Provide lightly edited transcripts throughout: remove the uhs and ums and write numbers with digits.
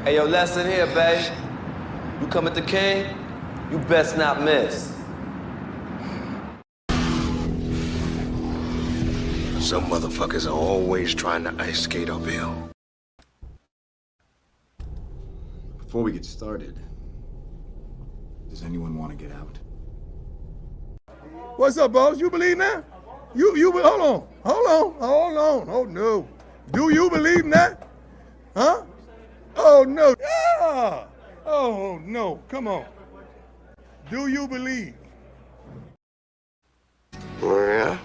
Hey, yo, lesson here, babe. You come at the king, you best not miss. Some motherfuckers are always trying to ice skate uphill. Before we get started, does anyone want to get out? What's up, boss? You believe that? Hold on. Oh no. Do you believe that? Huh? Oh no. Yeah. Oh no. Come on. Do you believe? Oh, yeah?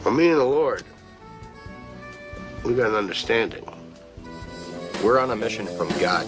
Well, me and the Lord, we got an understanding. We're on a mission from God.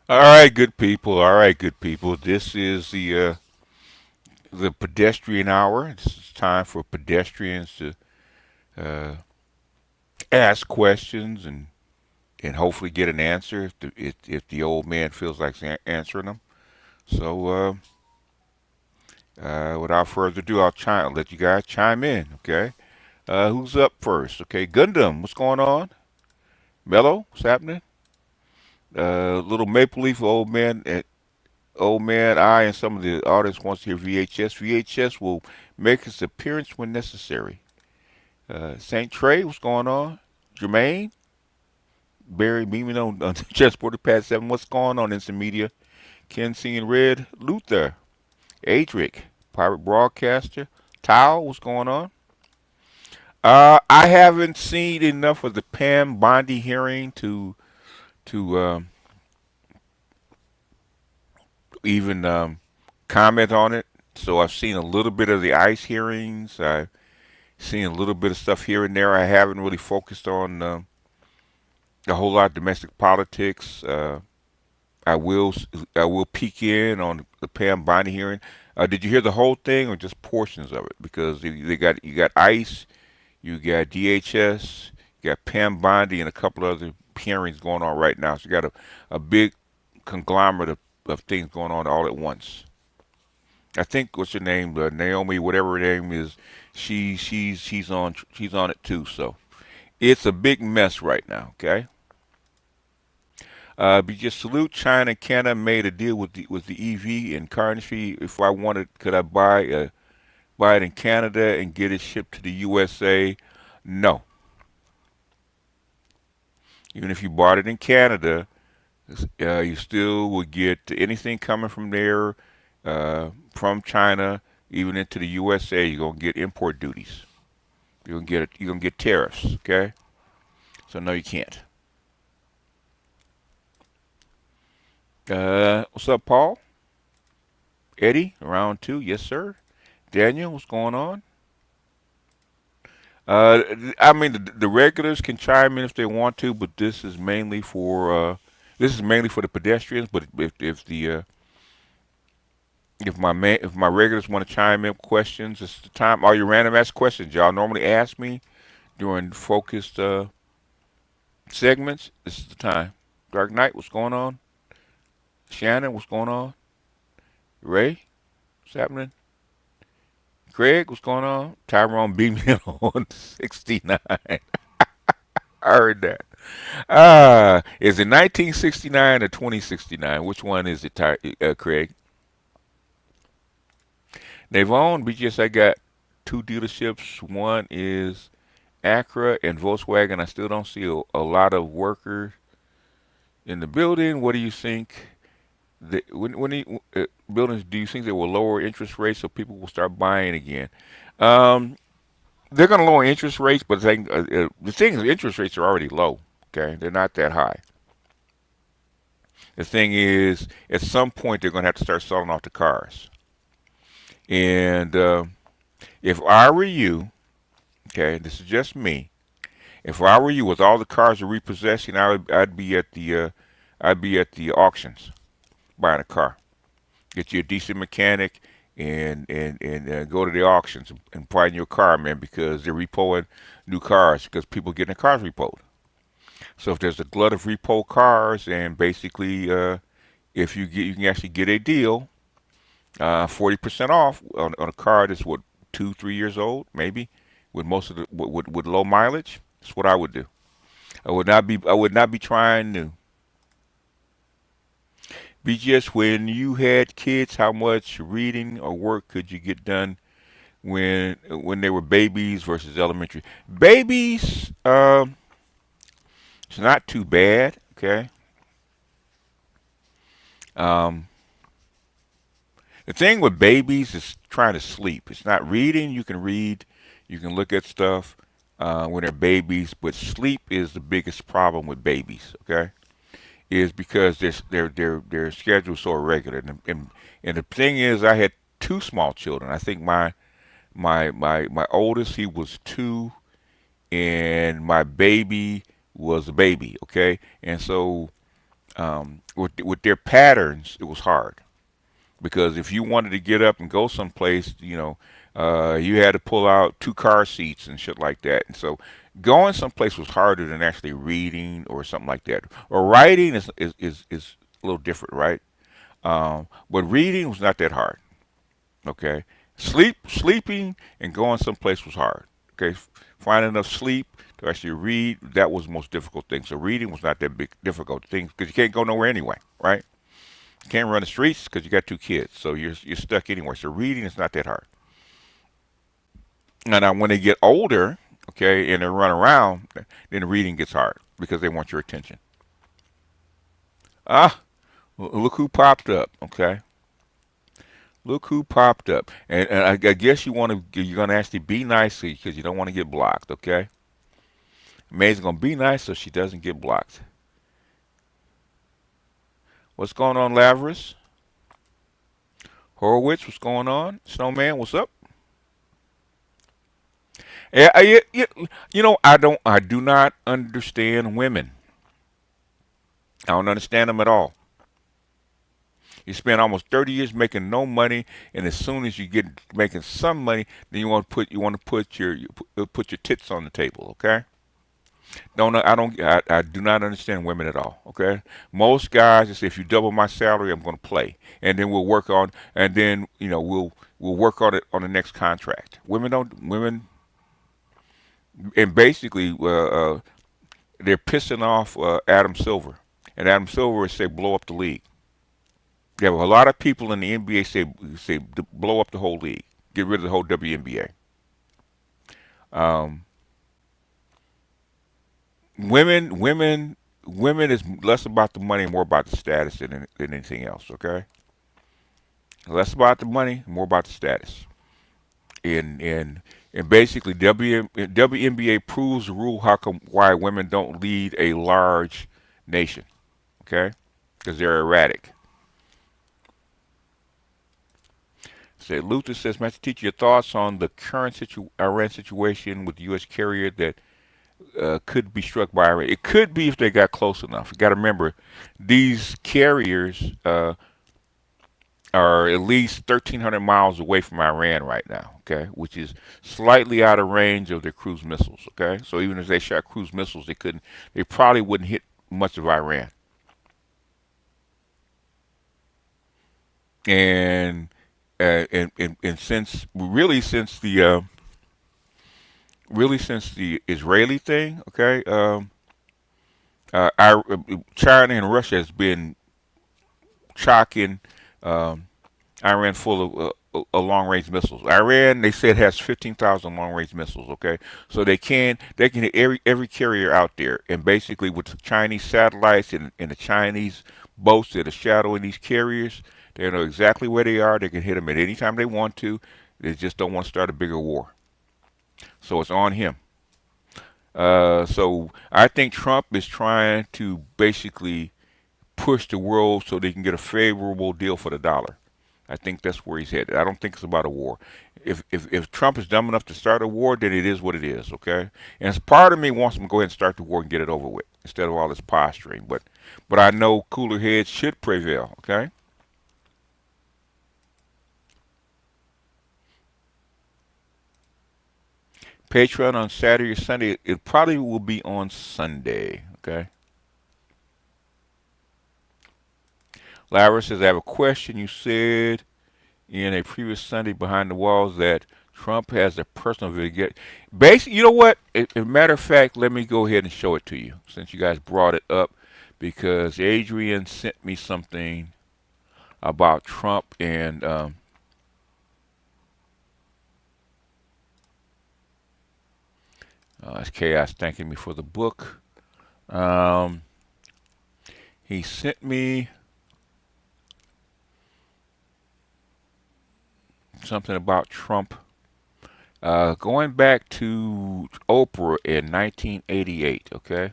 All right, good people. All right, good people. This is the pedestrian hour. This is time for pedestrians to uh, ask questions and hopefully get an answer if the old man feels like answering them. So without further ado, I'll let you guys chime in. Okay, who's up first? Okay, Gundam, what's going on? Mello, what's happening? Little Maple Leaf old man, I and some of the audience wants to hear VHS. VHS will make its appearance when necessary. St. Trey, what's going on? Jermaine, Barry beaming on Chessboard Pad 7. What's going on, Instant Media? Ken seeing red. Luther, Adric, Pirate Broadcaster. Tao, what's going on? I haven't seen enough of the Pam Bondi hearing to even comment on it. So I've seen a little bit of the ICE hearings. I've seen a little bit of stuff here and there. I haven't really focused on a whole lot of domestic politics. I will I will peek in on the Pam Bondi hearing. Did you hear the whole thing or just portions of it? Because you got ICE, you got DHS, you got Pam Bondi, and a couple other hearings going on right now. So you got a big conglomerate of things going on all at once. I think what's her name, Naomi, whatever her name is, she's on it too. So it's a big mess right now. Okay. But just salute China and Canada made a deal with the EV and car industry. If I wanted, could I buy it in Canada and get it shipped to the USA? No. Even if you bought it in Canada, you still would get anything coming from there, from China, even into the USA. You're gonna get import duties. You're gonna get tariffs. Okay. So no, you can't. What's up, Paul? Eddie, round two, yes sir. Daniel, what's going on? I mean, the regulars can chime in if they want to, but this is mainly for the pedestrians. But if my regulars want to chime in with questions, it's the time. All your random ask questions y'all normally ask me during focused segments. This is the time. Dark Knight, what's going on? Shannon, what's going on? Ray, what's happening? Craig, what's going on? Tyrone beat me on 69. I heard that. Is it 1969 or 2069? Which one is it, Craig? Navon, BGS, I got two dealerships. One is Acura and Volkswagen. I still don't see a lot of workers in the building. What do you think? Buildings, do you think they will lower interest rates so people will start buying again? They're going to lower interest rates, but the thing is, interest rates are already low. Okay, they're not that high. The thing is, at some point, they're going to have to start selling off the cars. And if I were you, okay, this is just me, If I were you, with all the cars you're repossessing, I'd be at the auctions buying a car. Get you a decent mechanic and go to the auctions and find your car, man, because they're repoing new cars because people getting their cars repoed. So if there's a glut of repo cars, and basically, if you can actually get a deal, 40% off on a car that's what 2 3 years old, maybe, with most of the with low mileage. That's what I would do. I would not be trying new. BGS, when you had kids, how much reading or work could you get done when they were babies versus elementary? Babies, it's not too bad. Okay. Um, the thing with babies is trying to sleep. It's not reading. You can read, you can look at stuff when they're babies, but sleep is the biggest problem with babies. Okay, is because their schedule is so irregular. And the thing is, I had two small children. I think my oldest, he was 2, and my baby was a baby. Okay, and so with their patterns, it was hard because if you wanted to get up and go someplace, you had to pull out 2 car seats and shit like that. And so going someplace was harder than actually reading or something like that. Or writing is a little different, right? But reading was not that hard. Okay, sleeping and going someplace was hard. Okay, finding enough sleep to actually read, that was the most difficult thing. So reading was not that big difficult thing because you can't go nowhere anyway, right? You can't run the streets because you got 2 kids, so you're stuck anywhere. So reading is not that hard. And now when they get older, okay, and they run around, then the reading gets hard because they want your attention. Ah, look who popped up, okay? Look who popped up. And I guess you're gonna actually be nice because you don't want to get blocked, okay? May's gonna be nice so she doesn't get blocked. What's going on, Lavrus? Horowitz, what's going on? Snowman, what's up? Yeah, I do not understand women. I don't understand them at all. You spend almost 30 years making no money, and as soon as you get making some money, then you want to put your tits on the table. Okay? I do not understand women at all. Okay? Most guys just say if you double my salary, I'm going to play, and then we'll work on it on the next contract. Women, and basically they're pissing off Adam Silver, and Adam Silver say blow up the league. You have a lot of people in the NBA say blow up the whole league, get rid of the whole WNBA. Um, women is less about the money, more about the status than anything else. Okay, less about the money, more about the status. And basically, WNBA proves the rule. Why women don't lead a large nation? Okay, because they're erratic. Say Luther says, Master Teacher, your thoughts on the current Iran situation with the U.S. carrier that could be struck by Iran. It could be if they got close enough. You got to remember, these carriers are at least 1,300 miles away from Iran right now. Okay, which is slightly out of range of their cruise missiles. Okay, so even if they shot cruise missiles, they probably wouldn't hit much of Iran. And since the Israeli thing, okay, China and Russia has been chocking Iran full of long-range missiles. Iran, they said, has 15,000 long-range missiles. Okay, so they can hit every carrier out there, and basically with the Chinese satellites and the Chinese boats that are shadowing these carriers, they know exactly where they are. They can hit them at any time they want to. They just don't want to start a bigger war. So it's on him. So I think Trump is trying to basically push the world so they can get a favorable deal for the dollar. I think that's where he's headed. I don't think it's about a war. If Trump is dumb enough to start a war, then it is what it is, okay? And it's part of me wants him to go ahead and start the war and get it over with instead of all this posturing. But I know cooler heads should prevail, okay? Patreon on Saturday or Sunday. It probably will be on Sunday, okay? Lara says, I have a question. You said in a previous Sunday behind the walls that Trump has a personal video. Basically, you know what? As a matter of fact, let me go ahead and show it to you since you guys brought it up, because Adrian sent me something about Trump and it's Chaos thanking me for the book. He sent me something about Trump going back to Oprah in 1988, okay?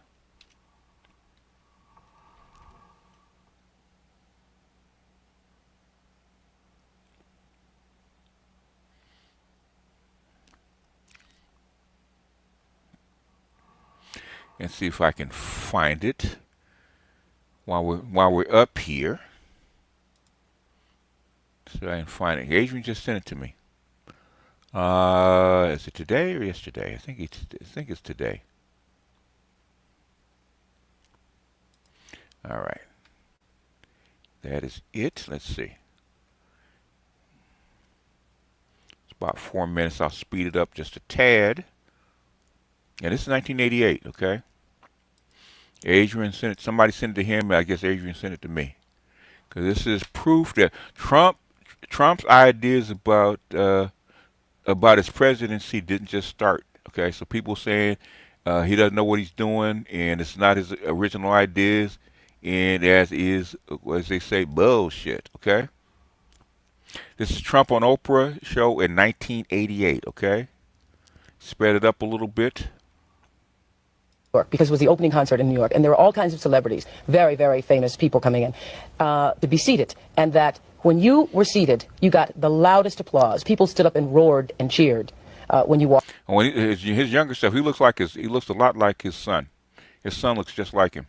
And see if I can find it while we're up here. So I can find it. Adrian just sent it to me. Is it today or yesterday? I think it's today. All right. That is it. Let's see. It's about 4 minutes. I'll speed it up just a tad. And this is 1988, okay? Adrian sent it. Somebody sent it to him. I guess Adrian sent it to me. Because this is proof that Trump's ideas about his presidency didn't just start. Okay, so people saying he doesn't know what he's doing and it's not his original ideas, and as they say, bullshit. Okay, this is Trump on Oprah show in 1988. Okay, sped it up a little bit. Because it was the opening concert in New York, and there were all kinds of celebrities, very, very famous people coming in to be seated, and that when you were seated, you got the loudest applause. People stood up and roared and cheered when you walked. When his younger self, he looks a lot like his son. His son looks just like him.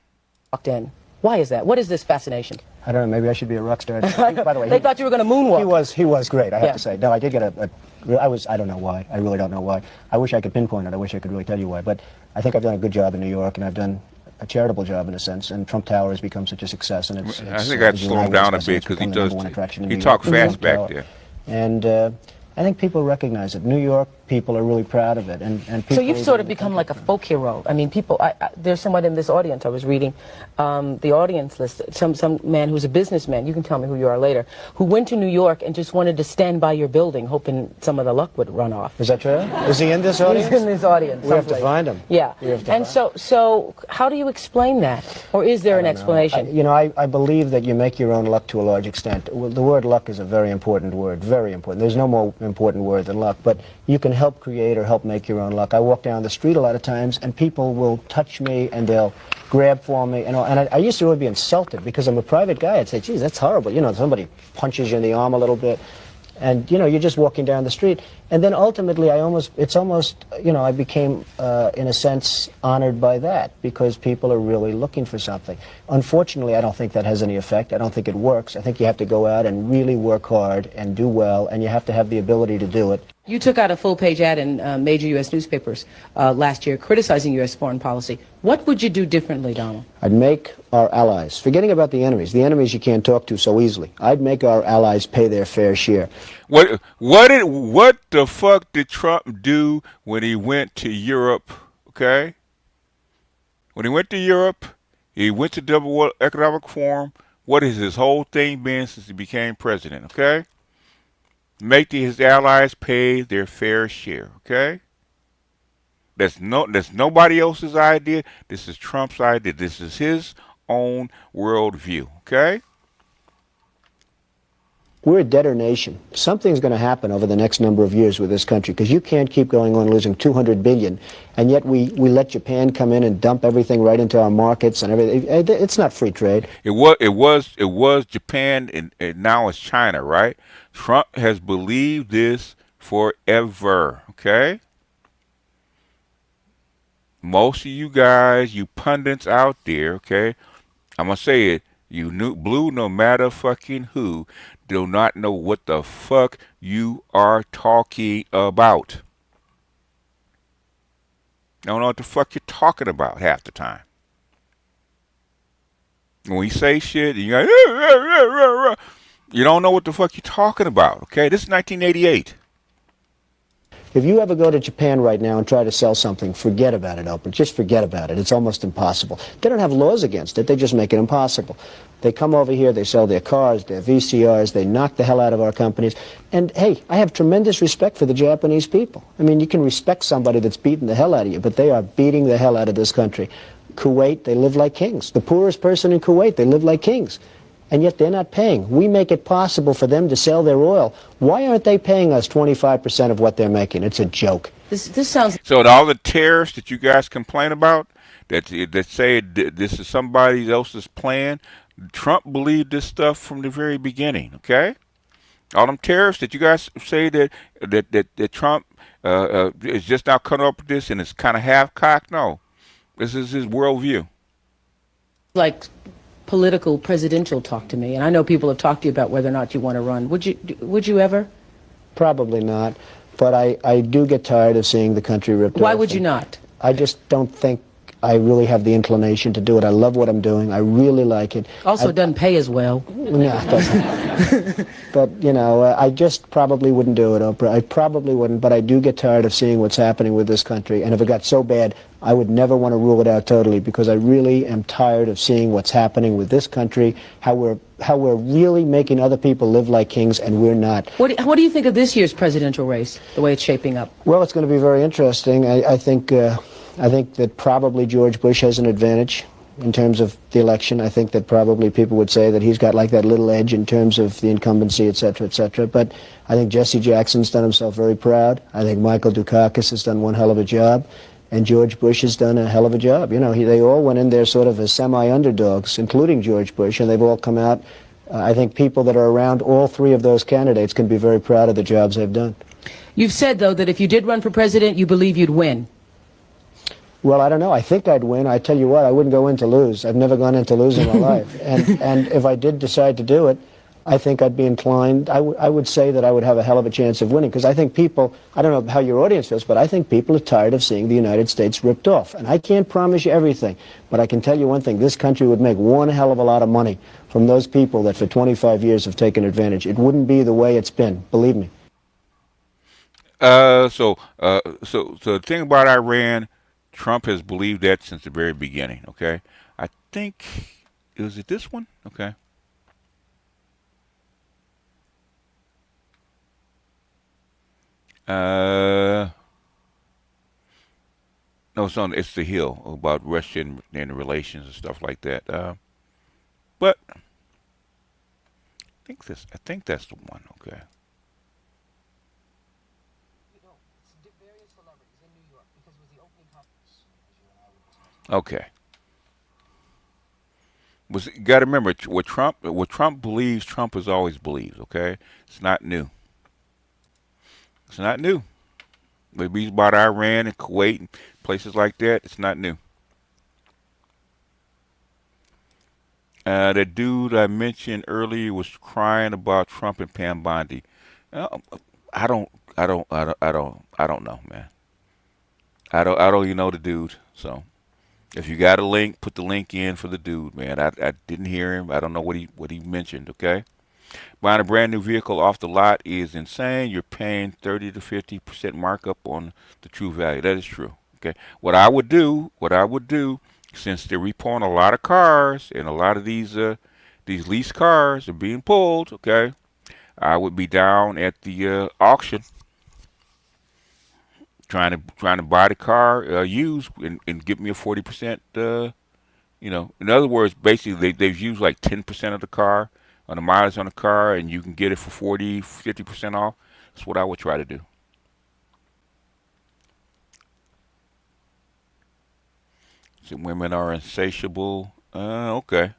Walked in. Why is that? What is this fascination? I don't know. Maybe I should be a rock star. By the way, they thought you were going to moonwalk. He was great. I have to say. No, I did get I don't know why. I really don't know why. I wish I could pinpoint it. I wish I could really tell you why. But I think I've done a good job in New York, and I've done a charitable job in a sense. And Trump Tower has become such a success. And I think I'd slow him down a bit because he talked fast back there. And I think people recognize it. New York people are really proud of it, and people. So you've sort of become like a folk hero. I mean, people. There's someone in this audience. I was reading the audience list. Some man who's a businessman. You can tell me who you are later. Who went to New York and just wanted to stand by your building, hoping some of the luck would run off. Is that true? Is he in this audience? He's in this audience. We have to find him. Yeah. And so how do you explain that, or is there an explanation? I believe that you make your own luck to a large extent. Well, the word luck is a very important word. Very important. There's no more important word than luck. But you can help create or help make your own luck. I walk down the street a lot of times, and people will touch me, and they'll grab for me, and I used to really be insulted because I'm a private guy. I'd say, geez, that's horrible. Somebody punches you in the arm a little bit, and, you're just walking down the street. And then ultimately, I became, in a sense, honored by that because people are really looking for something. Unfortunately, I don't think that has any effect. I don't think it works. I think you have to go out and really work hard and do well, and you have to have the ability to do it. You took out a full-page ad in major U.S. newspapers last year criticizing U.S. foreign policy. What would you do differently, Donald? I'd make our allies, forgetting about the enemies you can't talk to so easily, I'd make our allies pay their fair share. What the fuck did Trump do when he went to Europe, okay? When he went to Europe, he went to Double World Economic Forum. What has his whole thing been since he became president, okay? Make his allies pay their fair share, okay? That's nobody else's idea. This is Trump's idea. This is his own worldview, okay? We're a debtor nation. Something's going to happen over the next number of years with this country because you can't keep going on losing $200 billion, and yet we let Japan come in and dump everything right into our markets and everything. It's not free trade. It was Japan, and now it's China, right? Trump has believed this forever, okay? Most of you guys, you pundits out there, okay? I'm gonna say it. You blue, no matter fucking who, do not know what the fuck you are talking about. Don't know what the fuck you're talking about half the time. When we say shit, you go, you don't know what the fuck you're talking about, okay? This is 1988. If you ever go to Japan right now and try to sell something, forget about it, Oprah. Just forget about it. It's almost impossible. They don't have laws against it. They just make it impossible. They come over here, they sell their cars, their VCRs, they knock the hell out of our companies. And, hey, I have tremendous respect for the Japanese people. I mean, you can respect somebody that's beating the hell out of you, but they are beating the hell out of this country. Kuwait, they live like kings. The poorest person in Kuwait, they live like kings. And yet they're not paying. We make it possible for them to sell their oil. Why aren't they paying us 25% of what they're making? It's a joke. This sounds... So all the tariffs that you guys complain about, that say this is somebody else's plan, Trump believed this stuff from the very beginning, okay? All them tariffs that you guys say that Trump is just now coming up with this and it's kind of half-cocked, no. This is his worldview. Like political presidential talk to me, and I know people have talked to you about whether or not you want to run. Would you ever? Probably not, but I do get tired of seeing the country ripped off. Why would you not? I just don't think I really have the inclination to do it. I love what I'm doing. I really like it. Also, it doesn't pay as well. No, it doesn't. But, you know, I just probably wouldn't do it, Oprah. I probably wouldn't, but I do get tired of seeing what's happening with this country. And if it got so bad, I would never want to rule it out totally, because I really am tired of seeing what's happening with this country, how we're really making other people live like kings, and we're not. What do you think of this year's presidential race, the way it's shaping up? Well, it's going to be very interesting. I think that probably George Bush has an advantage in terms of the election. I think that probably people would say that he's got like that little edge in terms of the incumbency, et cetera, et cetera. But I think Jesse Jackson's done himself very proud. I think Michael Dukakis has done one hell of a job. And George Bush has done a hell of a job. You know, they all went in there sort of as semi-underdogs, including George Bush, and they've all come out. I think people that are around all three of those candidates can be very proud of the jobs they've done. You've said, though, that if you did run for president, you believe you'd win. Well, I don't know. I think I'd win. I tell you what, I wouldn't go in to lose. I've never gone in to lose in my life. And if I did decide to do it, I think I'd be inclined. I would say that I would have a hell of a chance of winning, because I think people, I don't know how your audience feels, but I think people are tired of seeing the United States ripped off. And I can't promise you everything, but I can tell you one thing. This country would make one hell of a lot of money from those people that for 25 years have taken advantage. It wouldn't be the way it's been, believe me. So the thing about Iran, Trump has believed that since the very beginning, okay? I think, is it this one? Okay. No, it's the Hill about Russia and relations and stuff like that. But I think that's the one, okay. Okay. You got to remember what Trump believes. Trump has always believed. Okay, it's not new. It's not new. Maybe about Iran and Kuwait and places like that. It's not new. The dude I mentioned earlier was crying about Trump and Pam Bondi. I don't know, man. I don't even know the dude. So if you got a link, put the link in for the dude, man. I didn't hear him. I don't know what he mentioned. Okay. Buying a brand new vehicle off the lot is insane. You're paying 30 to 50% markup on the true value. That is true. Okay. What I would do, since they're repoing a lot of cars and a lot of these leased cars are being pulled, okay, I would be down at the auction trying to buy the car used and give me a 40%. In other words, basically they've used like 10% of the car on the mileage on the car, and you can get it for 40, 50% off. That's what I would try to do. So women are insatiable. Okay.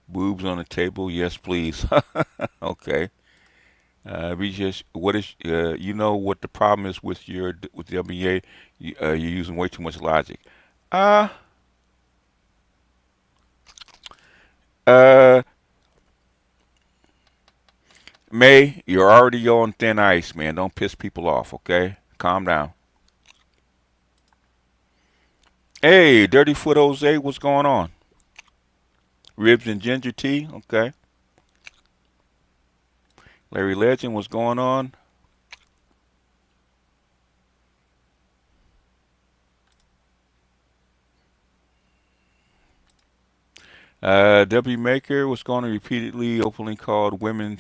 Boobs on the table. Yes, please. Okay. We just what is you know what the problem is with the WNBA? You're using way too much logic. Uh, uh, May, you're already on thin ice, man. Don't piss people off, okay? Calm down. Hey, Dirty Foot Jose, what's going on? Ribs and ginger tea, okay. Larry Legend, what's going on? W Maker was going to repeatedly openly called women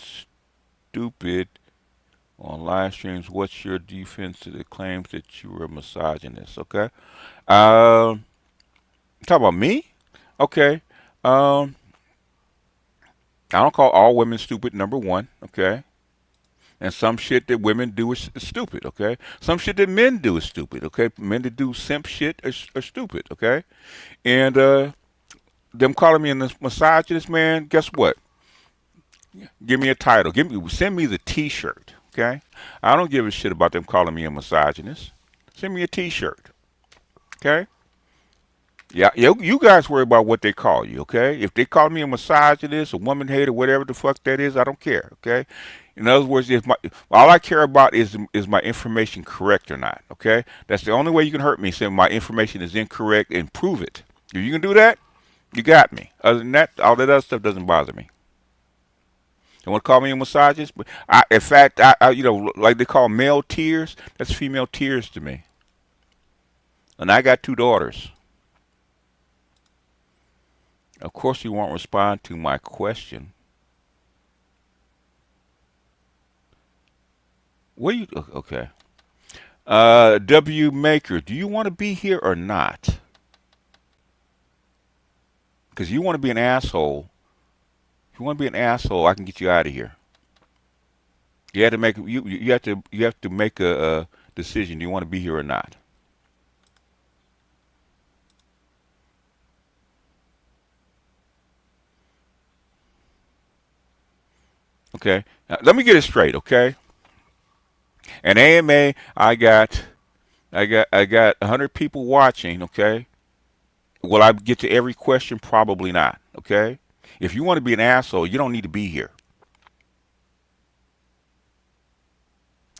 stupid on live streams. What's your defense to the claims that you were a misogynist? Okay. Talk about me? Okay. Um, I don't call all women stupid, number one. Okay. And some shit that women do is stupid. Okay. Some shit that men do is stupid. Okay. Men that do simp shit are stupid. Okay. And them calling me a misogynist, man. Guess what? Give me a title. Send me the T-shirt. Okay. I don't give a shit about them calling me a misogynist. Send me a T-shirt. Okay. Yeah, you guys worry about what they call you, okay? If they call me a misogynist, a woman hater, whatever the fuck that is, I don't care, okay? In other words, if all I care about is my information correct or not, okay? That's the only way you can hurt me, saying my information is incorrect and prove it. If you can do that, you got me. Other than that, all that other stuff doesn't bother me. They want to call me a misogynist, but in fact, like they call male tears, that's female tears to me. And I got 2 daughters. Of course, you won't respond to my question. What you okay? W Maker, do you want to be here or not? Because you want to be an asshole. If you want to be an asshole, I can get you out of here. You have to make you have to make a decision. Do you want to be here or not? Okay. Now, let me get it straight. Okay. An AMA, I got 100 people watching. Okay. Will I get to every question? Probably not. Okay. If you want to be an asshole, you don't need to be here.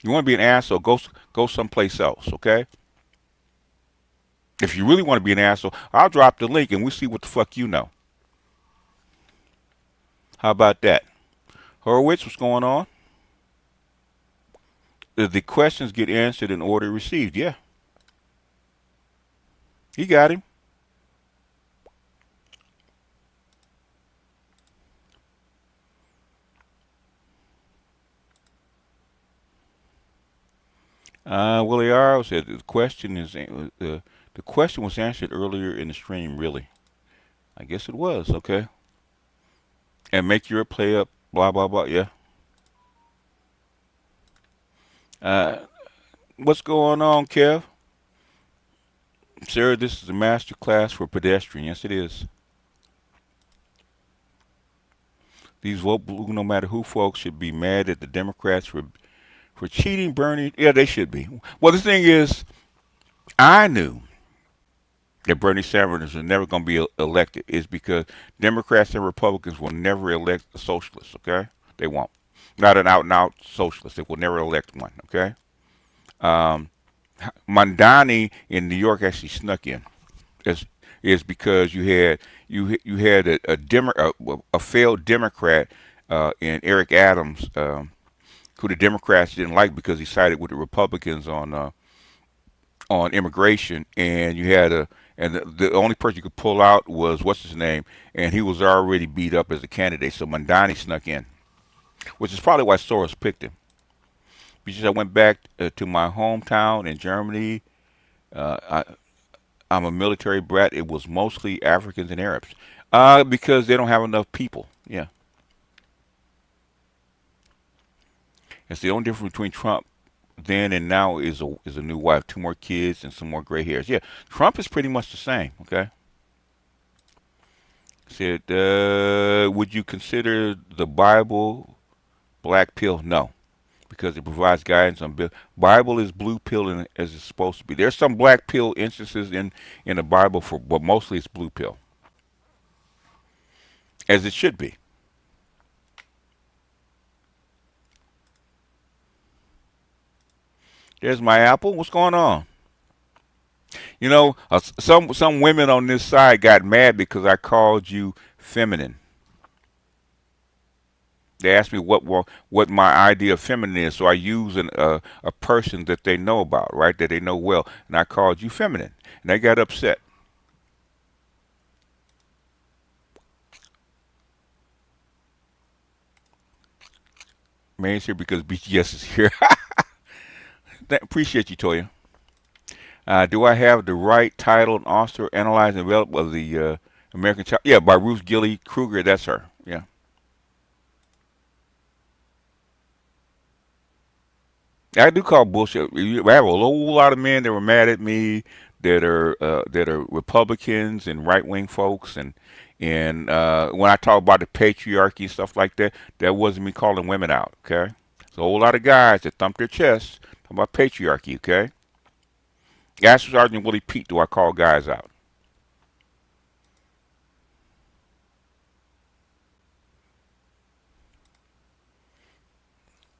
You want to be an asshole? Go someplace else. Okay. If you really want to be an asshole, I'll drop the link and we'll see what the fuck you know. How about that? Horowitz, what's going on? The questions get answered in order received. Yeah. He got him. Willie R. said the question was answered earlier in the stream. Really, I guess it was. Okay. And make your play up. Blah blah blah. Yeah. Uh, what's going on, Kev? Sir, this is a master class for pedestrian. Yes, it is. These vote blue, no matter who folks, should be mad at the Democrats for cheating Bernie. Yeah, they should be. Well, the thing is, I knew that Bernie Sanders was never going to be elected is because Democrats and Republicans will never elect a socialist, okay? They won't. Not an out-and-out socialist. They will never elect one, okay? Um, Mandani in New York actually snuck in. Is because you had a failed Democrat in Eric Adams, who the Democrats didn't like because he sided with the Republicans on immigration, and the only person you could pull out was what's his name, and he was already beat up as a candidate. So Mandani snuck in, which is probably why Soros picked him. Because I went back to my hometown in Germany. I'm a military brat. It was mostly Africans and Arabs, because they don't have enough people. Yeah, it's the only difference between Trump then and now is a new wife, 2 more kids, and some more gray hairs. Yeah, Trump is pretty much the same. Okay. Said, would you consider the Bible black pill? No, because it provides guidance on Bible is blue pill as it's supposed to be. There's some black pill instances in the Bible but mostly it's blue pill, as it should be. There's my apple. What's going on? You know, some women on this side got mad because I called you feminine. They asked me what my idea of feminine is, so I use a person that they know about, right? That they know well, and I called you feminine, and they got upset. Man's here because BTS is here. Appreciate you, Toya. Do I have the right title and author analyze and develop of the American Child? Yeah, by Ruth Gilly Kruger. That's her. Yeah. I do call bullshit. I have a whole lot of men that were mad at me that are Republicans and right wing folks, and when I talk about the patriarchy and stuff like that, that wasn't me calling women out. Okay, there's a whole lot of guys that thump their chests talking about patriarchy. Okay, ask Sergeant Willie Pete, do I call guys out?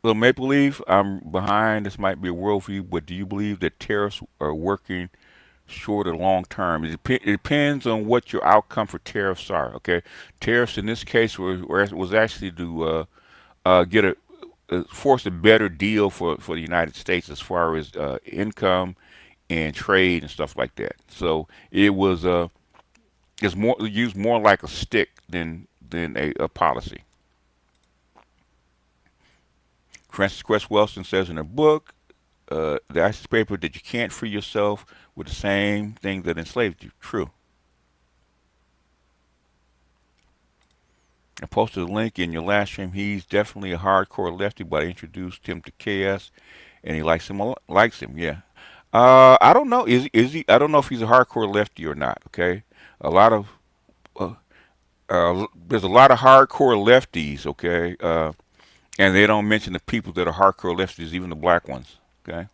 Little Maple Leaf, I'm behind. This might be a worldview, but do you believe that tariffs are working short or long term? It depends on what your outcome for tariffs are. Okay, tariffs in this case was actually to get force a better deal for the United States as far as income and trade and stuff like that. So it was it's more used more like a stick than a policy. Frances Cress Welsing says in her book, the ISIS paper, that you can't free yourself with the same thing that enslaved you. True. I posted a link in your last stream. He's definitely a hardcore lefty, but I introduced him to KS, and he likes him. Yeah. I don't know. Is he? I don't know if he's a hardcore lefty or not. Okay. A lot of there's a lot of hardcore lefties. Okay. And they don't mention the people that are hardcore lefties, even the black ones. Okay.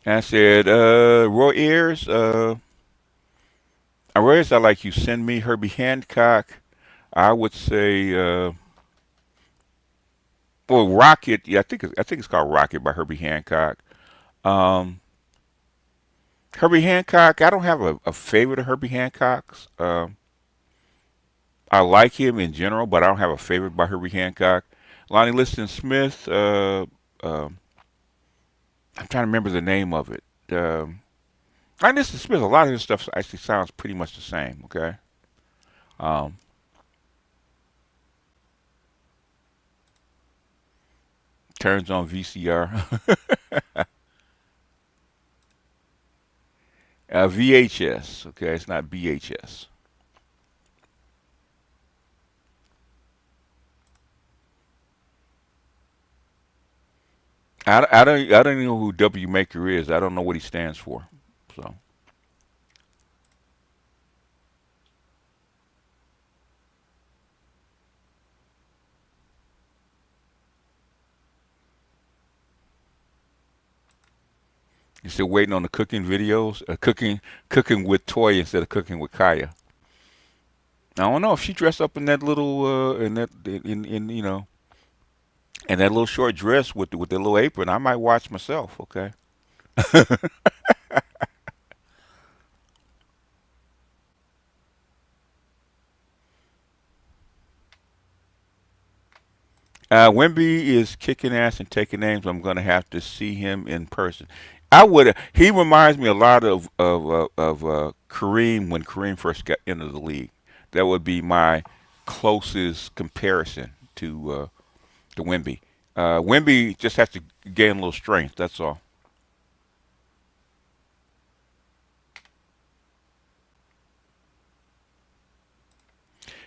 And I said, Roy Ayers, Roy Ayers, I like you. Send me Herbie Hancock. I would say, well, Rocket. Yeah, I think it's called Rocket by Herbie Hancock. Herbie Hancock. I don't have a favorite of Herbie Hancock's. I like him in general, but I don't have a favorite by Herbie Hancock. Lonnie Liston Smith. I'm trying to remember the name of it. Lonnie Liston Smith. A lot of his stuff actually sounds pretty much the same. Okay. Turns on VCR. VHS. Okay, it's not BHS. I don't know who W Maker is. I don't know what he stands for. So. You're still waiting on the cooking videos? Cooking with Toy instead of cooking with Kaya. I don't know if she dressed up in that little in you know, and that little short dress with the little apron. I might watch myself. Okay. Wimby is kicking ass and taking names. I'm gonna have to see him in person. I would. He reminds me a lot of Kareem when Kareem first got into the league. That would be my closest comparison to Wimby. Wimby just has to gain a little strength. That's all.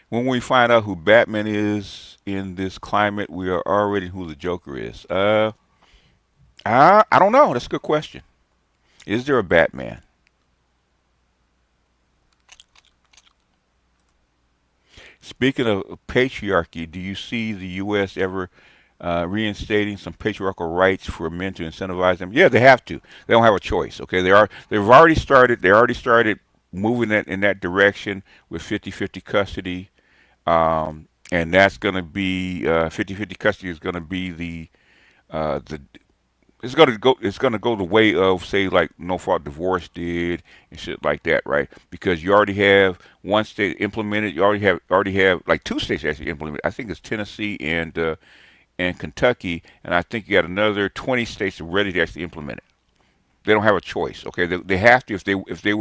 When we find out who Batman is in this climate, we are already who the Joker is. I don't know. That's a good question. Is there a Batman? Speaking of patriarchy, do you see the U.S. ever reinstating some patriarchal rights for men to incentivize them? Yeah, they have to. They don't have a choice. Okay, they've already started. They already started moving that in that direction with 50-50 custody, and that's going to be 50-50 custody is going to be the it's gonna go the way of, say, like no fault divorce did and shit like that, right? Because you already have one state implemented. You already have like two states actually implemented. I think it's Tennessee and Kentucky, and I think you got another 20 states ready to actually implement it. They don't have a choice. Okay, they have to if they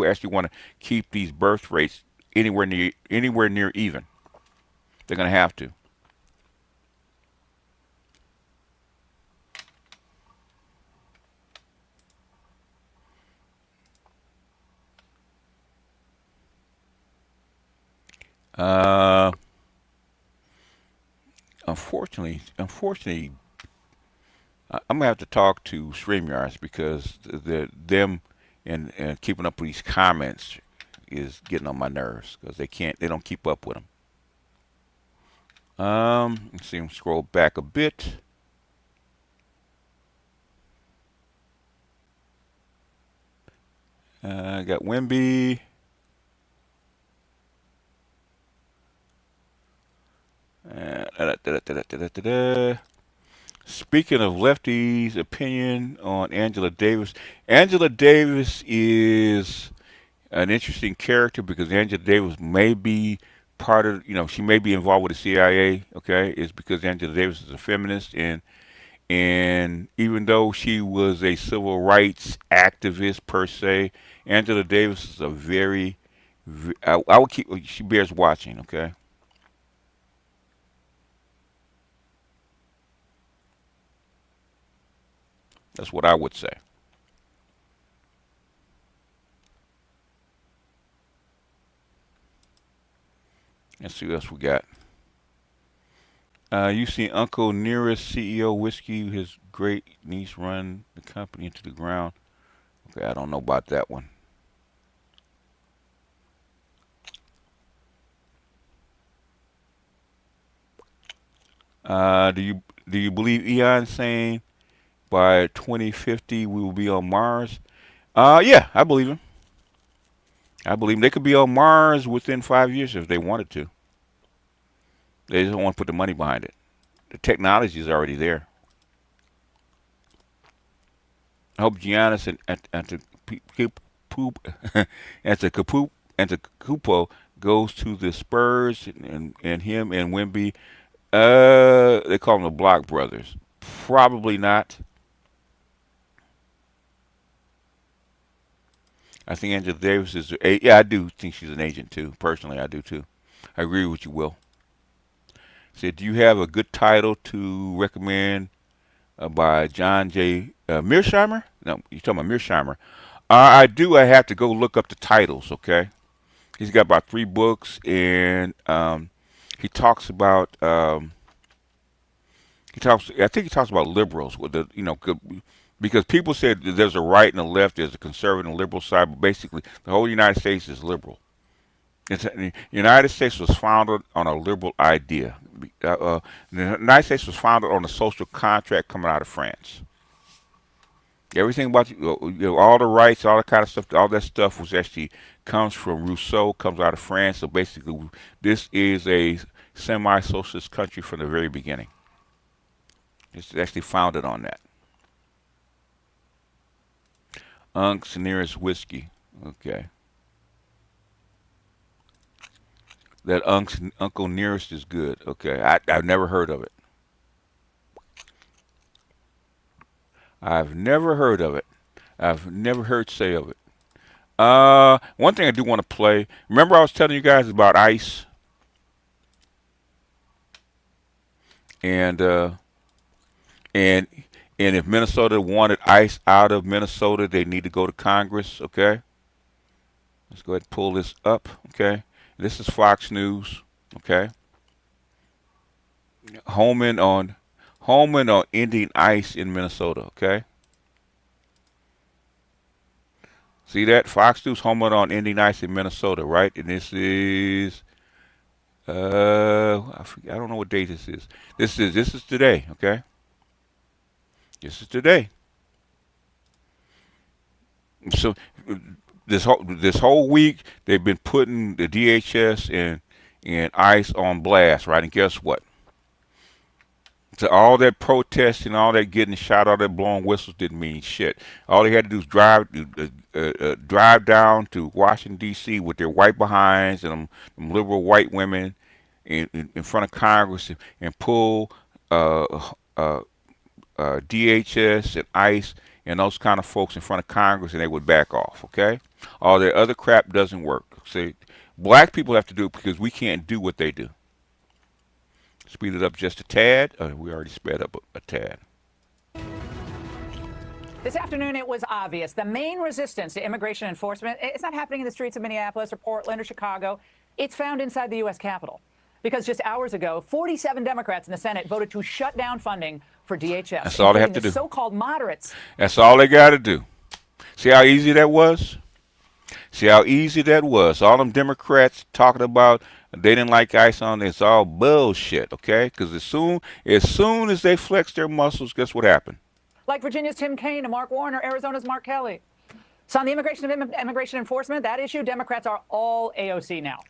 actually want to keep these birth rates anywhere near even. They're gonna have to. Uh, unfortunately, I'm gonna have to talk to StreamYards because them and keeping up with these comments is getting on my nerves because they don't keep up with them. Let's see, scroll back a bit. I got Wimby. Speaking of lefties' opinion on Angela Davis, Angela Davis is an interesting character because Angela Davis may be part of, she may be involved with the CIA. Okay, it's because Angela Davis is a feminist, and even though she was a civil rights activist per se, Angela Davis is a I would keep. She bears watching. Okay. That's what I would say. Let's see what else we got. You see Uncle Nearest CEO Whiskey, his great niece run the company into the ground. Okay, I don't know about that one. Do you believe Eon saying by 2050 we will be on Mars? Yeah, I believe him. I believe they could be on Mars within 5 years if they wanted to. They just don't want to put the money behind it. The technology is already there. I hope Giannis and to poop and to Capoop and to Cupo goes to the Spurs and him and Wimby. They call them the Block Brothers. Probably not. I think Angela Davis is. Yeah, I do think she's an agent too. Personally, I do too. I agree with you, Will. Said, do you have a good title to recommend by John J. Mearsheimer? No, you're talking about Mearsheimer. I do. I have to go look up the titles. Okay, he's got about 3 books, and he talks about. I think he talks about liberals with because people said that there's a right and a left, there's a conservative and liberal side, but basically the whole United States is liberal. The United States was founded on a liberal idea. The United States was founded on a social contract coming out of France. Everything about all the rights, all that kind of stuff, all that stuff was actually comes from Rousseau, comes out of France. So basically, this is a semi-socialist country from the very beginning. It's actually founded on that. Unc's Nearest Whiskey. Okay. That Uncle Nearest is good. Okay. I've never heard of it. I've never heard of it. I've never heard say of it. One thing I do want to play. Remember I was telling you guys about ICE? And and if Minnesota wanted ICE out of Minnesota, they need to go to Congress. Okay. Let's go ahead and pull this up. Okay. This is Fox News. Okay. Homing on ending ICE in Minnesota. Okay. See that? Fox News homing on ending ICE in Minnesota, right? And this is I don't know what date this is. This is today. Okay, this is today. So this whole week they've been putting the DHS and ICE on blast, right? And guess what? So all that protesting, all that getting shot, all that blowing whistles didn't mean shit. All they had to do was drive down to Washington D.C. with their white behinds and them liberal white women in front of Congress and pull uh, uh, DHS and ICE and those kind of folks in front of Congress, and they would back off. Okay, all that other crap doesn't work. See, black people have to do it because we can't do what they do. Speed it up just a tad. We already sped up a tad. This afternoon, it was obvious. The main resistance to immigration enforcement, it's not happening in the streets of Minneapolis or Portland or Chicago. It's found inside the U.S. Capitol. Because just hours ago, 47 Democrats in the Senate voted to shut down funding for DHS. That's all they have to do. So-called moderates. That's all they got to do. See how easy that was? See how easy that was? All them Democrats talking about they didn't like ICE on this, all bullshit, okay? Because as soon as they flex their muscles, guess what happened? Like Virginia's Tim Kaine and Mark Warner, Arizona's Mark Kelly. So on the immigration enforcement, that issue, Democrats are all AOC now.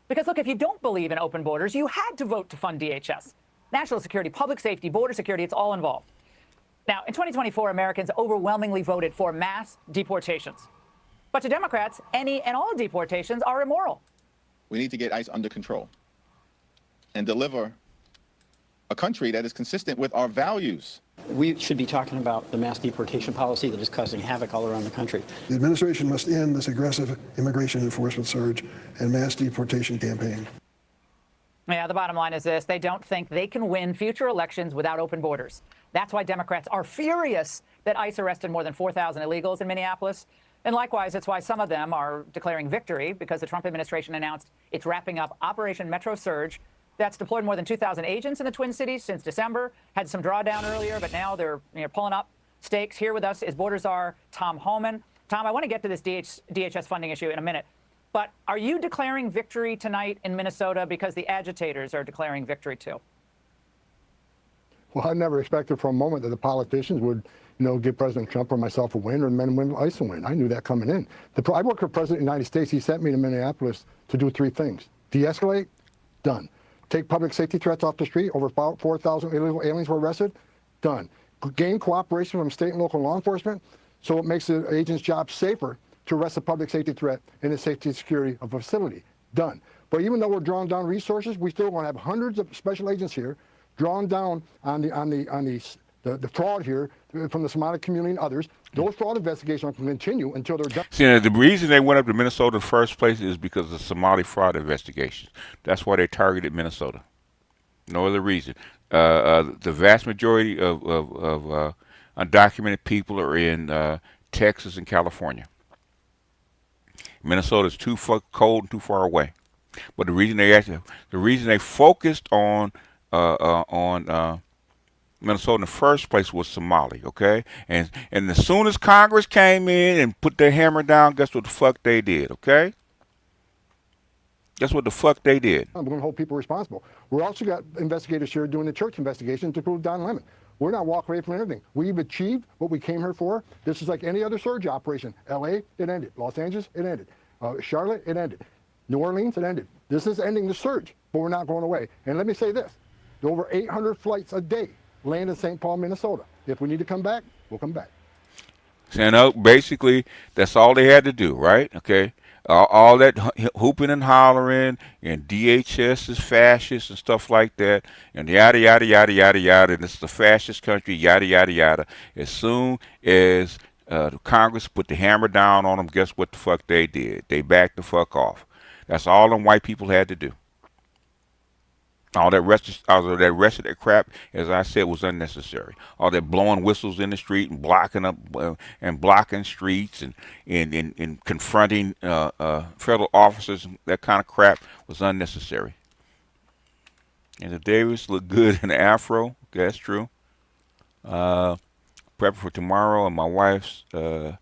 Because look, if you don't believe in open borders, you had to vote to fund DHS. National security, public safety, border security, it's all involved. Now, in 2024, Americans overwhelmingly voted for mass deportations. But to Democrats, any and all deportations are immoral. We need to get ICE under control and deliver a country that is consistent with our values. We should be talking about the mass deportation policy that is causing havoc all around the country. The administration must end this aggressive immigration enforcement surge and mass deportation campaign. Yeah, the bottom line is this. They don't think they can win future elections without open borders. That's why Democrats are furious that ICE arrested more than 4,000 illegals in Minneapolis. And likewise, it's why some of them are declaring victory, because the Trump administration announced it's wrapping up Operation Metro Surge. That's deployed more than 2,000 agents in the Twin Cities since December. Had some drawdown earlier, but now they're pulling up stakes. Here with us is Border Czar Tom Homan. Tom, I want to get to this DHS funding issue in a minute. But are you declaring victory tonight in Minnesota because the agitators are declaring victory too? Well, I never expected for a moment that the politicians would, give President Trump or myself a win or men win ICE a win. I knew that coming in. I worked for the President of the United States. He sent me to Minneapolis to do three things. De-escalate, done. Take public safety threats off the street. Over 4,000 illegal aliens were arrested, done. Gain cooperation from state and local law enforcement so it makes the agent's job safer to arrest a public safety threat in the safety and security of a facility, done. But even though we're drawing down resources, we still want to have hundreds of special agents here drawn down on the fraud here from the Somali community and others. Those fraud investigations can continue until they're done. See, the reason they went up to Minnesota in the first place is because of Somali fraud investigations. That's why they targeted Minnesota. No other reason. The vast majority of undocumented people are in Texas and California. Minnesota is too cold and too far away. But the reason they focused on Minnesota in the first place was Somali, okay? And as soon as Congress came in and put their hammer down, guess what the fuck they did, okay? Guess what the fuck they did? We're going to hold people responsible. We're also got investigators here doing the church investigation to prove Don Lemon. We're not walking away from anything. We've achieved what we came here for. This is like any other surge operation. L.A., it ended. Los Angeles, it ended. Charlotte, it ended. New Orleans, it ended. This is ending the surge, but we're not going away. And let me say this. There are over 800 flights a day land in St. Paul, Minnesota. If we need to come back, we'll come back. So basically, that's all they had to do, right? Okay. All that hooping and hollering and DHS is fascist and stuff like that, and yada, yada, yada, yada, yada, and it's the fascist country, yada, yada, yada. As soon as the Congress put the hammer down on them, guess what the fuck they did? They backed the fuck off. That's all them white people had to do. All that rest of that crap, as I said, was unnecessary. All that blowing whistles in the street and blocking up and blocking streets and confronting federal officers, that kind of crap was unnecessary. And the Davis looked good in the afro. Okay, that's true. Prepping for tomorrow, and my wife's gonna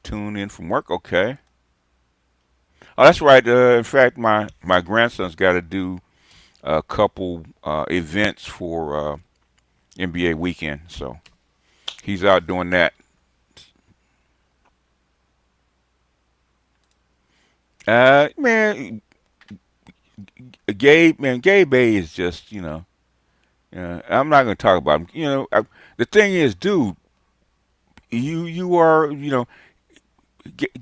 tune in from work. Okay. Oh, that's right. In fact, my grandson's got to do a couple events for NBA weekend, so he's out doing that. Man, Gabe Bay is just, I'm not going to talk about him. The thing is, dude, you are,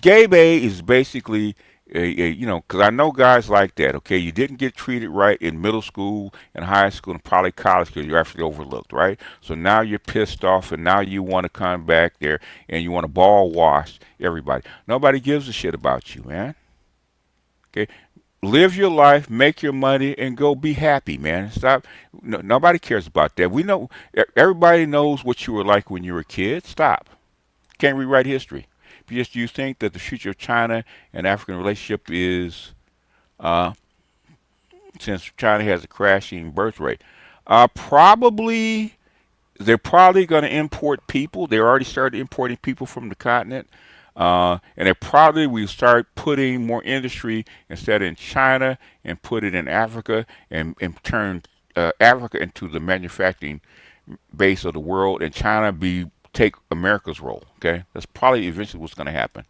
Gabe A is basically, because I know guys like that. Okay, you didn't get treated right in middle school and high school and probably college because you're actually overlooked, right? So now you're pissed off and now you want to come back there and you want to ball wash everybody. Nobody gives a shit about you, man. Okay, live your life, make your money, and go be happy, man. Stop. No, nobody cares about that. We know. Everybody knows what you were like when you were a kid. Stop. Can't rewrite history. Because you think that the future of China and African relationship is, uh, since China has a crashing birth rate, probably they're probably going to import people. They already started importing people from the continent. And they probably will start putting more industry instead in China and put it in Africa and turn Africa into the manufacturing base of the world and China take America's role. Okay, that's probably eventually what's going to happen.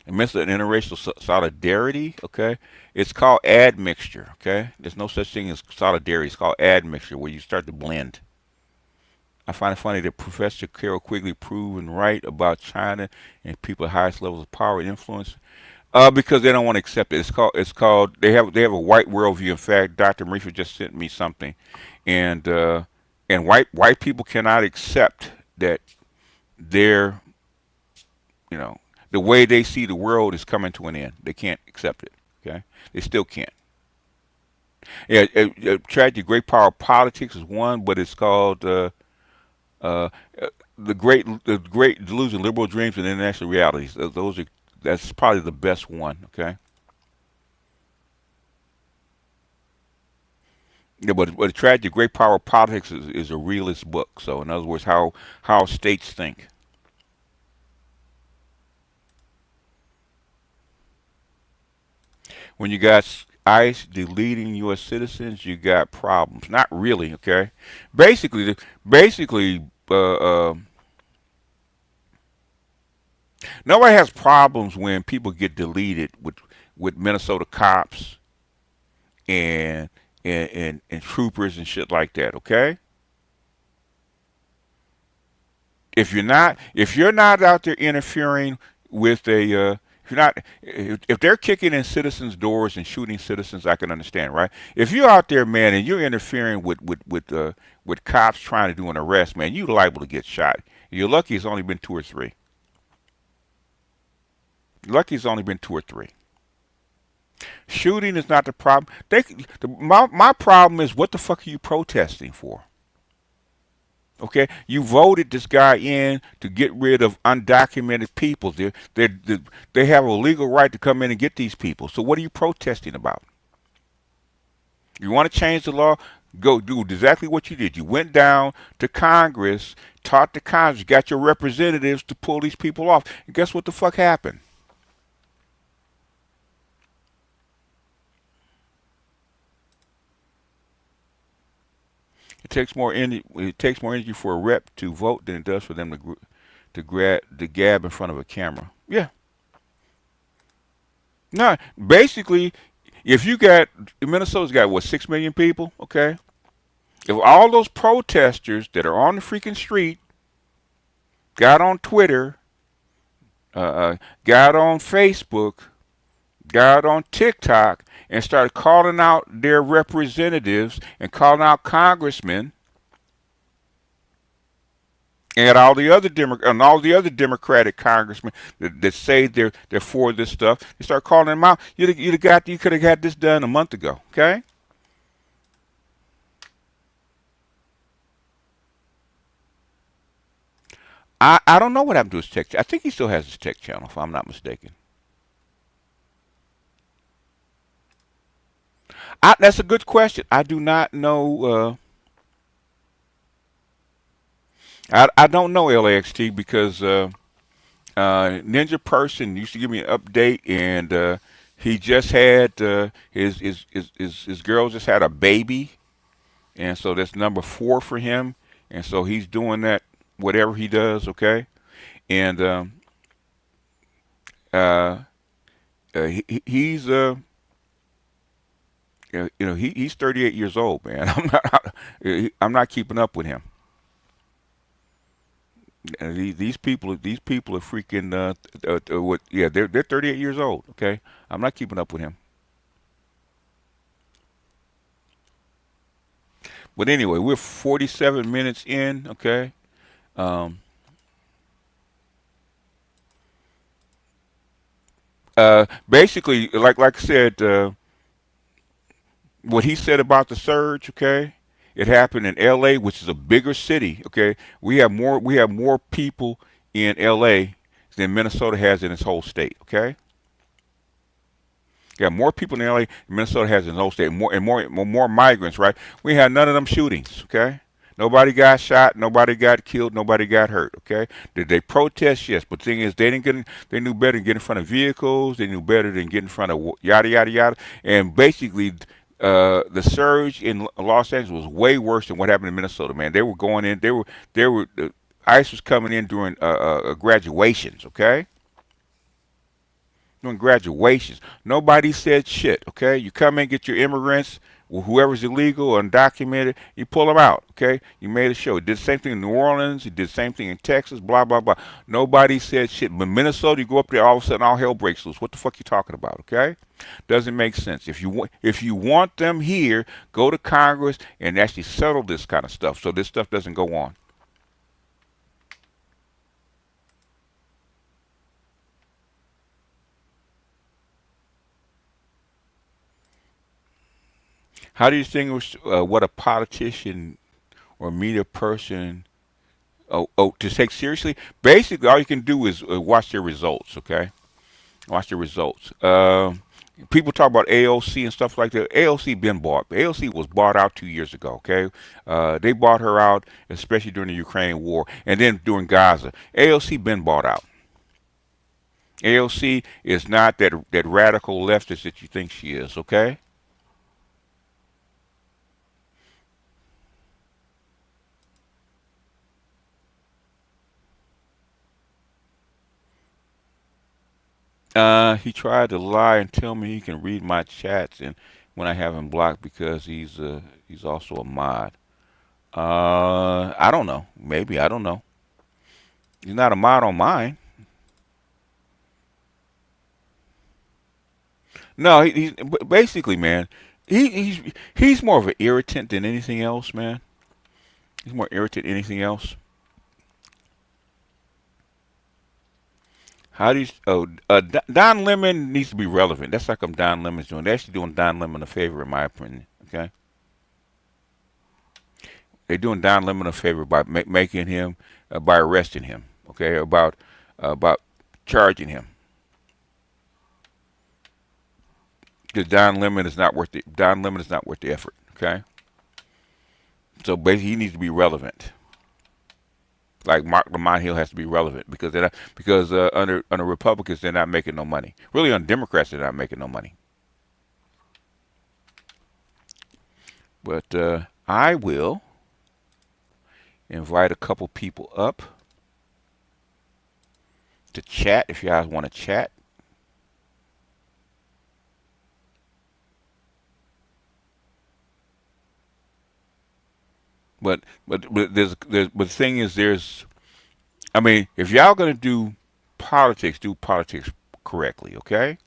And Mr. Interracial solidarity. Okay, it's called admixture. Okay, there's no such thing as solidarity. It's called admixture, where you start to blend. I find it funny that Professor Carol Quigley proven right about China and people at highest levels of power and influence, because they don't want to accept it. It's called they have a white worldview. In fact, Dr. Marifa just sent me something, and white people cannot accept that their the way they see the world is coming to an end. They can't accept it. Okay, they still can't. Yeah, tragedy, great power of politics is one, but it's called. Uh, the great delusion, liberal dreams, and international realities. That's probably the best one. Okay. Yeah, but the tragedy, great power of politics is a realist book. So in other words, how states think. When you got ICE deleting U.S. citizens, you got problems. Not really. Okay. Basically, nobody has problems when people get deleted with Minnesota cops and and troopers and shit like that. Okay, if you're not out there interfering with if you're not if they're kicking in citizens' doors and shooting citizens, I can understand, right? If you're out there, man, and you're interfering with cops trying to do an arrest, man, you're liable to get shot. You're lucky it's only been two or three. Lucky it's only been two or three. Shooting is not the problem. My problem is, what the fuck are you protesting for? Okay, you voted this guy in to get rid of undocumented people. They have a legal right to come in and get these people. So what are you protesting about? You want to change the law? Go do exactly what you did. You went down to Congress, talked to Congress, got your representatives to pull these people off. And guess what the fuck happened? It takes more energy for a rep to vote than it does for them to gab in front of a camera. Yeah. No, basically, if you got Minnesota's got what, 6 million people? Okay. If all those protesters that are on the freaking street got on Twitter, got on Facebook, got on TikTok, and started calling out their representatives and calling out congressmen and all the other Democratic congressmen that say they're for this stuff, they start calling them out. You could have had this done a month ago. Okay. I don't know what happened to his tech. I think he still has his tech channel, if I'm not mistaken. That's a good question. I do not know. I don't know LAXT because Ninja Person used to give me an update, and he just had his girl just had a baby, and so that's number 4 for him, and so he's doing that whatever he does, okay, and uh, he's he's 38 years old, man. I'm not keeping up with him. These people are freaking what? Yeah, they're 38 years old. Okay, I'm not keeping up with him. But anyway, we're 47 minutes in. Okay, um, basically, like I said, what he said about the surge. Okay, it happened in L.A., which is a bigger city. Okay, we have more people in L.A. than Minnesota has in its whole state. Okay. Yeah, more people in LA than Minnesota has in the whole state, more migrants, right? We had none of them shootings, okay? Nobody got shot, nobody got killed, nobody got hurt, okay? Did they protest? Yes, but the thing is, they knew better than get in front of vehicles, they knew better than get in front of yada yada yada, and basically, the surge in Los Angeles was way worse than what happened in Minnesota. Man, they were going in, ICE was coming in during graduations, okay? Doing graduations. Nobody said shit, okay? You come in, get your immigrants, whoever's illegal or undocumented, you pull them out, okay? You made a show. You did the same thing in New Orleans. You did the same thing in Texas, blah, blah, blah. Nobody said shit. But Minnesota, you go up there, all of a sudden, all hell breaks loose. What the fuck you talking about, okay? Doesn't make sense. If you want them here, go to Congress and actually settle this kind of stuff so this stuff doesn't go on. How do you distinguish what a politician or media person to take seriously? Basically, all you can do is watch their results. Okay, watch their results. People talk about AOC and stuff like that. AOC been bought. AOC was bought out 2 years ago. Okay, they bought her out, especially during the Ukraine war, and then during Gaza. AOC been bought out. AOC is not that radical leftist that you think she is. Okay. He tried to lie and tell me he can read my chats and when I have him blocked because he's also a mod. I don't know. Maybe I don't know. He's not a mod on mine. No, basically, man. He's more of an irritant than anything else, man. He's more irritant than anything else. How do you? Oh, Don Lemon needs to be relevant. That's like Don Lemon's doing. They're actually doing Don Lemon a favor, in my opinion. Okay, they're doing Don Lemon a favor by making him, by arresting him. Okay, about charging him. Because Don Lemon is not worth the effort. Okay, so basically he needs to be relevant. Like Mark Lamont Hill has to be relevant because under Republicans they're not making no money. Really, on Democrats they're not making no money. But I will invite a couple people up to chat if you guys want to chat. But the thing is, I mean, if y'all gonna do politics correctly, okay?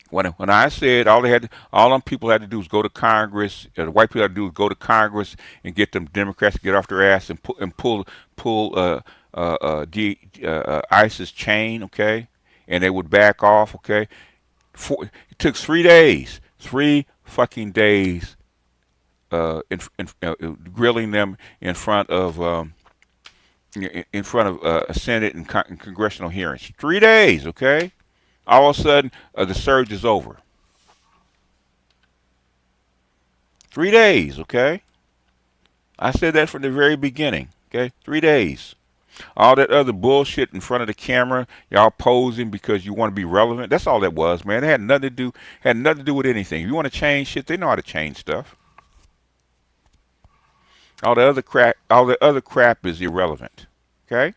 When I said all them people had to do was go to Congress, the white people had to do was go to Congress and get them Democrats to get off their ass and pull ISIS chain, okay, and they would back off, okay. It took 3 days, 3 fucking days, grilling them in front of a Senate and congressional hearings. 3 days, okay. All of a sudden, the surge is over. 3 days, okay? I said that from the very beginning, okay? 3 days. All that other bullshit in front of the camera, y'all posing because you want to be relevant. That's all that was, man. It had nothing to do with anything. If you want to change shit, they know how to change stuff. All the other crap is irrelevant. Okay?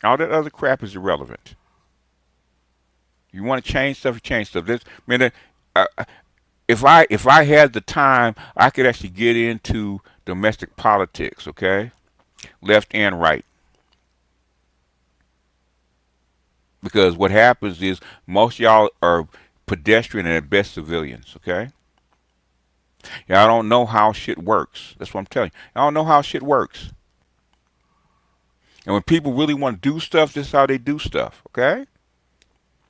All that other crap is irrelevant. You want to change stuff, you change stuff. This, man, if I had the time, I could actually get into domestic politics. Okay, left and right. Because what happens is most of y'all are pedestrian and at best civilians. Okay. Y'all don't know how shit works. That's what I'm telling you. Y'all don't know how shit works. And when people really want to do stuff, this is how they do stuff. Okay.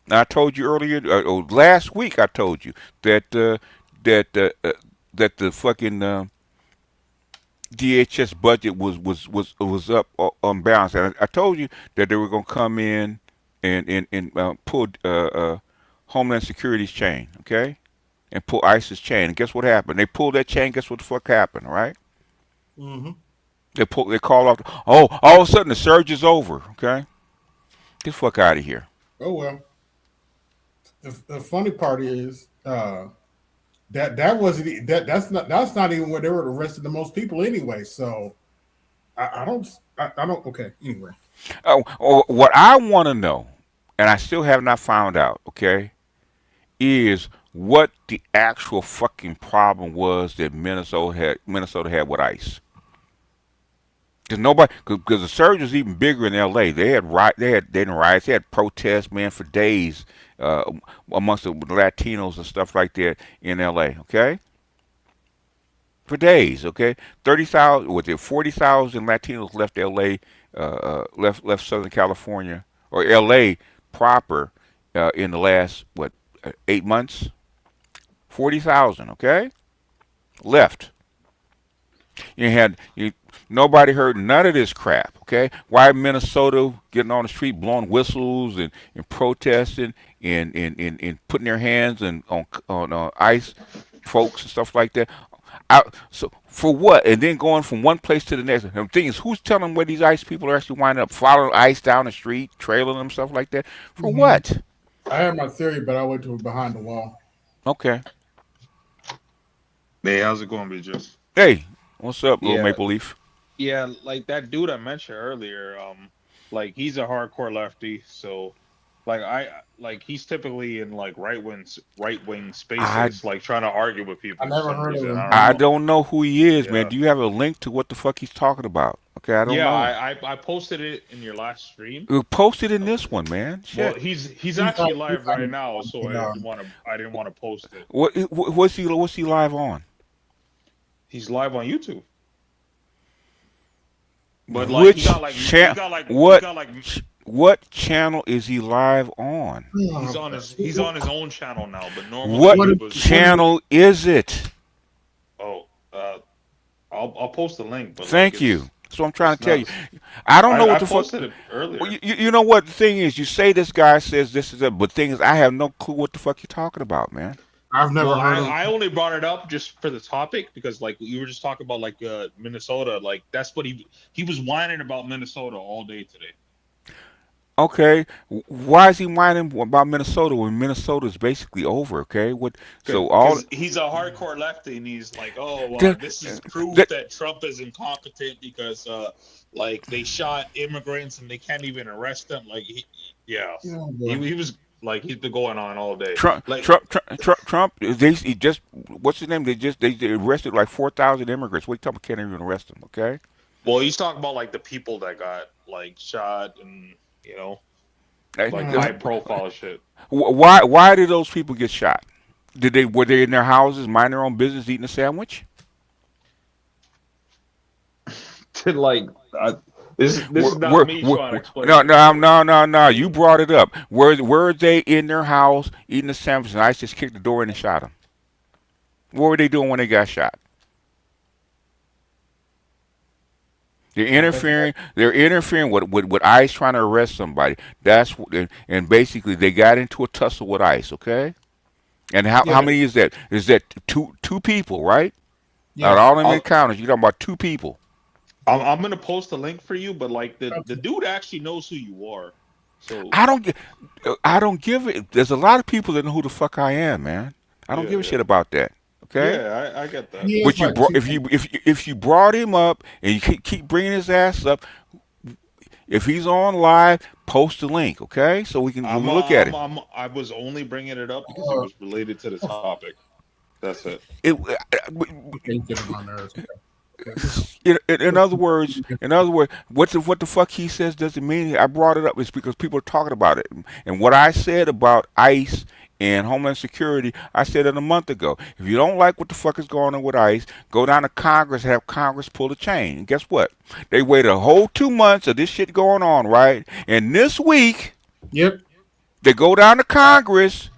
Now, I told you earlier, last week, I told you that that the fucking DHS budget was up on balance. And I told you that they were going to come in and pull Homeland Security's chain, okay, and pull ISIS chain. And guess what happened? They pulled that chain. Guess what the fuck happened, right? Mm-hmm. They called off. Oh, all of a sudden the surge is over. Okay, get the fuck out of here. Oh well. The funny part is that wasn't that's not even where they were arrested the most people anyway. So I don't okay anyway. What I want to know, and I still have not found out, okay, is what the actual fucking problem was that Minnesota had with ICE. Because the surge was even bigger in L.A. They had riots, they had protests, man, for days amongst the Latinos and stuff like that in L.A. Okay, for days. Okay, 30,000, was it 40,000 Latinos left L.A. Left Southern California or L.A. proper in the last 8 months. 40,000. Okay, left. Nobody heard none of this crap, okay? Why Minnesota getting on the street, blowing whistles and protesting and putting their hands on ICE folks and stuff like that. So for what? And then going from one place to the next. And the thing is, who's telling where these ICE people are actually winding up? Following ICE down the street, trailing them, stuff like that? For what? I have my theory, but I went to behind the wall. Okay. Hey, how's it going, BJ? Hey, what's up, little Maple Leaf? Yeah, like that dude I mentioned earlier, like he's a hardcore lefty, so he's typically in like right wing spaces, like trying to argue with people. I never heard of him. I don't know who he is, man. Do you have a link to what the fuck he's talking about? Okay, I don't know. I posted it in your last stream. Posted in this one, man. Shit. Well, he's actually live right now, so I didn't want to post it. What's he live on? He's live on YouTube. But what channel is he live on? He's on his own channel now, but normally what channel is it? Oh, I'll post the link. But thank you. That's what I'm trying to tell you. I don't know what the fuck. I posted it earlier. Well, you know what the thing is? You say this guy says this is it, but the thing is, I have no clue what the fuck you're talking about, man. I've never heard of it. I only brought it up just for the topic because, like, you were just talking about like Minnesota. Like, that's what he was whining about Minnesota all day today. Okay, why is he whining about Minnesota when Minnesota is basically over? Okay, He's a hardcore lefty, and he's like, this is proof that Trump is incompetent because like they shot immigrants and they can't even arrest them. Like, he was. Like, he's been going on all day. Trump. He just what's his name? They arrested like 4,000 immigrants. What are you talking about? Can't even arrest them. Okay. Well, he's talking about like the people that got like shot and like high profile shit. Why did those people get shot? Were they in their houses, minding their own business, eating a sandwich? This is not me trying to explain. No. You brought it up. Were they in their house eating a sandwich and ICE just kicked the door in and shot them? What were they doing when they got shot? They're interfering with ICE trying to arrest somebody. And basically they got into a tussle with ICE. Okay. And how many is that? Is that two people, right? Yeah. Out of all them encounters, you're talking about two people. I'm gonna post a link for you, but like the dude actually knows who you are. So I don't give it. There's a lot of people that know who the fuck I am, man. I don't give a shit about that. Okay. yeah, I get that. He is But you like brought if you brought him up and you keep bringing his ass up, if he's on live, post the link, okay? So we can look at it. I was only bringing it up because it was related to the topic. That's it. In other words, what the fuck he says doesn't mean I brought it up. It's because people are talking about it. And what I said about ICE and Homeland Security, I said it a month ago. If you don't like what the fuck is going on with ICE, go down to Congress and have Congress pull the chain. And guess what? They waited a whole 2 months of this shit going on, right? And this week, they go down to Congress,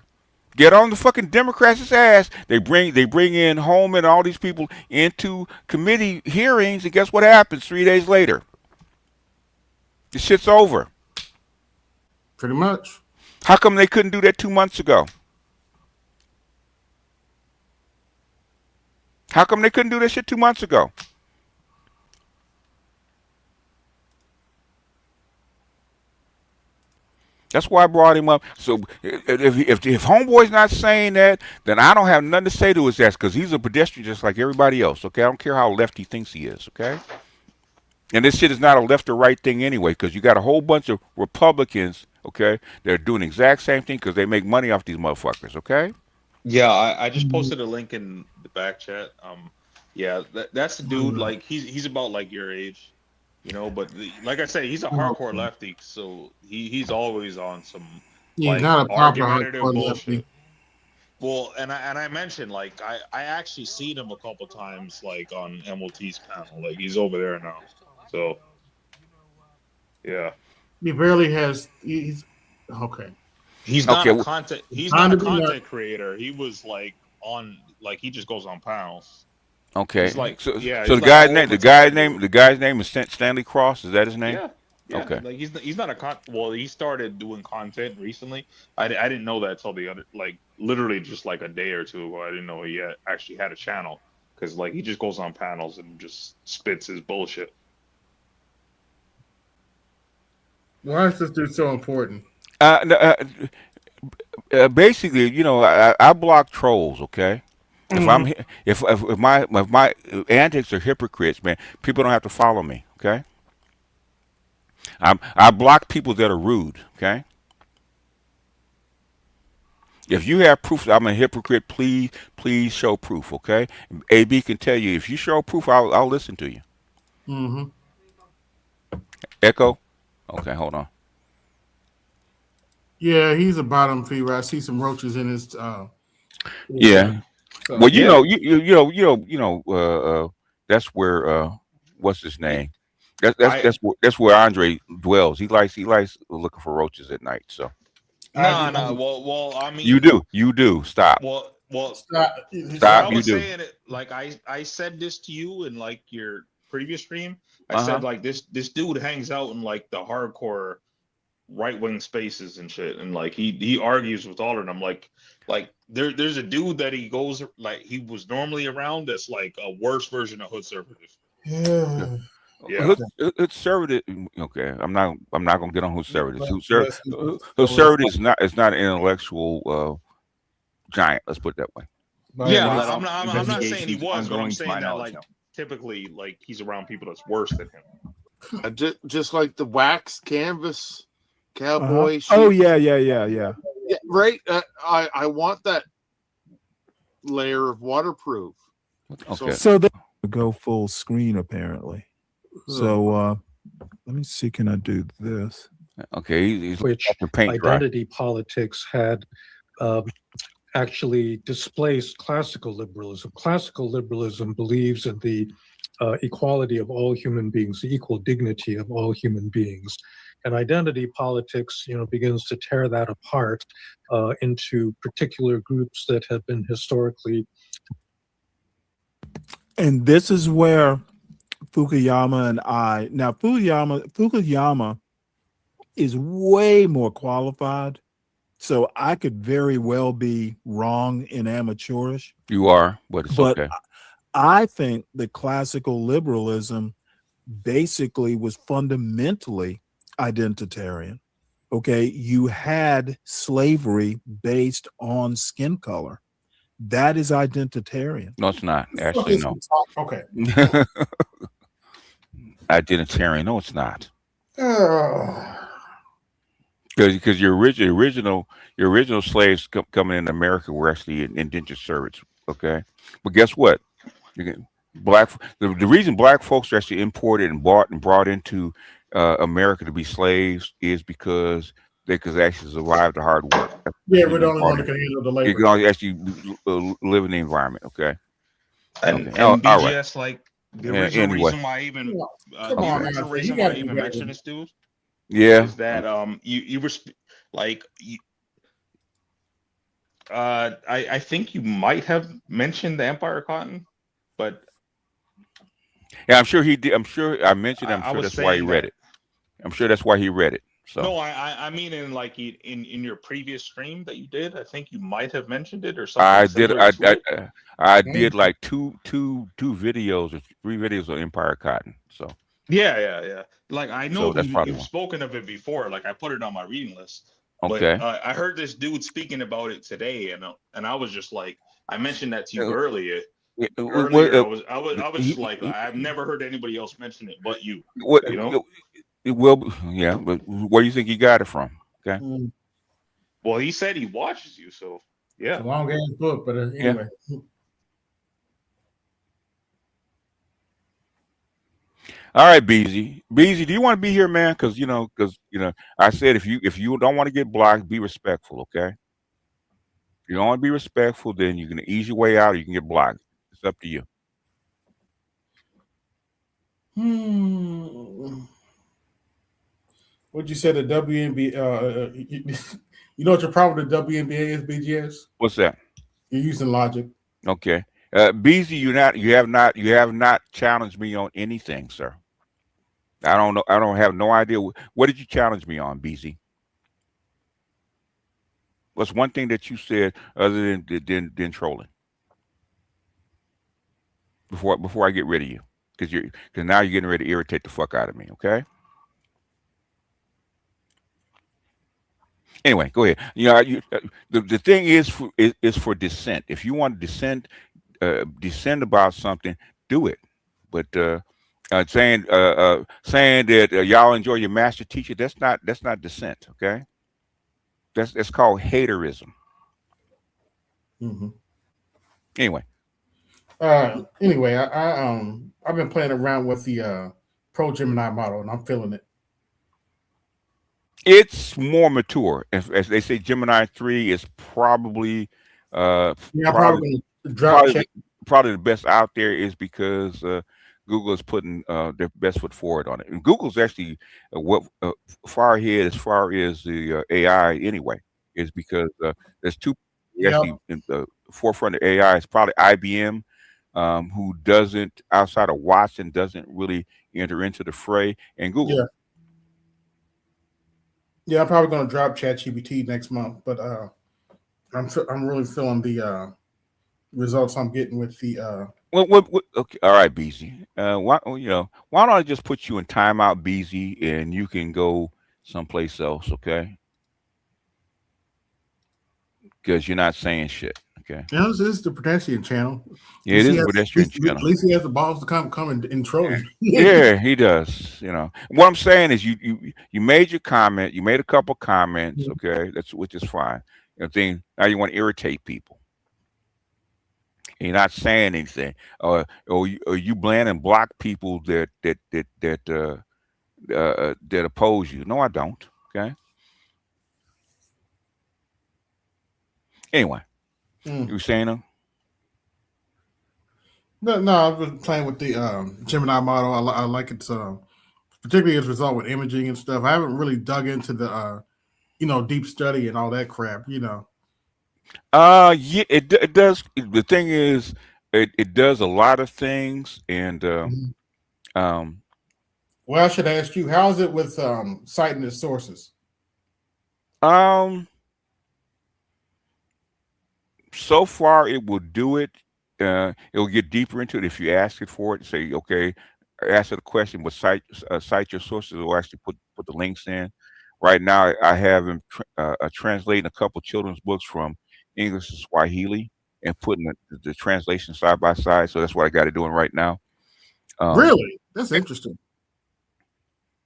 get on the fucking Democrats' ass. They bring in Holman and all these people into committee hearings, and guess what happens 3 days later? The shit's over. Pretty much. How come they couldn't do that 2 months ago? How come they couldn't do that shit 2 months ago? That's why I brought him up. So if Homeboy's not saying that, then I don't have nothing to say to his ass because he's a pedestrian just like everybody else. Okay, I don't care how left he thinks he is. Okay, and this shit is not a left or right thing anyway because you got a whole bunch of Republicans. Okay, they're doing the exact same thing because they make money off these motherfuckers. Okay. Yeah, I just posted a link in the back chat. Yeah, that's the dude. Like he's about like your age. You know, but like I say, he's a hardcore lefty, so he's always on some like not a proper argumentative hardcore bullshit. lefty. Well, and I mentioned like I actually seen him a couple times like on MOT's panel. Like he's over there now. So yeah. He barely has. He's okay. He's not a content. He's not a content creator. He was like on like he just goes on panels. Okay. He's like, so yeah, so he's the like guy's name is Stanley Cross. Is that his name? Yeah. Okay. Like he's not a well, he started doing content recently. I didn't know that till the other like literally just like a day or two ago. I didn't know he actually had a channel because like he just goes on panels and just spits his bullshit. Why is this dude so important? Basically, you know, I block trolls. Okay. If my antics are hypocrites, man, people don't have to follow me. Okay. I block people that are rude. Okay. If you have proof that I'm a hypocrite, please show proof. Okay. AB can tell you if you show proof, I'll listen to you. Echo. Okay, hold on. Yeah, he's a bottom feeder. I see some roaches in his. Yeah. So, well, you know, that's where what's his name? That's where Andre dwells. He likes looking for roaches at night. So. No. Well, I mean. You do. Stop. Well, stop. I was saying it like I said this to you in like your previous stream. I said like this dude hangs out in like the hardcore right-wing spaces and shit, and like he argues with all of them. Like there's a dude that he goes like he was normally around that's like a worse version of Hood Conservative. Yeah. Hood Conservative. Okay, I'm not gonna get on Hood Conservative. Hood Conservative is not an intellectual giant. Let's put it that way. Yeah, I'm not saying he was, but I'm saying that like typically like he's around people that's worse than him. Just like the wax canvas cowboy. Oh yeah. Right. I want that layer of waterproof. Okay. So they go full screen apparently. So let me see. Can I do this? Okay. Which identity politics had actually displaced classical liberalism. Classical liberalism believes in the equality of all human beings, the equal dignity of all human beings. And identity politics, begins to tear that apart into particular groups that have been historically. And this is where Fukuyama Fukuyama is way more qualified. So I could very well be wrong and amateurish. You are, but it's okay. I think that classical liberalism basically was fundamentally identitarian. Okay, you had slavery based on skin color. That is identitarian. No, it's not. Actually, no. Okay. Identitarian. No, it's not. Uh, Because your original slaves coming in America were actually indentured servants. Okay, but guess what? You can, the reason black folks are actually imported and brought into America to be slaves is because they could actually survive the hard work. yeah, we're the only one that can handle the You can labor. only actually live in the environment. Okay. And Okay. Oh, all right. BGS, like the original Anyway. reason why I even Come on, man. original You reason why I gotta do even better. mentioned this, dude, Yeah. is that you were like I think you might have mentioned the Empire Cotton, but Yeah, I'm sure he did. I'm sure I mentioned. I'm I sure was that's why he saying read that. it. I'm sure that's why he read it. So No, I mean in like in your previous stream that you did, I think you might have mentioned it or something I did. similar to it. I did like two videos or 3 videos on Empire Cotton. So Yeah. Like I know that's probably you've one. spoken of it before. Like I put it on my reading list, but Okay. I heard this dude speaking about it today, and I was just like, I mentioned that to you Uh, earlier. yeah, Earlier, I was just he- like, I've never heard anybody else mention it but you. what, You know? it will. Yeah, but where do you think he got it from? Okay. Well, he said he watches you, so yeah. It's a long ass book, but anyway. All right, BZ. BZ, do you want to be here, man? Because I said if you don't want to get blocked, be respectful. Okay. If you don't want to be respectful, then you can ease your way out, or you can get blocked. It's up to you. What'd you say the WNBA? You know what your problem with the WNBA is, BGS? What's that? You're using logic. Okay. BZ, you have not challenged me on anything, sir. I don't know. I don't have no idea. What did you challenge me on, BZ? What's one thing that you said other than trolling? Before I get rid of you, because now you're getting ready to irritate the fuck out of me. Okay. Anyway, go ahead. The thing is for dissent. If you want to dissent about something, do it. But saying that y'all enjoy your master teacher, that's not dissent. Okay. That's called haterism. Mm-hmm. Anyway. Anyway, I've been playing around with the Pro Gemini model, and I'm feeling it. It's more mature. As they say, Gemini 3 is probably probably the best out there, is because Google is putting their best foot forward on it. And Google's actually far ahead as far as the AI anyway, is because there's two actually in the forefront of AI. It's probably IBM, who doesn't, outside of Watson, doesn't really enter into the fray, and Google. Yeah, I'm probably going to drop ChatGPT next month, but I'm really feeling the results I'm getting with the. Okay, all right, BZ. Why don't I just put you in timeout, BZ, and you can go someplace else, okay? Because you're not saying shit, okay? You know, this is the pedestrian channel. Yeah, it is a pedestrian channel. At least he has the balls to come and troll you. Yeah, he does. What I'm saying is, you made your comment. You made a couple comments, okay? Which is fine. Now you want to irritate people. You're not saying anything, or you ban and block people that oppose you. No, I don't. Okay. Anyway, you were saying them? No, I've been playing with the Gemini model. I like its particularly its result with imaging and stuff. I haven't really dug into the deep study and all that crap. Yeah, it does. The thing is, it does a lot of things, and well, I should ask you, how is it with citing its sources? So far it will do it. It will get deeper into it if you ask it for it. Say, okay, asked her the question, but cite your sources or actually put the links in. Right now, I have him translating a couple children's books from English to Swahili and putting the translation side by side. So that's what I got it doing right now. Really? That's interesting.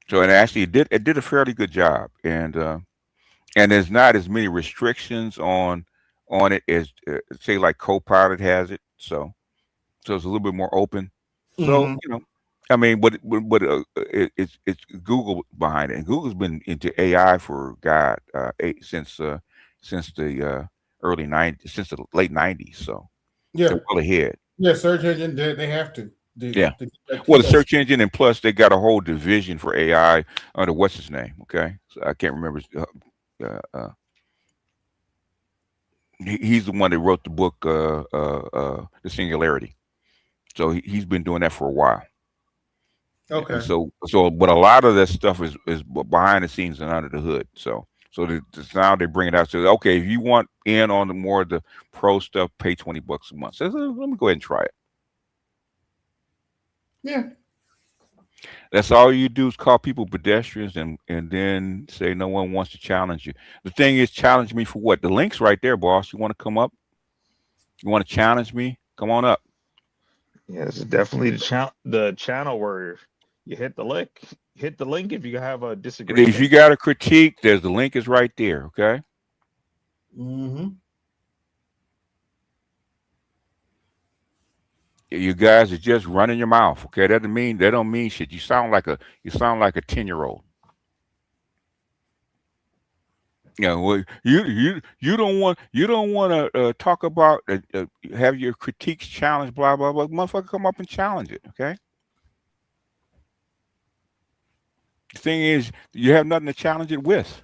So and actually, it did a fairly good job, and there's not as many restrictions on it as say like Copilot has it. So it's a little bit more open. So Mhm. you know, I mean, it's Google behind it, and Google's been into AI for God since the early '90s, since the late '90s. So Yeah. they're well ahead. Yeah, search engine, they have to. Yeah. To Well, keep the that. search engine, and plus they got a whole division for AI under what's his name. Okay, so I can't remember. He's the one that wrote the book, The Singularity. So he's been doing that for a while. Okay. And but a lot of that stuff is behind the scenes and under the hood. So now they bring it out. So okay, if you want in on the more of the pro stuff, pay $20 a month. So let me go ahead and try it. Yeah. That's all you do is call people pedestrians and then say no one wants to challenge you. The thing is, challenge me for what? The link's right there, boss. You want to come up? You want to challenge me? Come on up. Yeah, this is definitely the channel where you hit the link if you have a disagreement. If you got a critique, the link is right there. Okay. Mm-hmm. You guys are just running your mouth. Okay, that don't mean shit. You sound like a 10-year-old. You know, well, you don't want to talk about have your critiques challenged. Blah blah blah. Motherfucker, come up and challenge it. Okay. The thing is, you have nothing to challenge it with.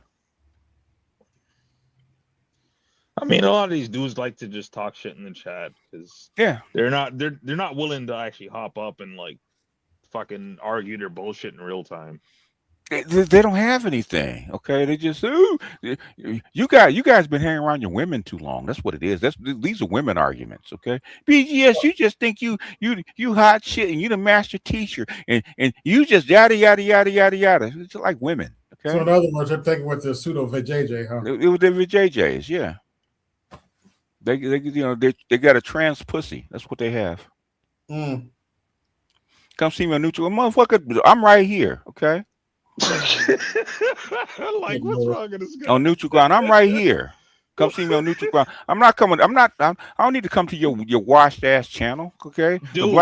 I mean, a lot of these dudes like to just talk shit in the chat because Yeah, they're not willing to actually hop up and like fucking argue their bullshit in real time. They don't have anything. Okay, they just you guys been hanging around your women too long. That's what it is. These are women arguments. Okay, BGS, you just think you hot shit and you the master teacher and you just yada yada yada yada yada. It's like women. Okay. So in other words, they're thinking with the pseudo VJJ, huh? It was the VJJs, yeah. They got a trans pussy. That's what they have. Mm. Come see me on Neutral, motherfucker. I'm right here. Okay. Like, what's wrong with this guy? On Neutral Ground, I'm right here. Come see me on Neutral Ground. I'm not coming. I don't need to come to your washed ass channel. Okay. Dude,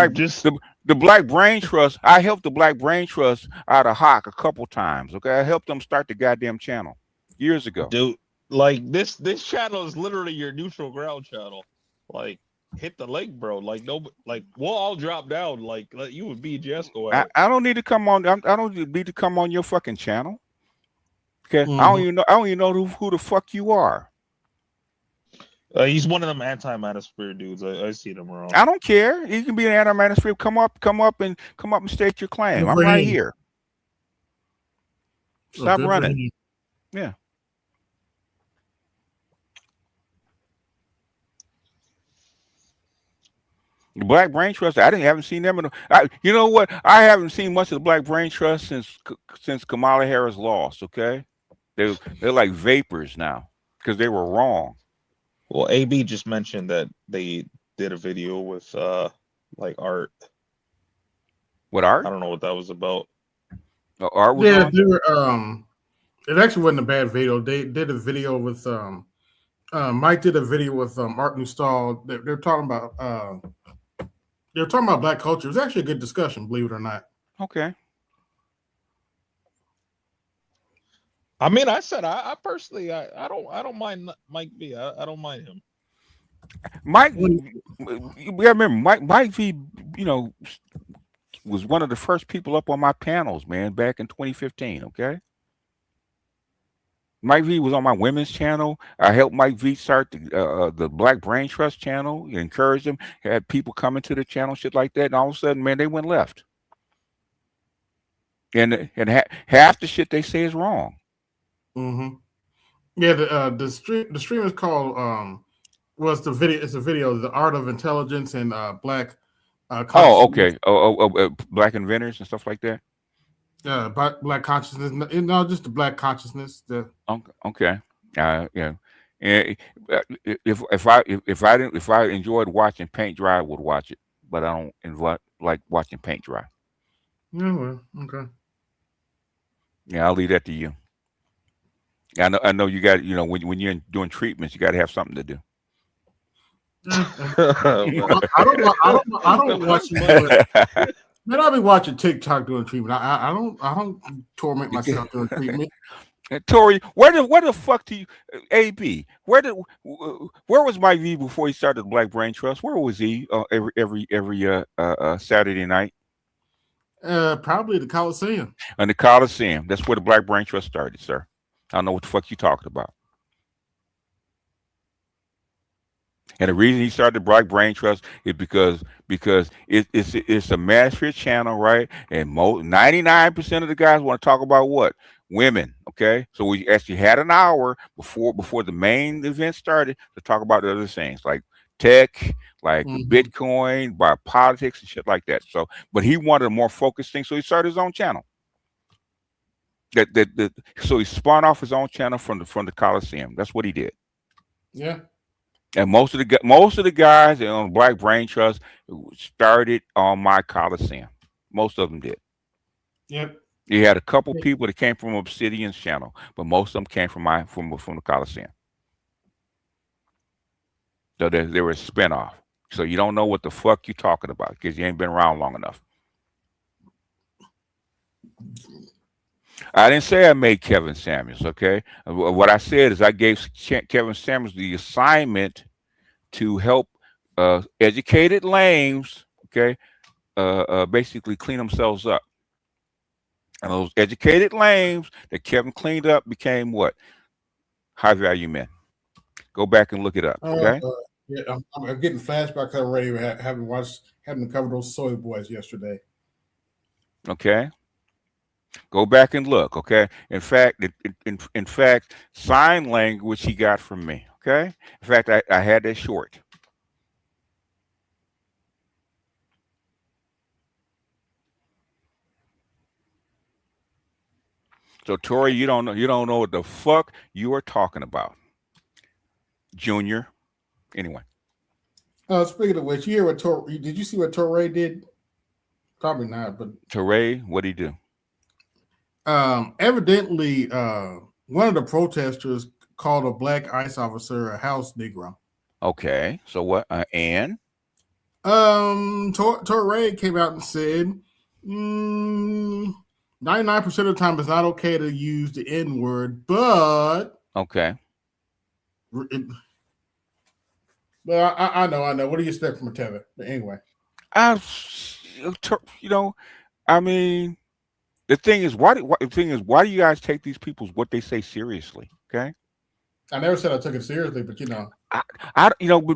the Black Brain Trust. I helped the Black Brain Trust out of Hawk a couple times. Okay. I helped them start the goddamn channel years ago. Dude, like this channel is literally your neutral ground channel. Like, hit the link, bro. Like, no, like we'll all drop down. Like, let you and BGS go out. I don't need to come on. I don't need to come on your fucking channel. Okay. Mm-hmm. I don't even know who the fuck you are. He's one of them anti-manosphere dudes. I see them wrong. I don't care. You can be an anti-manosphere. Come up and state your claim. I'm right here. Stop running. Yeah. The Black Brain Trust. I haven't seen them you know what? I haven't seen much of the Black Brain Trust since Kamala Harris lost. Okay, they're like vapors now because they were wrong. Well, AB just mentioned that they did a video with like art. What art? I don't know what that was about. Art was yeah, on? they were, it actually wasn't a bad video. They did a video with Mike did a video with Art Newstall. They're talking about black culture. It was actually a good discussion, believe it or not. Okay. I mean, I said I personally I don't mind Mike V. I don't mind him. Mike, you remember Mike V, was one of the first people up on my panels, man, back in 2015. Okay. Mike V was on my women's channel. I helped Mike V start the Black Brain Trust channel, encouraged him, had people coming to the channel, shit like that. And all of a sudden, man, they went left. And half the shit they say is wrong. Mm-hmm. Yeah, the stream is called it's a video, The Art of Intelligence and Black Oh, consciousness. okay. Black inventors and stuff like that. Black consciousness. No, just the black consciousness. Okay. Yeah. And if I enjoyed watching paint dry, I would watch it. But I don't like watching paint dry. Yeah, well, okay. Yeah, I'll leave that to you. I know you got, when you're doing treatments, you got to have something to do. I don't watch it. Man, I'll be watching TikTok doing treatment. I don't torment myself doing treatment. Tori, where the fuck do you, AB? Where was Mike V before he started the Black Brain Trust? Where was he every Saturday night? Probably the Coliseum. And the Coliseum. That's where the Black Brain Trust started, sir. I don't know what the fuck you talking about. And the reason he started the Black Brain Trust is because it's a mass fear channel, right? And 99% of the guys want to talk about what? Women. Okay, so we actually had an hour before the main event started to talk about the other things like tech, like Bitcoin, by politics and shit like that. So, but he wanted a more focused thing, so he started his own channel. So he spun off his own channel from the Coliseum. That's what he did. Yeah. And most of the guys on Black Brain Trust started on my Coliseum. Most of them did. Yep. You had a couple people that came from Obsidian's channel, but most of them came from the Coliseum. So they were a spinoff. So you don't know what the fuck you're talking about because you ain't been around long enough. I didn't say I made Kevin Samuels, okay? What I said is I gave Kevin Samuels the assignment to help educated lames, okay, basically clean themselves up. And those educated lames that Kevin cleaned up became what? High value men. Go back and look it up, okay? Yeah, I'm getting flashbacks already. Having to cover those soy boys yesterday. Okay. Go back and look, okay? In fact, in fact, sign language he got from me, okay? In fact, I had that short. So Tori, you don't know what the fuck you are talking about, Junior. Anyway. Speaking of which, did you see what Torre did? Probably not, but Torre, what did he do? Evidently, one of the protesters called a black ICE officer a house Negro. Okay, so what? And Torre came out and said, 99% of the time it's not okay to use the N word, but okay. Well, I know. What do you expect from a tether? But anyway, I mean, the thing is, why do you guys take these people's what they say seriously? Okay. I never said I took it seriously, but but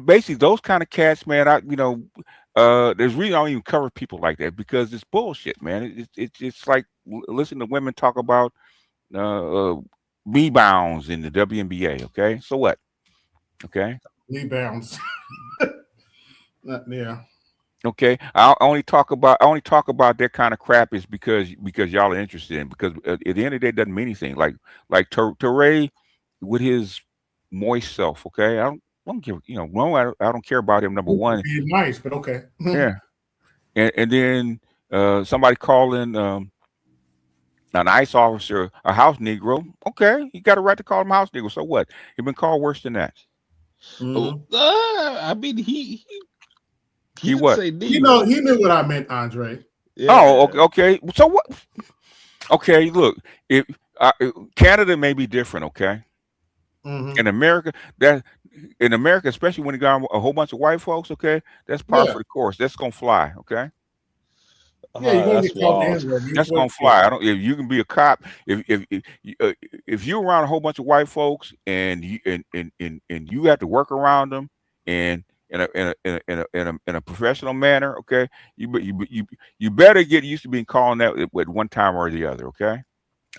basically those kind of cats, man. There's reason I don't even cover people like that because it's bullshit, man. It's like listen to women talk about rebounds in the WNBA. Okay, so what? Okay, rebounds. Yeah. Okay, I only talk about that kind of crap is because y'all are interested in. Because at the end of the day, it doesn't mean anything. Like Teray with his moist self. Okay, I don't give. I don't care about him. Number one, be nice, but okay. Yeah, and then somebody calling an ICE officer a house Negro. Okay, you got a right to call him a house Negro. So what? He's been called worse than that. I mean, he what? Say he knew what I meant, Andre. Yeah. Oh, okay. So what? Okay, look, if Canada may be different, okay. In America, especially when you got a whole bunch of white folks, okay, that's par for the course. That's gonna fly, okay. Yeah, you're gonna get called. That's gonna fly. If you can be a cop, if you're around a whole bunch of white folks and you have to work around them and in a professional manner, okay, you better get used to being called that at one time or the other, okay.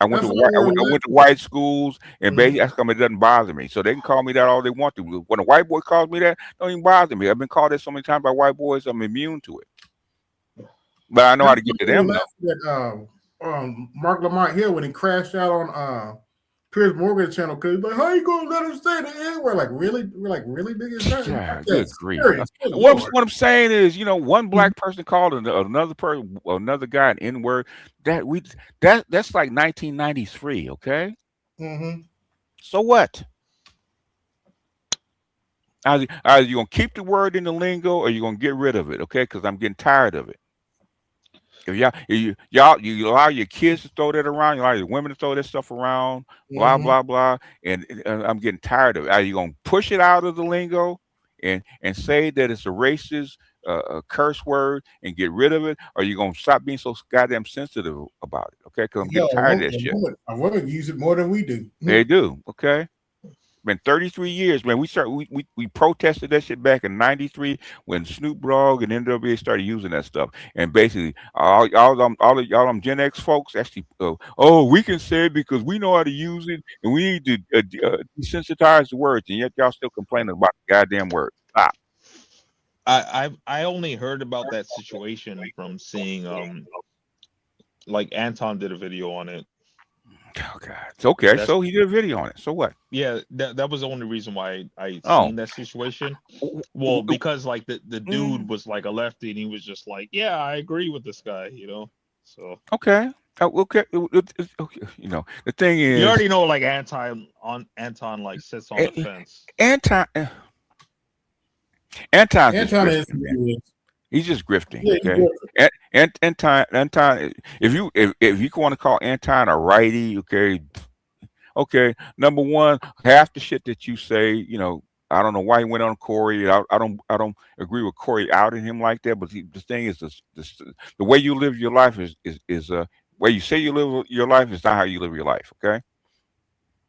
I went to white schools, and basically that's it doesn't bother me. So they can call me that all they want to. When a white boy calls me that, don't even bother me. I've been called that so many times by white boys, I'm immune to it. but I know how to get to them though. Mark Lamont Hill when he crashed out on Piers Morgan channel because like, how you gonna let him say the N-word? Like really? We're like really big as that? Yeah, good grief. Serious. What I'm saying is, you know, one black person called another guy an N-word. That's like 1993. Okay. Mm-hmm. So what? Either you're gonna keep the word in the lingo or you're gonna get rid of it, okay? Because I'm getting tired of it. If you allow your kids to throw that around, you allow your women to throw that stuff around, blah blah blah, and I'm getting tired of it. Are you gonna push it out of the lingo and say that it's a racist curse word and get rid of it, or are you gonna stop being so goddamn sensitive about it? Okay, because I'm getting tired of that shit. A woman use it more than we do. They do. Okay. Been 33 years, man. We protested that shit back in '93 when Snoop Dogg and NWA started using that stuff. And basically, all them Gen X folks actually, we can say it because we know how to use it, and we need to desensitize the words, and yet y'all still complaining about the goddamn word. Stop. I only heard about that situation from seeing like Anton did a video on it. Oh God, it's okay. So he did a video on it. So what? Yeah, that was the only reason why I seen that situation. Well, because like the dude was like a lefty, and he was just like, "Yeah, I agree with this guy," you know. So okay, okay. You know, the thing is, you already know, like Anton like sits on the fence. Anton is. He's just grifting, okay. Anton, if you want to call Anton a righty, okay. Number one, half the shit that you say, you know, I don't know why he went on Corey. I don't agree with Corey outing him like that. But the thing is, the way you live your life is way you say you live your life is not how you live your life, okay.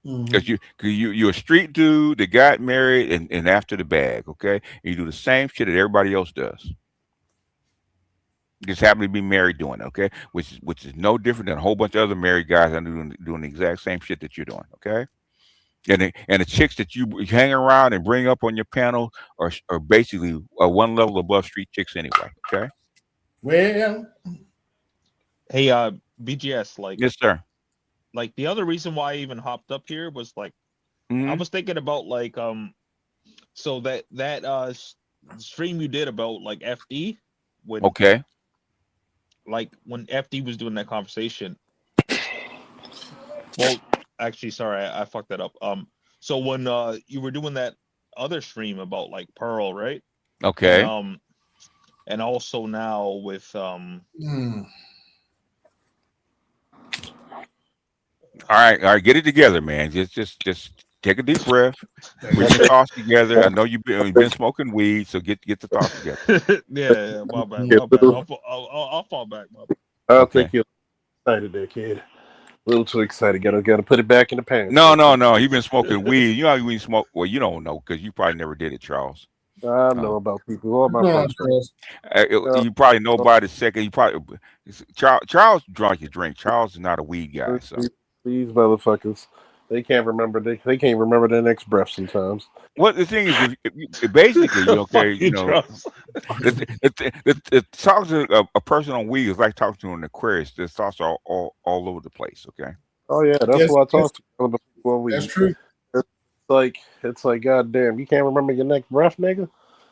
Because you're a street dude that got married and after the bag, okay. And you do the same shit that everybody else does. Just happen to be married doing it, okay? Which is no different than a whole bunch of other married guys that are doing the exact same shit that you're doing, okay? And the chicks that you hang around and bring up on your panel are basically one level above street chicks anyway, okay? Well, hey, BGS, like yes, sir. Like the other reason why I even hopped up here was like I was thinking about like so that stream you did about like FD when like when FD was doing that conversation. Well, actually, sorry, I fucked that up. So when you were doing that other stream about like Pearl, right? Okay. And also now with All right, get it together, man. Just take a deep breath, put your thoughts together. I know you've been smoking weed, so get the thoughts together. yeah, my bad. I'll fall back. I don't think you're excited there, kid. A little too excited. Gotta put it back in the pants. No. You've been smoking weed. You know how we smoke. Well, you don't know because you probably never did it, Charles. I know about people. All my friends. You probably know by the second. You probably Charles drunk his drink. Charles is not a weed guy. So these motherfuckers, they can't remember. They can't remember their next breath sometimes. What the thing is, if basically, okay, you know, talking to a person on weed is like talking to an Aquarius. Their thoughts are all over the place. Okay. Oh yeah, that's why I talk to people on weed. That's true. It's like, goddamn, you can't remember your next breath, nigga.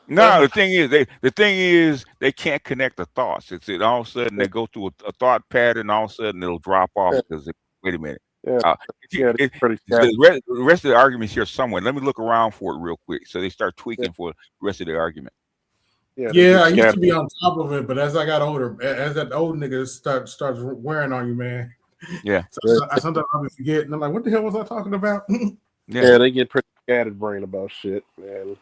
No, the thing is they can't connect the thoughts. It's all of a sudden they go through a thought pattern, all of a sudden it'll drop off because wait a minute. The rest of the argument's here somewhere. Let me look around for it real quick. So they start tweaking for the rest of the argument. Yeah, I used to be on top of it, but as I got older, as that old nigga starts wearing on you, man. Yeah. I sometimes I forget, and I'm like, what the hell was I talking about? Yeah, they get pretty scattered brain about shit, man.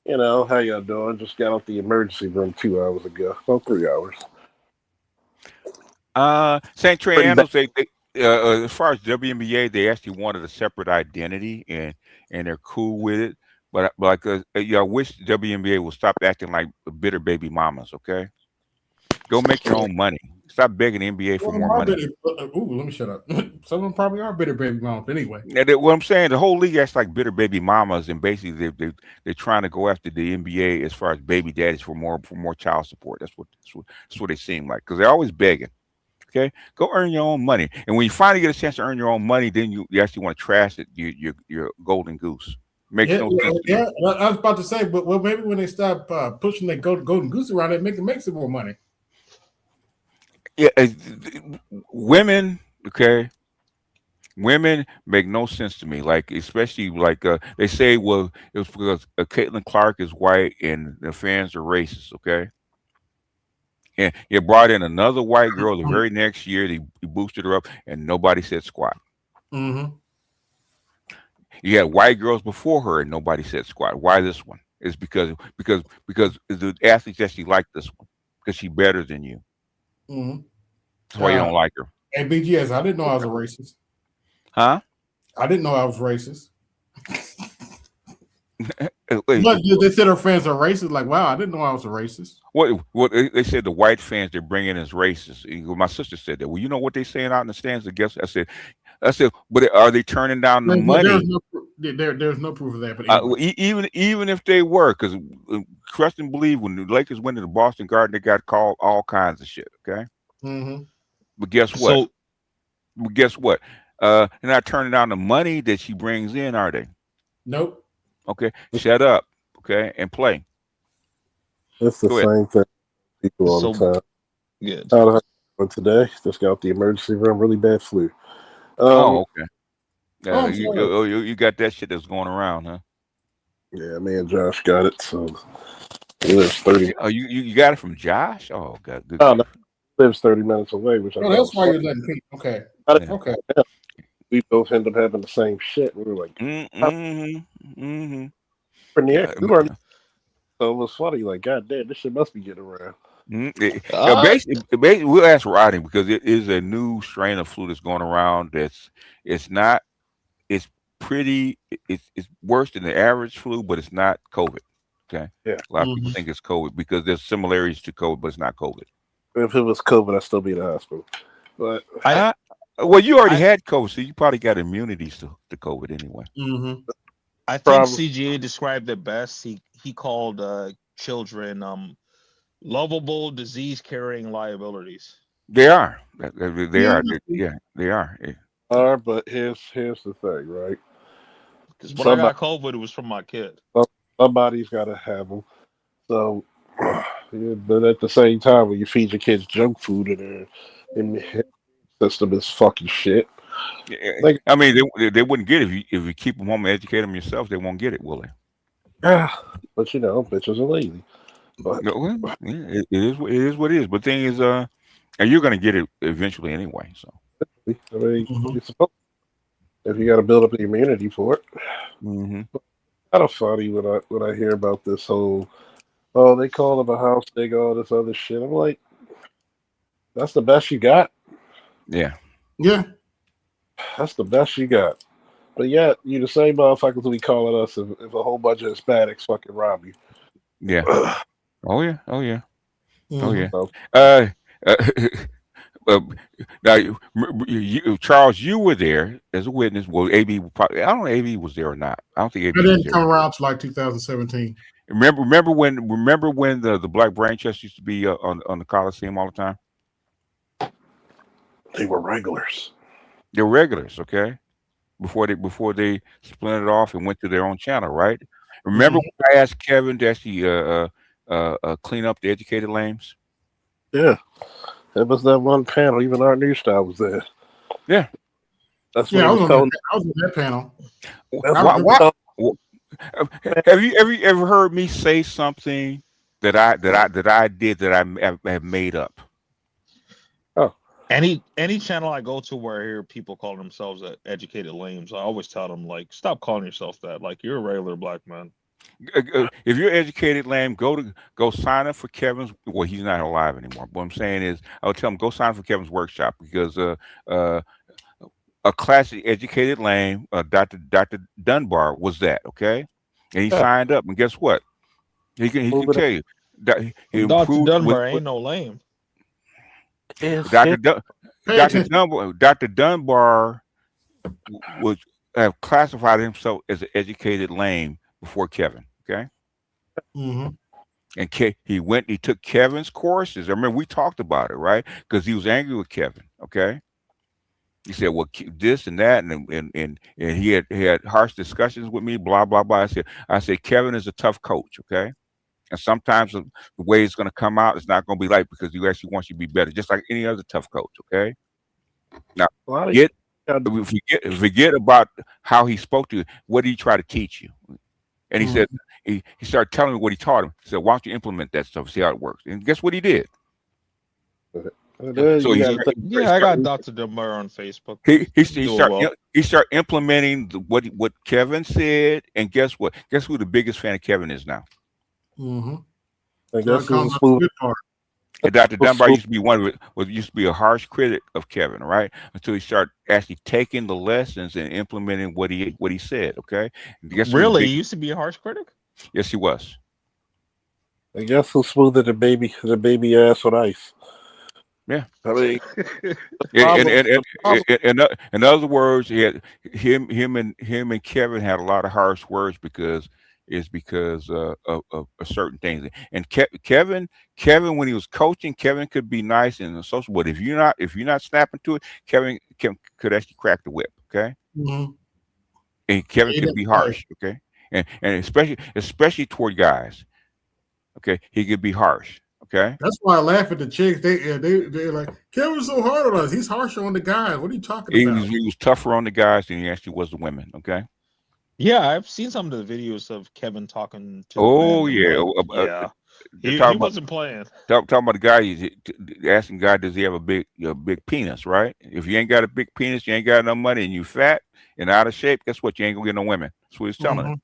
You know, how y'all doing? Just got out the emergency room 2 hours ago. About 3 hours. St. Trey Andrews, as far as WNBA, they actually wanted a separate identity, and they're cool with it. But like, I wish WNBA would stop acting like bitter baby mamas. Okay, go make your own money. Stop begging the NBA for more money. Ooh, let me shut up. Some of them probably are bitter baby moms anyway. What I'm saying, the whole league acts like bitter baby mamas, and basically they're trying to go after the NBA as far as baby daddies for more child support. That's what they seem like, because they're always begging. Okay, go earn your own money, and when you finally get a chance to earn your own money, then you actually want to trash it. Your golden goose makes no sense. Yeah, I was about to say, but well, maybe when they stop pushing their golden goose around, it makes some more money. Yeah, women. Okay, women make no sense to me. Like, especially like they say, well, it was because Caitlin Clark is white and the fans are racist. Okay, and you brought in another white girl the very next year. They boosted her up, and nobody said squat. Mm-hmm. You had white girls before her, and nobody said squat. Why this one? It's because the athletes actually like this one because she's better than you. Mm-hmm. That's why you don't like her. Hey, BGS, I didn't know I was a racist. Huh? I didn't know I was racist. Wait, But they said her fans are racist. Like, wow, I didn't know I was a racist. What they said the white fans they're bringing is racist. My sister said that. Well, you know what they saying out in the stands? I said, but are they turning down the money? There's no proof of that. But anyway. Even if they were, because trust and believe, when the Lakers went to the Boston Garden, they got called all kinds of shit. Okay. Mm-hmm. But guess what? They're not turning down the money that she brings in, are they? Nope. Okay, shut up. Okay, and play. It's the same thing. People all the time. Good. How the heck today? Just got out the emergency room. Really bad flu. Okay. You got that shit that's going around, huh? Yeah, me and Josh got it. So he lives 30. Oh, you got it from Josh? Oh, God. Good. No, lives 30 minutes away. Which that's why you're letting people. Okay. Okay. We both end up having the same shit. We were like, so it was funny. Like, God damn, this shit must be getting around. Basically, we'll ask Rodney because it is a new strain of flu that's going around. It's worse than the average flu, but it's not COVID. Okay. Yeah. A lot of people think it's COVID because there's similarities to COVID, but it's not COVID. If it was COVID, I'd still be in the hospital. But well, you already had COVID, so you probably got immunities to COVID anyway. Mm-hmm. I think CGA described it best. He called children lovable disease-carrying liabilities. They are. They are. Yeah, they are. But here's the thing, right? Because when I got COVID, it was from my kid. Somebody's got to have them. So, but at the same time, when you feed your kids junk food and their system is fucking shit. Like, I mean, they wouldn't get it if you keep them home and educate them yourself. They won't get it, will they? Yeah, but bitches are lazy. But it is what it is. But the thing is, and you're gonna get it eventually anyway. So I mean, you're supposed if you got to build up the immunity for it. Mm-hmm. Kind of funny when I hear about this whole, they call them a house dig, all this other shit. I'm like, that's the best you got. Yeah. Yeah. That's the best you got. But yet, you the same motherfuckers will be calling us if a whole bunch of Hispanics fucking rob you. Yeah. Oh yeah. Now, Charles, you were there as a witness. Well, AB, I don't know if AB was there or not. I don't think AB I didn't was there. come around to like 2017. Remember when the Black Brain Chest used to be on the Coliseum all the time? They were regulars. They were regulars, okay. Before they splintered off and went to their own channel, right? Remember when I asked Kevin to actually clean up the educated lames? Yeah, that was that one panel. Even our new style was there. Yeah, that's I was on that panel. Have you ever heard me say something that I did that I have made up? Oh, any channel I go to where I hear people call themselves educated lames, I always tell them, like, stop calling yourself that. Like, you're a regular black man. If you're educated lame, go sign up for Kevin's. Well, he's not alive anymore. What I'm saying is, I would tell him go sign up for Kevin's workshop because a classic educated lame, Dr. Dunbar was that, okay, and he signed up, and guess what? He can tell you that he Dr. improved Dunbar ain't no lame. Dr. Dunbar was have classified himself as an educated lame before Kevin. Okay. Mm-hmm. And he took Kevin's courses. I remember we talked about it, right? Because he was angry with Kevin. Okay. He said, "Well, this and that," and he had harsh discussions with me. Blah blah blah. I said, Kevin is a tough coach. Okay. And sometimes the way it's going to come out is not going to be like because he actually wants you to be better, just like any other tough coach. Okay. Now, forget about how he spoke to you. What did he try to teach you? And he said, he started telling me what he taught him. He said, why don't you implement that stuff, see how it works? And guess what he did? So I got Dr. Dunbar on Facebook. He started implementing what Kevin said, and guess what? Guess who the biggest fan of Kevin is now? Mm-hmm. I guess it's smooth. And Dr. Dunbar used to be a harsh critic of Kevin, right? Until he started actually taking the lessons and implementing what he said. Okay. Really, he used to be a harsh critic? Yes, he was. I guess who smoother the baby ass on ice. Yeah. I mean, in other words, he had him and Kevin had a lot of harsh words because of certain things. And Kevin, when he was coaching, Kevin could be nice and social, but if you're not snapping to it, Kevin could actually crack the whip. Okay. Mm-hmm. And Kevin could be harsh. Okay. And especially toward guys. Okay. He could be harsh. Okay. That's why I laugh at the chicks. They're like, Kevin's so hard on us. He's harsher on the guys. What are you talking about? He was tougher on the guys than he actually was the women. Okay. Yeah, I've seen some of the videos of Kevin talking to. Oh yeah. He wasn't playing. Talking about the guy, he's asking God, does he have a big penis? Right? If you ain't got a big penis, you ain't got no money, and you fat and out of shape. Guess what? You ain't gonna get no women. That's what he's telling him.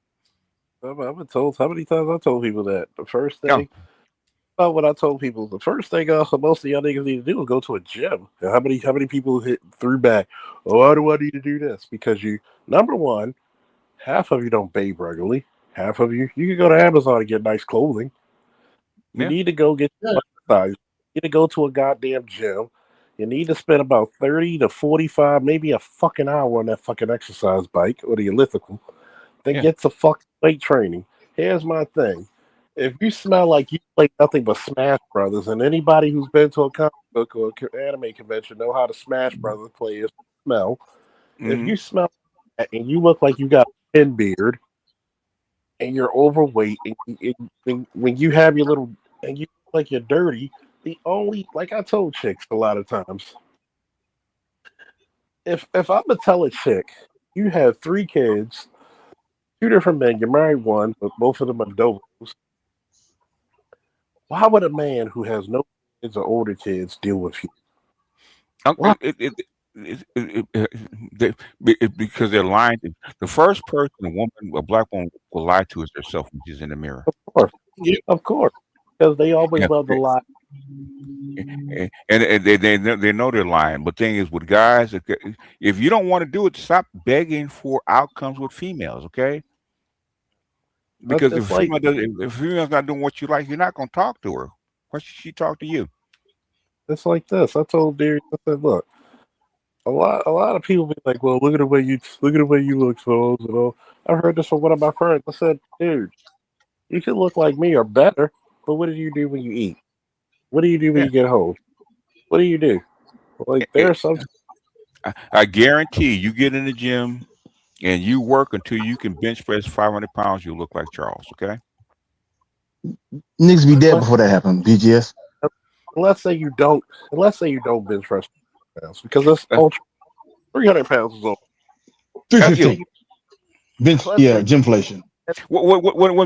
I've been told how many times I told people that the first thing. Oh, what I told people, the first thing most of y'all niggas need to do is go to a gym. And how many people threw back? Oh, why do I need to do this? Because number one, half of you don't bathe regularly. Half of you can go to Amazon and get nice clothing. You need to go get exercise. You need to go to a goddamn gym. You need to spend about 30 to 45, maybe a fucking hour on that fucking exercise bike or the elliptical. Then get to fucking weight training. Here's my thing. If you smell like you play nothing but Smash Brothers, and anybody who's been to a comic book or anime convention know how the Smash Brothers players smell. If you smell like that and you look like you got a thin beard and you're overweight, and when you have your little and you look like you're dirty, like I told chicks a lot of times, if I'm gonna tell a chick you have 3 kids, 2 different men, you're married one, but both of them are doubles. Why would a man who has no kids or older kids deal with you? Because they're lying. The first person a black woman will lie to is herself when she's in the mirror. Of course. Because they always love to lie. And they know they're lying. But the thing is, with guys, if you don't want to do it, stop begging for outcomes with females, okay? Because if a female's not doing what you like, you're not going to talk to her. Why should she talk to you? It's like this. I told Darius, I said, look, a lot of people be like, well, look at the way you look, so you know. I heard this from one of my friends. I said, dude, you can look like me or better, but what do you do when you eat? What do you do when you get home? What do you do? Like there's some. I guarantee you get in the gym and you work until you can bench press 500 pounds, you'll look like Charles, okay? Niggas be dead before that happens, BGS. Let's say you don't bench press pounds because that's 300 pounds is all. 350. Bench, gymflation. What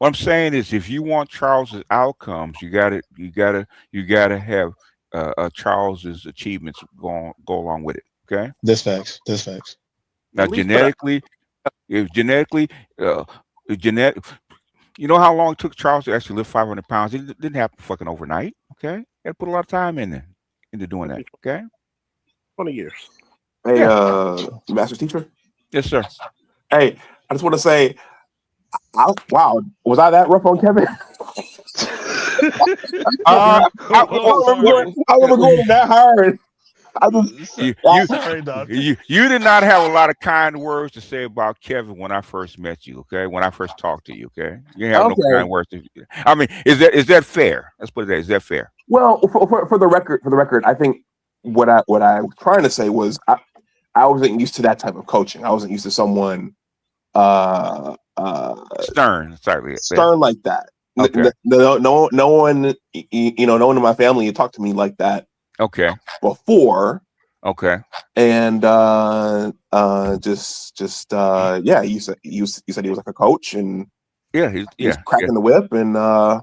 I'm saying is, if you want Charles's outcomes, you gotta have Charles's achievements go along with it. Okay, that's facts. Now, genetically, you know how long it took Charles to actually lift 500 pounds? It didn't happen fucking overnight. Okay, had to put a lot of time into doing that. Okay, 20 years. Hey, master teacher. Yes, sir. Hey, I just want to say, wow, was I that rough on Kevin? I wasn't going that hard. You did not have a lot of kind words to say about Kevin when I first met you. Okay, when I first talked to you. Okay, you didn't have no kind words. I mean, is that fair? Let's put it that. Is that fair? Well, for the record, I think what I was trying to say was I wasn't used to that type of coaching. I wasn't used to someone stern like that. Okay. No one, no one in my family had talked to me like that. Okay. Before. Okay. And yeah, you said he was like a coach, and he was cracking the whip, and I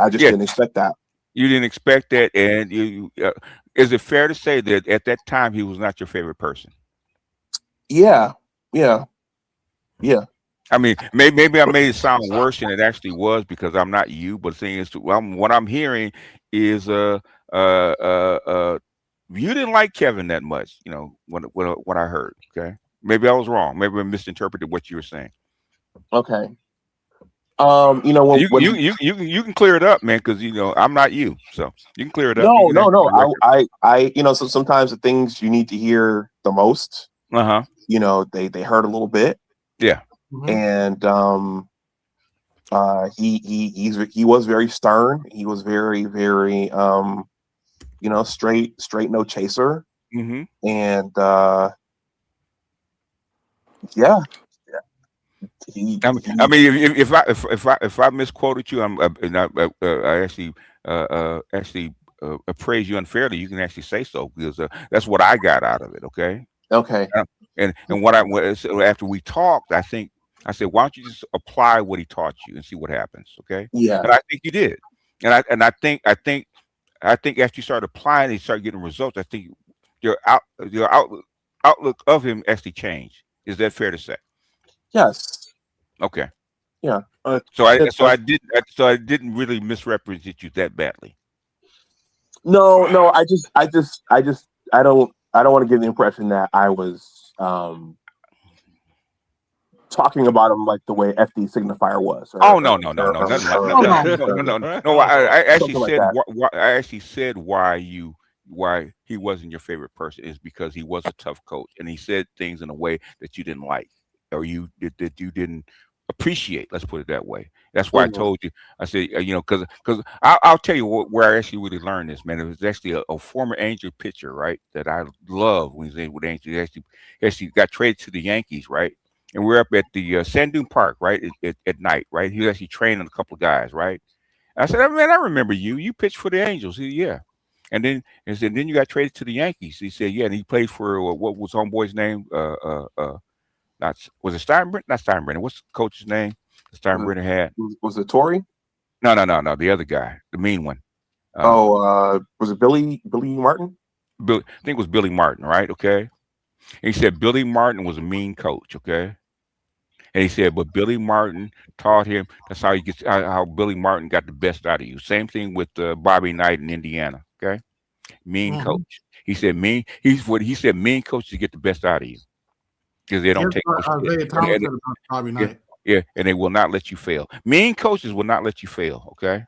just didn't expect that. You didn't expect that, and you is it fair to say that at that time he was not your favorite person? Yeah. I mean, maybe I made it sound worse than it actually was because I'm not you. But the thing is, what I'm hearing is you didn't like Kevin that much. You know what I heard. Okay, maybe I was wrong. Maybe I misinterpreted what you were saying. Okay. When you can clear it up, man, because I'm not you, so you can clear it up. No. I so sometimes the things you need to hear the most. They hurt a little bit. Yeah. And he was very stern. He was very, very straight, no chaser. Mm-hmm. And I mean, if I misquoted you, I actually appraise you unfairly. You can actually say so because that's what I got out of it. Okay. Okay. And after we talked, I said, why don't you just apply what he taught you and see what happens? Okay. Yeah. And I think you did. And I think after you started applying and you started getting results, I think your outlook of him actually changed. Is that fair to say? Yes. Okay. Yeah. So I didn't really misrepresent you that badly. No. I don't want to give the impression that I was talking about him like the way FD signifier was. No. I actually said why he wasn't your favorite person is because he was a tough coach and he said things in a way that you didn't like or that you didn't appreciate. Let's put it that way. That's why I told you. I said, because I'll tell you where I actually really learned this, man. It was actually a former Angel pitcher, right, that I love when he was with Angel. He actually got traded to the Yankees, right, and we're up at the Sand Dune Park, right, at night, right. He was actually training a couple of guys, right. I said, man, I remember you. You pitched for the Angels. He said, yeah. And then he said, then you got traded to the Yankees. He said, yeah, and he played for what was homeboy's name? Was it Steinbrenner? Not Steinbrenner. What's the coach's name? Steinbrenner had. Was it Torrey? No. The other guy, the mean one. Was it Billy Martin? I think it was Billy Martin, right? Okay. And he said Billy Martin was a mean coach. Okay. And he said, but Billy Martin taught him. That's how how Billy Martin got the best out of you. Same thing with Bobby Knight in Indiana. Okay. Mean coach. He said mean. He said mean coaches get the best out of you. Because they don't take and they will not let you fail. Mean coaches will not let you fail. Okay,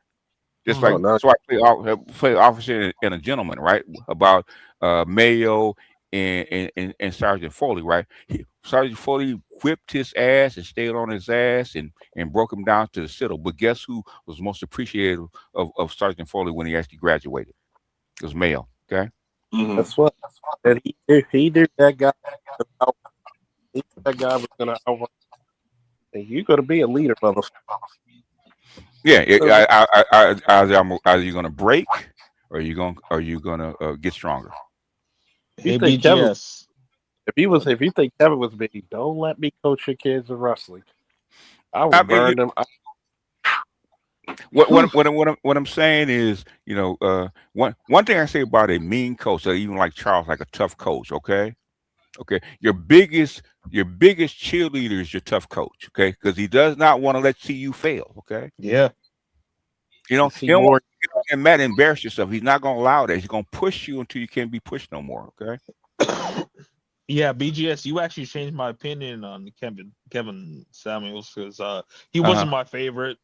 just like that's why I play officer and a gentleman, right? About Mayo and Sergeant Foley, right? Sergeant Foley whipped his ass and stayed on his ass and broke him down to the citadel. But guess who was most appreciative of Sergeant Foley when he actually graduated? It was Mayo. Okay, that's what. And he knew that guy. That guy was going to outrun. You're going to be a leader, brother. Yeah. Are you going to break, or are you going to get stronger? If you think Kevin was me, don't let me coach your kids in wrestling. I will burn them. What I'm saying is, one thing I say about a mean coach, or even like Charles, like a tough coach, okay. Okay, your biggest cheerleader is your tough coach, okay? Because he does not want to let you fail, okay? Yeah. He don't want you to get mad and embarrass yourself. He's not going to allow that. He's going to push you until you can't be pushed no more, okay? Yeah, BGS, you actually changed my opinion on Kevin Samuels because he wasn't my favorite.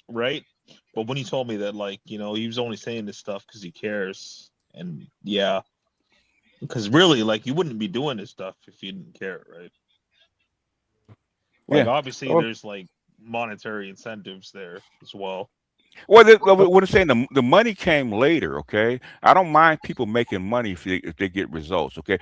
Right? But when he told me that, like, you know, he was only saying this stuff because he cares, and yeah, because really, like, you wouldn't be doing this stuff if you didn't care, right? Like, Yeah. obviously, Well, there's like monetary incentives there as well. Well, what I'm saying, the money came later. Okay, I don't mind people making money if they get results. Okay,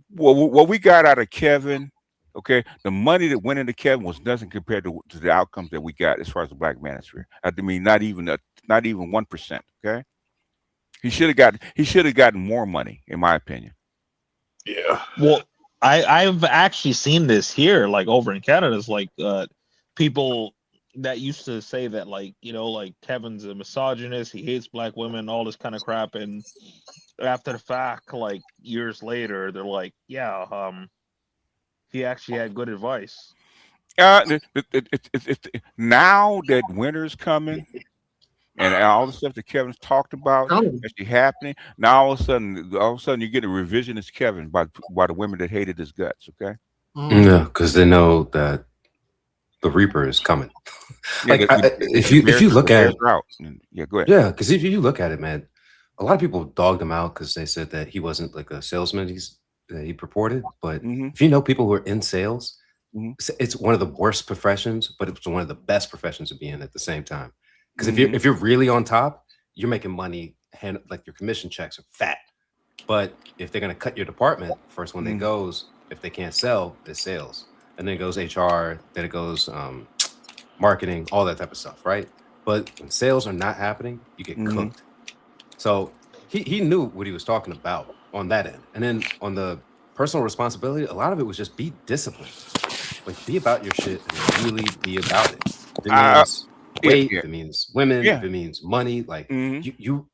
what we got out of Kevin, okay, the money that went into Kevin was nothing compared to the outcomes that we got as far as the black manosphere. I mean, not even 1%. Okay, he should have gotten more money, in my opinion. Yeah. Well, I've actually seen this here, like over in Canada, is like people that used to say that, like, you know, like Kevin's a misogynist, he hates black women, all this kind of crap, and after the fact, like years later, they're like, yeah, he actually had good advice. Now that winter's coming, and all the stuff that Kevin's talked about actually happening. Now all of a sudden, you get a revisionist Kevin by the women that hated his guts. Okay. Yeah, because they know that the Reaper is coming. Yeah, Like if you look at it, yeah, go ahead. Yeah, because if you look at it, man, a lot of people dogged him out because they said that he wasn't like a salesman. That he purported, but if you know people who are in sales, it's one of the worst professions, but it's one of the best professions to be in at the same time. Because if you're really on top, you're making money, like your commission checks are fat. But if they're gonna cut your department, first one that goes, if they can't sell, it's sales, and then it goes HR, then it goes marketing, all that type of stuff, right? But when sales are not happening, you get cooked. So he knew what he was talking about on that end, and then on the personal responsibility, a lot of it was just be disciplined, like be about your shit and really be about it. If it means weight, if it means women, if it means money, like you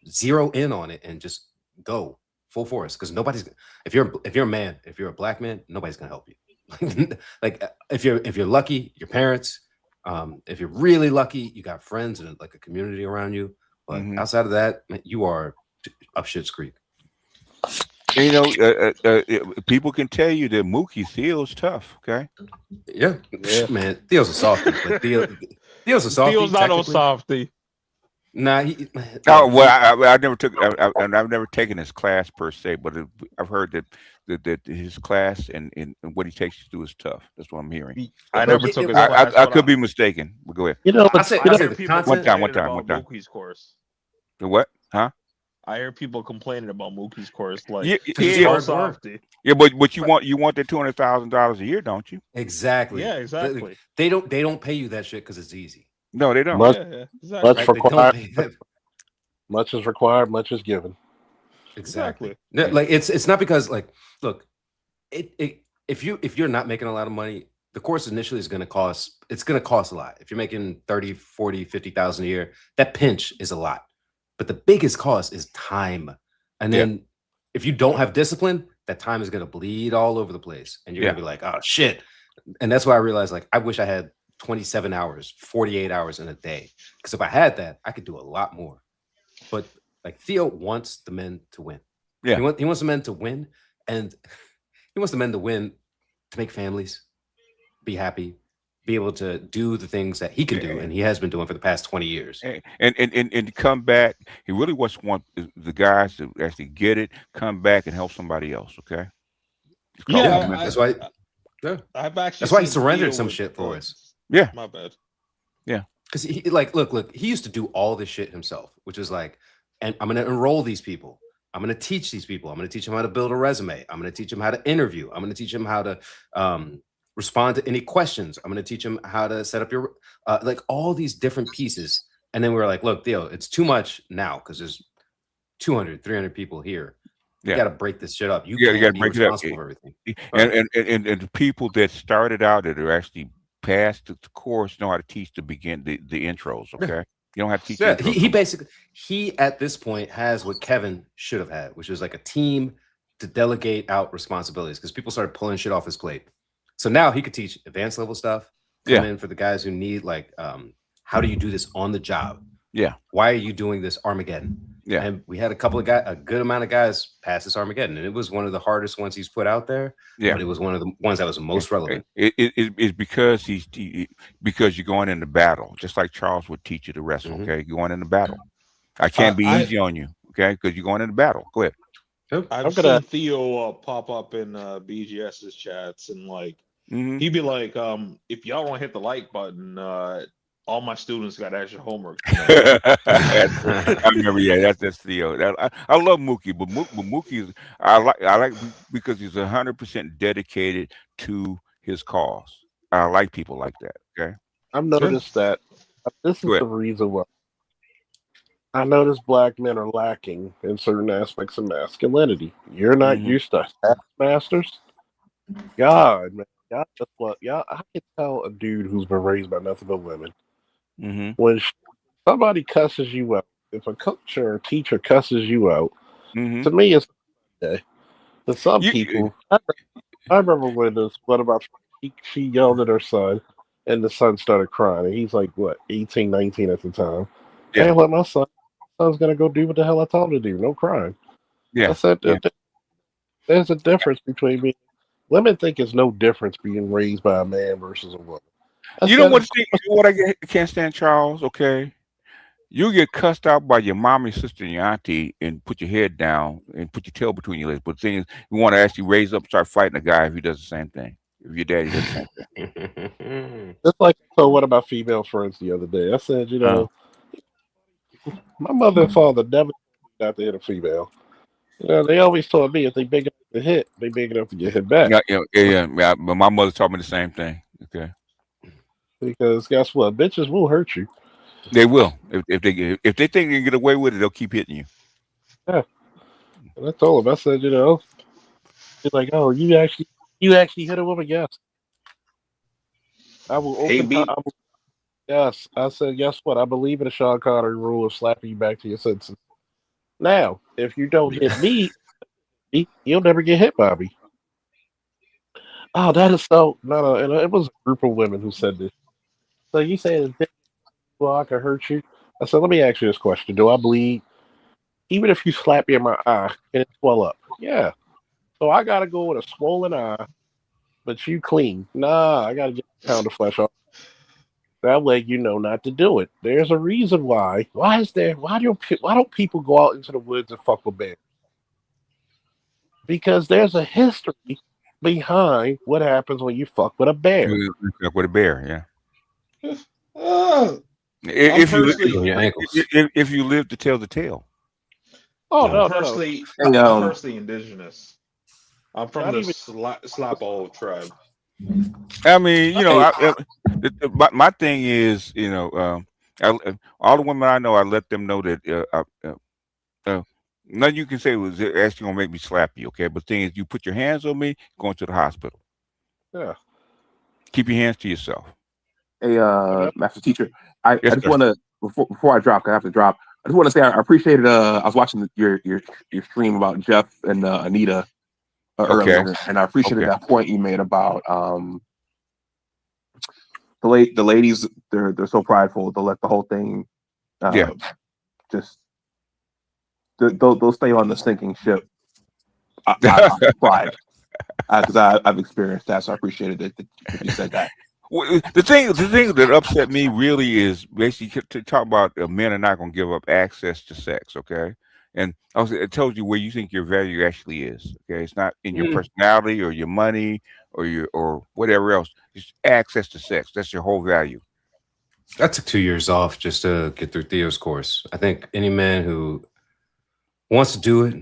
zero in on it and just go full force, because nobody's, if you're a man, if you're a black man, nobody's gonna help you. Like if you're lucky, your parents, if you're really lucky, you got friends and like a community around you, but outside of that, man, you are up shit's creek. You know, people can tell you that Mookie Theo's tough. Okay. Yeah. Man, Theo's a softie, but Theo's a softie. Theo's not a softie. Nah, I never took. I've never taken his class per se, but I've heard that his class and what he takes you through is tough. That's what I'm hearing. I never took his class. I could be mistaken. But go ahead. You know, I hear people one time. about Mookie's course. The what? Huh? I hear people complaining about Mookie's course, like softy. Yeah, but you want that $200,000 a year, don't you? Exactly. Yeah, exactly. They don't pay you that shit because it's easy. No, they don't. Much is required, much is given. Exactly. Like it's not because, like, look, if you're not making a lot of money, the course initially is going to cost. It's going to cost a lot. If you're making 30, 40, 50,000 a year, that pinch is a lot. But the biggest cost is time. And then if you don't have discipline, that time is going to bleed all over the place. And you're going to be like, oh, shit. And that's why I realized, like, I wish I had 27 hours, 48 hours in a day. Because if I had that, I could do a lot more. But, like, Theo wants the men to win. Yeah. He wants the men to win. And he wants the men to win to make families, be happy, be able to do the things that he can do, and he has been doing for the past 20 years. And come back, he really wants the guys to actually get it, come back and help somebody else. Okay. That's why. Yeah. I've actually. That's why he surrendered some shit for us. Yeah. My bad. Yeah. Because he look, he used to do all this shit himself, which is like, and I'm going to enroll these people. I'm going to teach these people. I'm going to teach them how to build a resume. I'm going to teach them how to interview. I'm going to teach them how to respond to any questions. I'm going to teach them how to set up your, like all these different pieces. And then we were like, look, Theo, it's too much now because there's 200, 300 people here. You got to break this shit up. You got to break it up. For everything. And the people that started out that are actually past the course know how to teach the intros. Okay. You don't have to teach. Yeah, he basically, at this point has what Kevin should have had, which was like a team to delegate out responsibilities, because people started pulling shit off his plate. So now he could teach advanced level stuff, come in for the guys who need, like, how do you do this on the job? Yeah. Why are you doing this Armageddon? Yeah. And we had a good amount of guys pass this Armageddon, and it was one of the hardest ones he's put out there. Yeah. But it was one of the ones that was most relevant. It's because because you're going into battle, just like Charles would teach you to wrestle. Okay, you're going into battle. I can't be easy on you, okay, because you're going into battle. Go ahead. I've seen Theo pop up in BGS's chats, and like he'd be like, if y'all don't hit the like button, all my students got extra homework tonight. I remember, yeah, that's Theo. I love Mookie, but Mookie is I like because he's 100% dedicated to his cause. I like people like that. Okay, I've noticed that this is the reason why I notice black men are lacking in certain aspects of masculinity. You're not used to masters. God, man, y'all just what y'all. I can tell a dude who's been raised by nothing but women. When somebody cusses you out, if a coach or a teacher cusses you out, to me it's okay. To some people, I remember when one of my she yelled at her son, and the son started crying. And he's like, what, 18, 19 at the time. Yeah. And what my son's gonna go do what the hell I told him to do. No crying. Yeah. I said there's a difference between being. Women think it's no difference being raised by a man versus a woman. You know what I can't stand, Charles? Okay, you get cussed out by your mom, your sister, and your auntie, and put your head down and put your tail between your legs. But the thing is, you want to actually raise up, and start fighting a guy if he does the same thing. If your daddy does the same thing. Just like I told one of my female friends the other day. I said, you know, my mother and father never told me not to hit a female. You know, they always told me if they big enough to hit, they big enough to get hit back. Yeah. But my mother taught me the same thing. Okay. Because guess what, bitches will hurt you. They will if they think they can get away with it, they'll keep hitting you. Yeah. And I told him, I said, you know, he's like, oh, you actually hit a woman? Yes. I will open. Yes, I said, guess what? I believe in the Sean Connery rule of slapping you back to your senses. Now, if you don't hit me, you'll never get hit by me. Oh, that is so no. And it was a group of women who said this. So you say well, I can hurt you? I said, let me ask you this question: do I bleed? Even if you slap me in my eye, can it swell up? Yeah. So I gotta go with a swollen eye, but you clean. Nah, I gotta get a pound of flesh off. That way, you know not to do it. There's a reason why. Why don't people go out into the woods and fuck with bears? Because there's a history behind what happens when you fuck with a bear. You fuck with a bear, yeah. If you live to tell the tale. Oh I'm personally indigenous. I'm from the Slapo tribe. I mean, you know, my thing is, you know, all the women I know, I let them know that nothing you can say was actually gonna make me slap you, okay? But the thing is, you put your hands on me, going to the hospital. Yeah. Keep your hands to yourself. Hey, master teacher, I just want to before I drop, 'cause I have to drop. I just want to say I appreciated. I was watching your stream about Jeff and Anita earlier, and I appreciated that point you made about the ladies. They're so prideful. They'll let the whole thing just they'll stay on the sinking ship. Pride, because I've experienced that, so I appreciated it that you said that. Well, the thing that upset me really is basically to talk about men are not going to give up access to sex, okay? And it tells you where you think your value actually is, okay? It's not in your personality or your money or whatever else. It's access to sex. That's your whole value. I took 2 years off just to get through Theo's course. I think any man who wants to do it,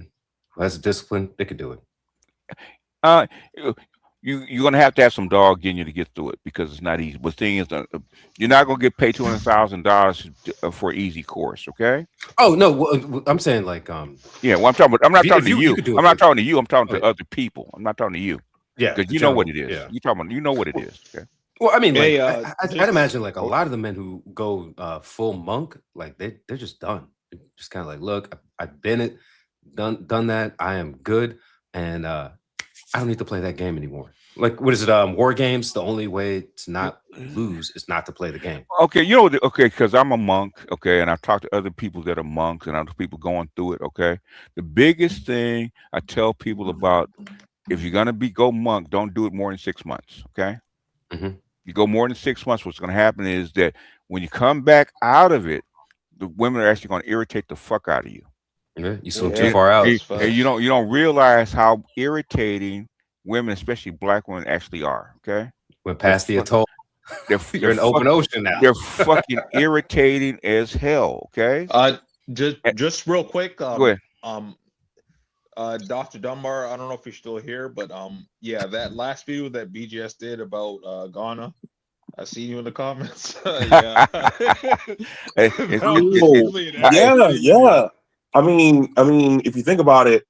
who has a discipline, they could do it. You're gonna have to have some dog in you to get through it because it's not easy. But the thing is, you're not gonna get paid $200,000 for an easy course, okay? Oh no, I'm saying like yeah. Well, I'm talking. I'm not talking to you. I'm not talking to you. I'm talking to Okay. other people. I'm not talking to you. Yeah, because the you know what it general- is. yeah. You talking about? You know what it is. Okay. Well, I mean, like, Hey, I'd imagine like a lot of the men who go full monk, like they're just done. They're just kind of like, look, I've been done that. I am good, and I don't need to play that game anymore. Like, what is it? War games. The only way to not lose is not to play the game. Okay, you know, okay, because I'm a monk, okay, and I've talked to other people that are monks and other people going through it, okay. The biggest thing I tell people about, if you're gonna go monk, don't do it more than 6 months, okay. You go more than 6 months, what's gonna happen is that when you come back out of it, the women are actually gonna irritate the fuck out of you. Yeah, you swim too far out. And you don't realize how irritating women, especially black women, actually are. Okay, went past the atoll. You're in open ocean now. They're fucking irritating as hell. Okay. Just real quick. Go ahead. Dr. Dunbar, I don't know if you're still here, but yeah, that last video that BGS did about Ghana, I seen you in the comments. Yeah. Yeah. I mean, if you think about it,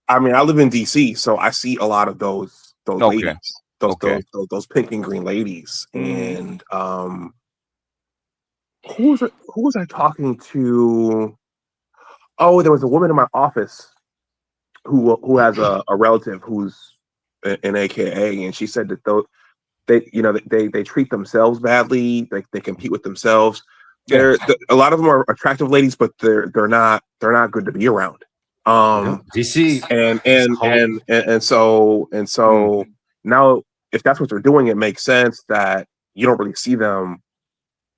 I mean, I live in DC, so I see a lot of those ladies, those pink and green ladies, and who was I talking to? Oh, there was a woman in my office who has a relative who's an AKA, and she said that they treat themselves badly. They compete with themselves. A lot of them are attractive ladies, but they're not good to be around. DC and so now, if that's what they're doing, it makes sense that you don't really see them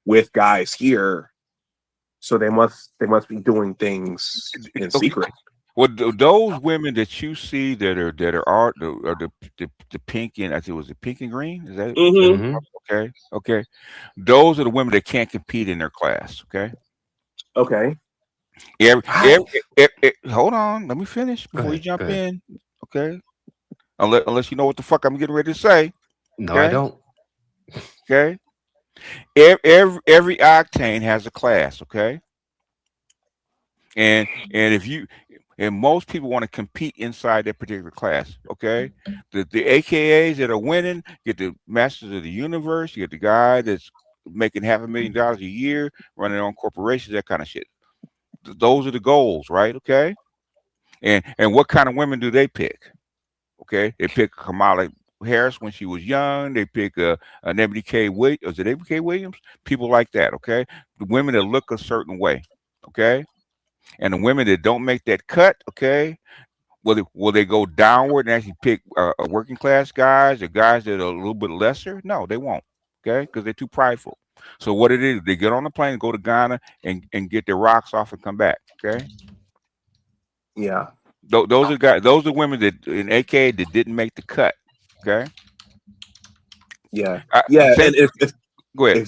with guys here. So they must be doing things in secret. Well, those women that you see that are the pink and I think it was the pink and green. Is that okay? Those are the women that can't compete in their class. Okay. Hold on, let me finish before you jump in. Okay. Unless you know what the fuck I'm getting ready to say. No, I don't. Okay. Every octane has a class, okay? And most people want to compete inside that particular class, okay? The AKAs that are winning get the Masters of the Universe, you get the guy that's making $500,000 a year, running their own corporations, that kind of shit. Those are the goals, right? Okay. And what kind of women do they pick? Okay, they pick Kamala Harris when she was young. They pick an Ebony K. Williams. Was it Ebony K. Williams? People like that. Okay, the women that look a certain way. Okay, and the women that don't make that cut. Okay, will they go downward and actually pick working class guys or guys that are a little bit lesser? No, they won't. Okay, because they're too prideful. So what it is, they get on the plane, go to Ghana, and get their rocks off and come back. Okay. Yeah. Those are guys. Those are women that in AK that didn't make the cut. Okay. Yeah. And if go ahead.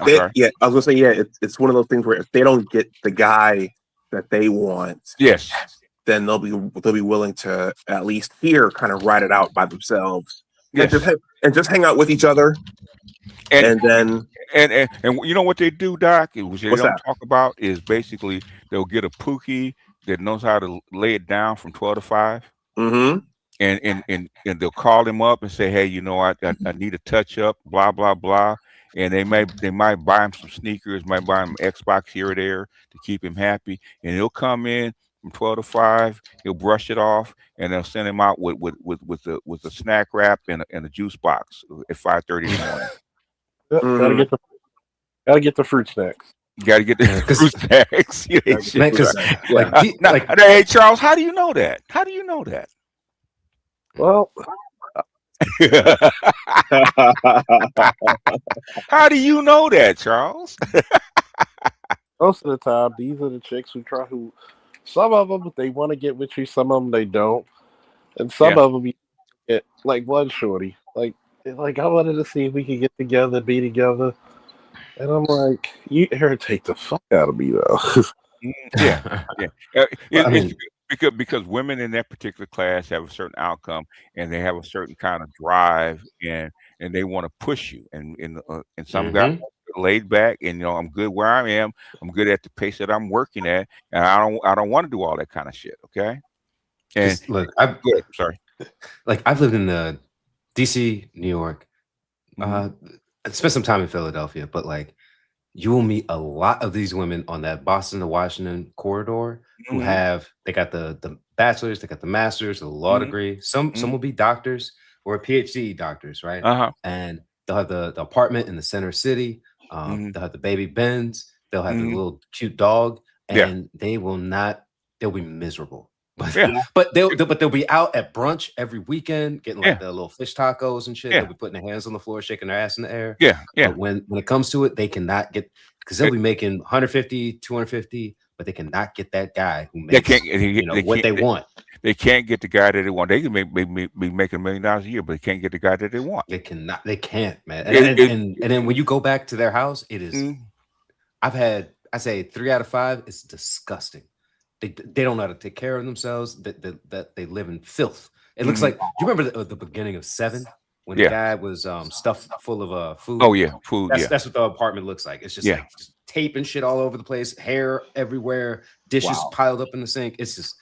I was gonna say it's one of those things where if they don't get the guy that they want, then they'll be willing to at least here kind of ride it out by themselves. Yes. And just hang out with each other. And then you know what they do, Doc? Which they What's don't that? talk about is basically they'll get a pookie that knows how to lay it down from 12 to 5. Mm-hmm. And they'll call him up and say, hey, I need a touch up, blah, blah, blah. And they might buy him some sneakers, might buy him Xbox here or there to keep him happy. And he'll come in from 12 to 5, he'll brush it off, and they'll send him out with a snack wrap and a juice box at 5:30 in the morning. Gotta get the fruit snacks. You got to get the fruit snacks. Hey, Charles, how do you know that? Well, how do you know that, Charles? Most of the time, these are the chicks who some of them they want to get with you, some of them they don't, and some of them like one shorty, like I wanted to see if we could get together, be together. And I'm like, you irritate the fuck out of me, though. Because women in that particular class have a certain outcome, and they have a certain kind of drive, and they want to push you. And some guys are laid back, and I'm good where I am. I'm good at the pace that I'm working at, and I don't want to do all that kind of shit. Okay. And look, sorry. Like I've lived in DC, New York. I spent some time in Philadelphia, but like you will meet a lot of these women on that Boston to Washington corridor who they got the bachelor's, they got the master's, the law degree. Some will be doctors or PhD doctors, right? And they'll have the apartment in the center city. They'll have the baby Benz. They'll have the little cute dog, and they'll be miserable. But they'll be out at brunch every weekend, getting like the little fish tacos and shit. They'll be putting their hands on the floor, shaking their ass in the air. But when it comes to it, they cannot get, because they'll be making 150, 250, but they cannot get that guy who makes what they want. They can't get the guy that they want. They can be making $1 million a year, but they can't get the guy that they want. They cannot. They can't, man. And then when you go back to their house, it is. I say 3 out of 5. It's disgusting. They don't know how to take care of themselves. That they live in filth. It looks like. Do you remember the beginning of 7 when the guy was stuffed full of food? Oh yeah, food. That's what the apartment looks like. It's just like just tape and shit all over the place, hair everywhere, dishes piled up in the sink. It's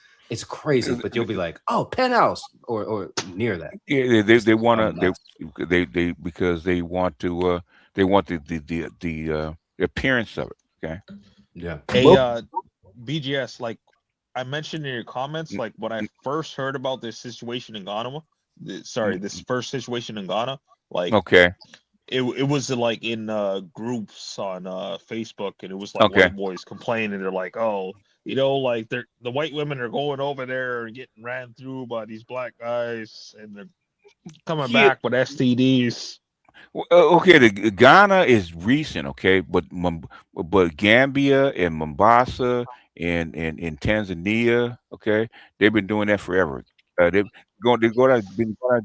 crazy. But you'll be like, oh, penthouse or near that. Yeah, they want to they because they want to they want the appearance of it. Okay. Yeah. Hey, BGS, like I mentioned in your comments, like when I first heard about this situation in Ghana, this first situation in Ghana, like it was like in groups on Facebook, and it was like white boys complaining. They're like, oh, like the white women are going over there and getting ran through by these black guys, and they're coming back with STDs. Okay, the Ghana is recent, okay, but Gambia and Mombasa and Tanzania, okay, they've been doing that forever. They've been going to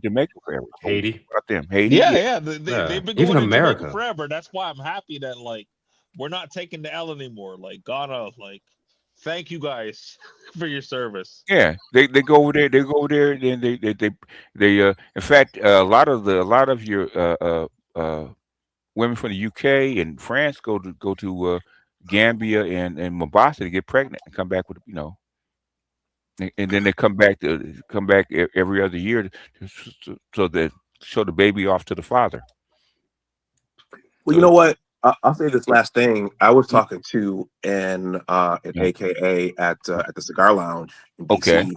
Jamaica forever. Haiti, Haiti, yeah. They've been going even to America Jamaica forever. That's why I'm happy that like we're not taking the L anymore. Like Ghana, like thank you guys for your service. Yeah, they go over there. They go over there, and they in fact, a lot of your women from the UK and France go to Gambia and Mombasa to get pregnant and come back with and then they come back every other year so that show the baby off to the father. Well, you know what? I'll say this last thing. I was talking to an AKA at the Cigar Lounge in DC,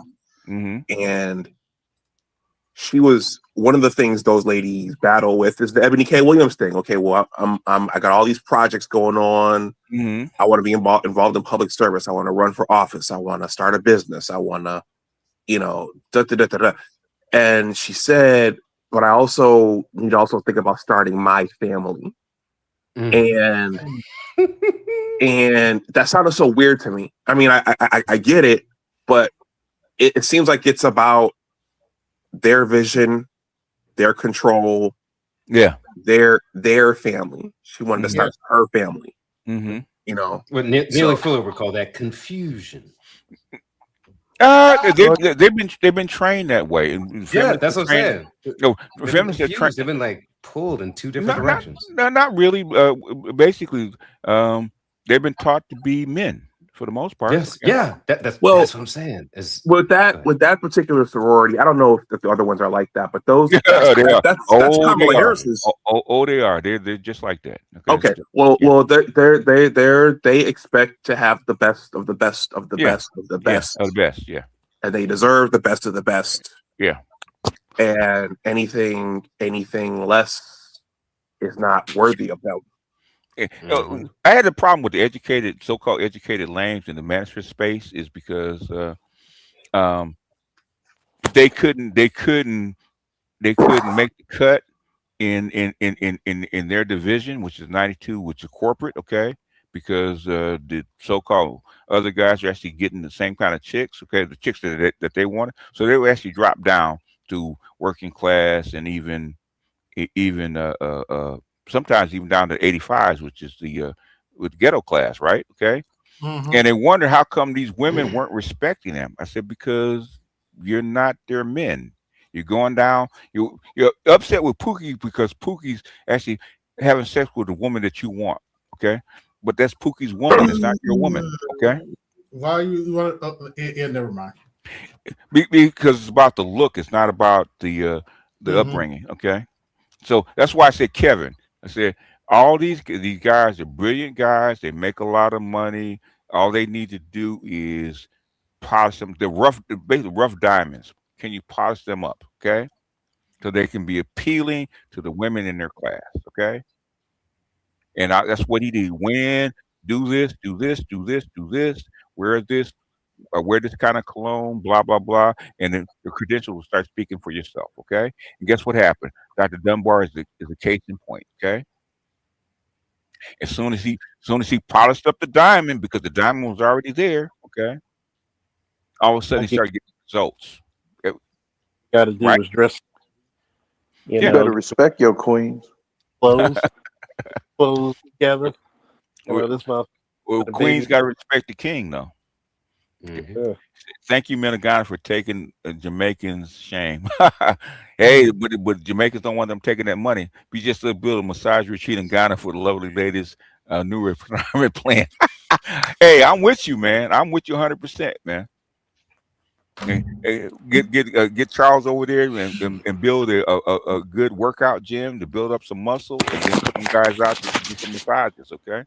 and she was one of the things those ladies battle with is the Ebony K. Williams thing. Okay, well, I got all these projects going on. I want to be involved in public service. I want to run for office. I want to start a business. I want to, And she said, but I also need to think about starting my family. And that sounded so weird to me. I mean, I get it, but it seems like it's about their vision, their control, their family. She wanted to start her family. What Neely Fuller would call that confusion. They've been trained that way. Yeah, that's what I'm saying. No, feminists are trained. They've been like pulled in 2 different directions. Not really. Basically, they've been taught to be men for the most part. Yes, yeah. That's what I'm saying. With that particular sorority, I don't know if the other ones are like that, but those that's Kamala Harris's. They are. They're just like that. Okay. Well, they expect to have the best of the best of the best of the best of the best. Yeah. And they deserve the best of the best. Yeah. And anything less is not worthy of them. I had a problem with the so-called educated lames in the management space is because they couldn't make the cut in their division, which is 92, which is corporate, okay, because the so-called other guys are actually getting the same kind of chicks, okay, the chicks that they wanted, so they would actually drop down to working class and even sometimes even down to 85s, which is the with ghetto class, right? Okay. And they wonder how come these women weren't respecting them. I said, because you're not their men. You're going down. You're upset with Pookie because Pookie's actually having sex with a woman that you want. Okay, but that's Pookie's woman. It's not your woman. Okay. Why you want? Never mind. Because it's about the look. It's not about the upbringing. Okay. So that's why I said, Kevin. I said, all these guys are brilliant guys. They make a lot of money. All they need to do is polish them. Basically rough diamonds. Can you polish them up? Okay, so they can be appealing to the women in their class. Okay, and that's what he did. Win, do this, do this, do this, do this. Wear this, wear this kind of cologne, blah blah blah, and then the credentials will start speaking for yourself. Okay, and guess what happened? Dr. Dunbar is a case in point. Okay, as soon as he polished up the diamond, because the diamond was already there. Okay, all of a sudden he started getting results. Got to do Right? is dress. You better respect your queens. Clothes together. This mouth. Well, Queen's got to respect the king, though. Mm-hmm. Thank you, Menagana, for taking Jamaicans' shame. Hey, but Jamaicans don't want them taking that money. We just build a massage retreat in Ghana for the lovely ladies' new retirement plan. Hey, I'm with you, man. I'm with you 100%, man. Hey, get Charles over there and build a good workout gym to build up some muscle, and then put them guys out to do some massages. Okay.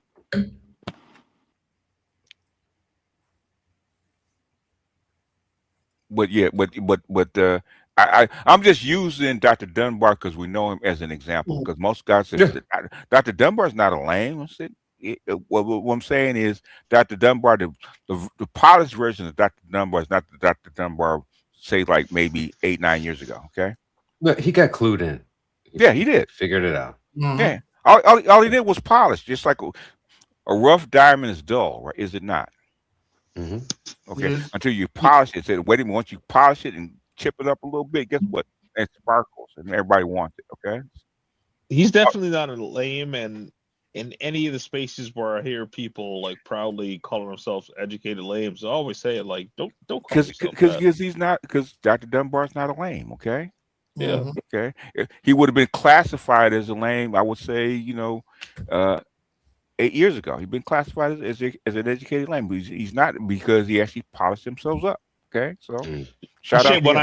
But yeah, I'm just using Dr. Dunbar because we know him as an example. Because most guys say Dr. Dunbar's not a lame. What I'm saying is Dr. Dunbar, the polished version of Dr. Dunbar is not the Dr. Dunbar say like maybe 8-9 years ago. Okay. But he got clued in. Yeah, he did. Figured it out. Mm-hmm. Yeah. All he did was polish, just like a rough diamond is dull, right? Is it not? Mm-hmm. Okay, until you polish it. Wait a minute. Once you polish it and chip it up a little bit, guess what? It sparkles, and everybody wants it. Okay. He's definitely not a lame, and in any of the spaces where I hear people like proudly calling themselves educated lames, I always say it like, don't call yourself that. Because he's not, because Dr. Dunbar's not a lame. Okay. Yeah. Okay. If he would have been classified as a lame, I would say, 8 years ago. He'd been classified as an educated lame, but he's not, because he actually polished himself up. Okay, so shout out when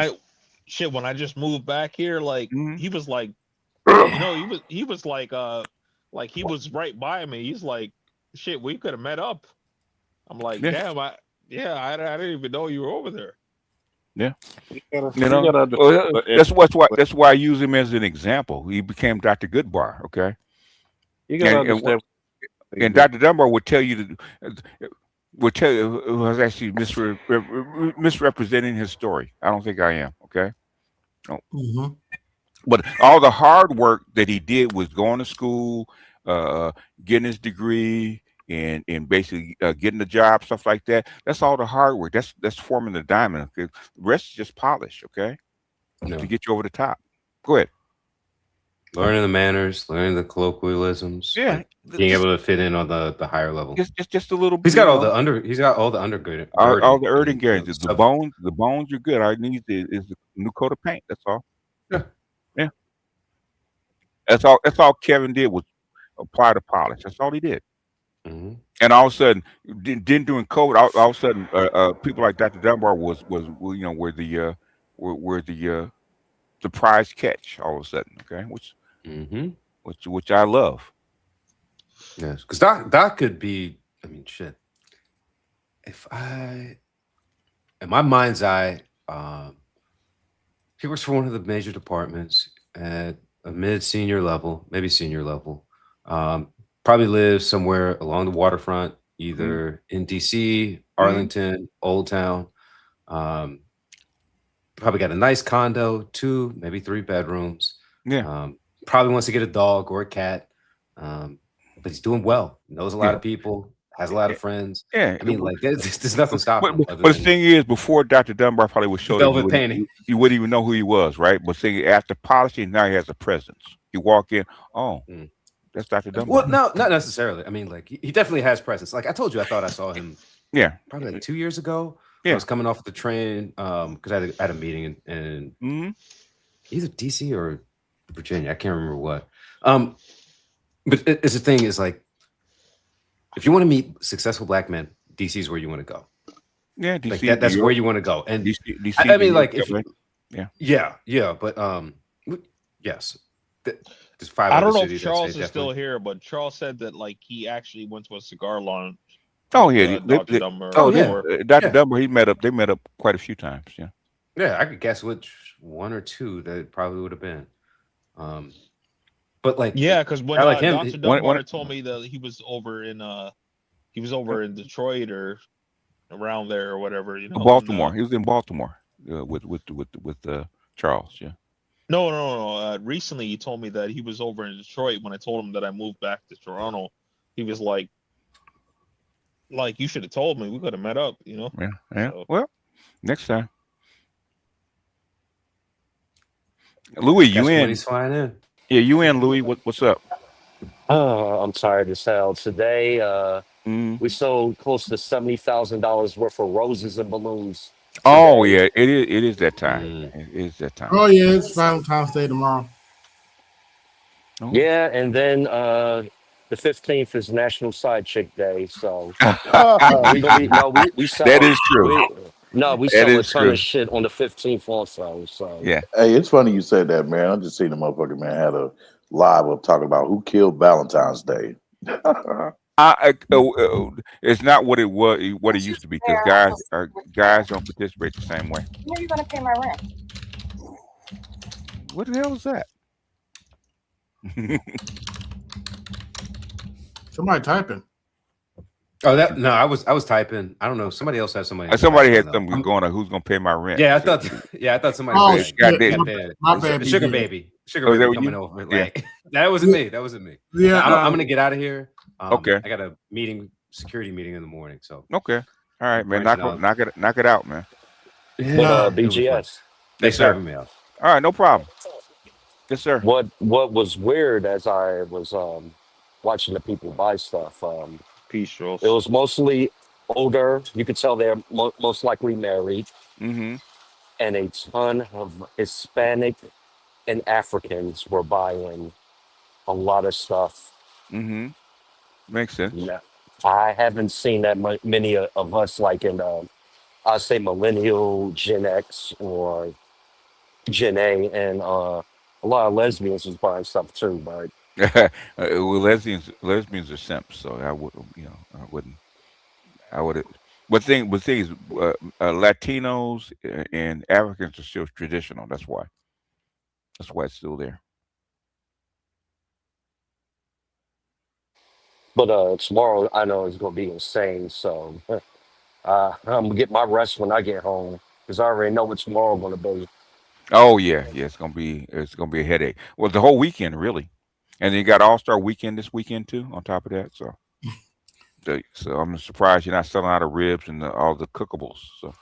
I just moved back here, like he was like, he was like he was right by me. He's like, shit, we could have met up. I'm like, damn, I didn't even know you were over there. Yeah, that's why I use him as an example. He became Dr. Goodbar. Okay, you gotta understand. And Dr. Dunbar would tell you was actually misrepresenting his story. I don't think I am. Okay. Oh. But all the hard work that he did was going to school, getting his degree, and basically getting a job, stuff like that. That's all the hard work. That's forming the diamond. Okay? The rest is just polish. Okay. To get you over the top. Go ahead. Learning the manners, learning the colloquialisms, being able to fit in on the higher level. Just a little bit. He's got all the undergirding. All the undergirding. The bones are good. All I need is a new coat of paint. That's all. Yeah. That's all Kevin did was apply the polish. That's all he did. Mm-hmm. And all of a sudden, then during COVID, all of a sudden, people like Dr. Dunbar were the prize catch all of a sudden. Okay, which I love. Yes, because Doc could be. I mean, shit. If in my mind's eye, he works for one of the major departments at a mid-senior level, maybe senior level. Probably lives somewhere along the waterfront, either in DC, Arlington, Old Town. Probably got a nice condo, 2, maybe 3 bedrooms. Yeah. Probably wants to get a dog or a cat. But he's doing well. Knows a lot of people. Has a lot of friends. Yeah. I mean, like there's nothing stopping him. But the thing is, before Dr. Dunbar probably would show velvet painting, you wouldn't even know who he was, right? But saying after polishing, now he has a presence. You walk in, that's Dr. Dunbar. Well, no, not necessarily. I mean, like he definitely has presence. Like I told you, I thought I saw him. Yeah. Probably like 2 years ago. Yeah. I was coming off the train because I had a meeting in either DC or Virginia. I can't remember what. But it's the thing is like, if you want to meet successful black men, DC is where you want to go. Yeah, DC. Like that's where you want to go. And DC, I mean, like, if yeah. But yes, There's 5 I other don't know if cities that say Charles is definitely. still here, but Charles said that like he actually went to a cigar launch. Oh with, yeah, Dr. Dummer. Dr. Dummer. They met up quite a few times. Yeah. Yeah, I could guess which 1 or 2 that probably would have been. But like, Yeah, because when I like him. Dr. Dunbar told me that he was over in Detroit or around there or whatever, you know. Baltimore. He was in Baltimore with Charles. Yeah. No. Recently, he told me that he was over in Detroit. When I told him that I moved back to Toronto, he was like you should have told me. We could have met up, you know. Yeah. So. Well, next time. Louis, you in? Flying in. Yeah, you in, Louis? What's up? I'm tired as hell. Today, we sold close to $70,000 worth of roses and balloons. Oh yeah, it is that time. It is that time. Oh yeah, it's Valentine's Day tomorrow. Oh. Yeah, and then the 15th is National Side Chick Day. So we sell. That is true. We sell a ton of shit on the 15th also. So yeah. Hey, it's funny you said that, man. I just seen the motherfucker, man, had a live up talking about who killed Valentine's Day. It's not what it was, what it used to be, because guys don't participate the same way. When are you gonna pay my rent? What the hell is that? Somebody typing. Oh, I was typing. I don't know. Somebody else had somebody. Somebody had something going on. Who's gonna pay my rent? Yeah, I thought somebody. Oh, was shit. My bad, Sugar BG. baby coming over. Like that wasn't me. That wasn't me. Yeah, I'm gonna get out of here. Okay. I got a security meeting in the morning. So okay. All right, man. Knock it out, man. But BGS. They serving me out. All right, no problem. Yes, sir. What was weird as I was watching the people buy stuff, Peace, Rolls. it was mostly older. You could tell they're most likely married, Mm-hmm. and a ton of Hispanic and Africans were buying a lot of stuff. Mm-hmm. Makes sense. Yeah. I haven't seen that many of us like in I'd say millennial, Gen X, or Gen A, and a lot of lesbians was buying stuff too. But Well, lesbians are simps, so I wouldn't. But thing is, Latinos and Africans are still traditional. That's why it's still there. tomorrow I know it's gonna be insane. So I'm gonna get my rest when I get home because I already know what tomorrow gonna be. Oh yeah. It's gonna be a headache. Well, the whole weekend really, and then you got All-Star Weekend this weekend too. On top of that, so I'm surprised you're not selling out of ribs and all the cookables. So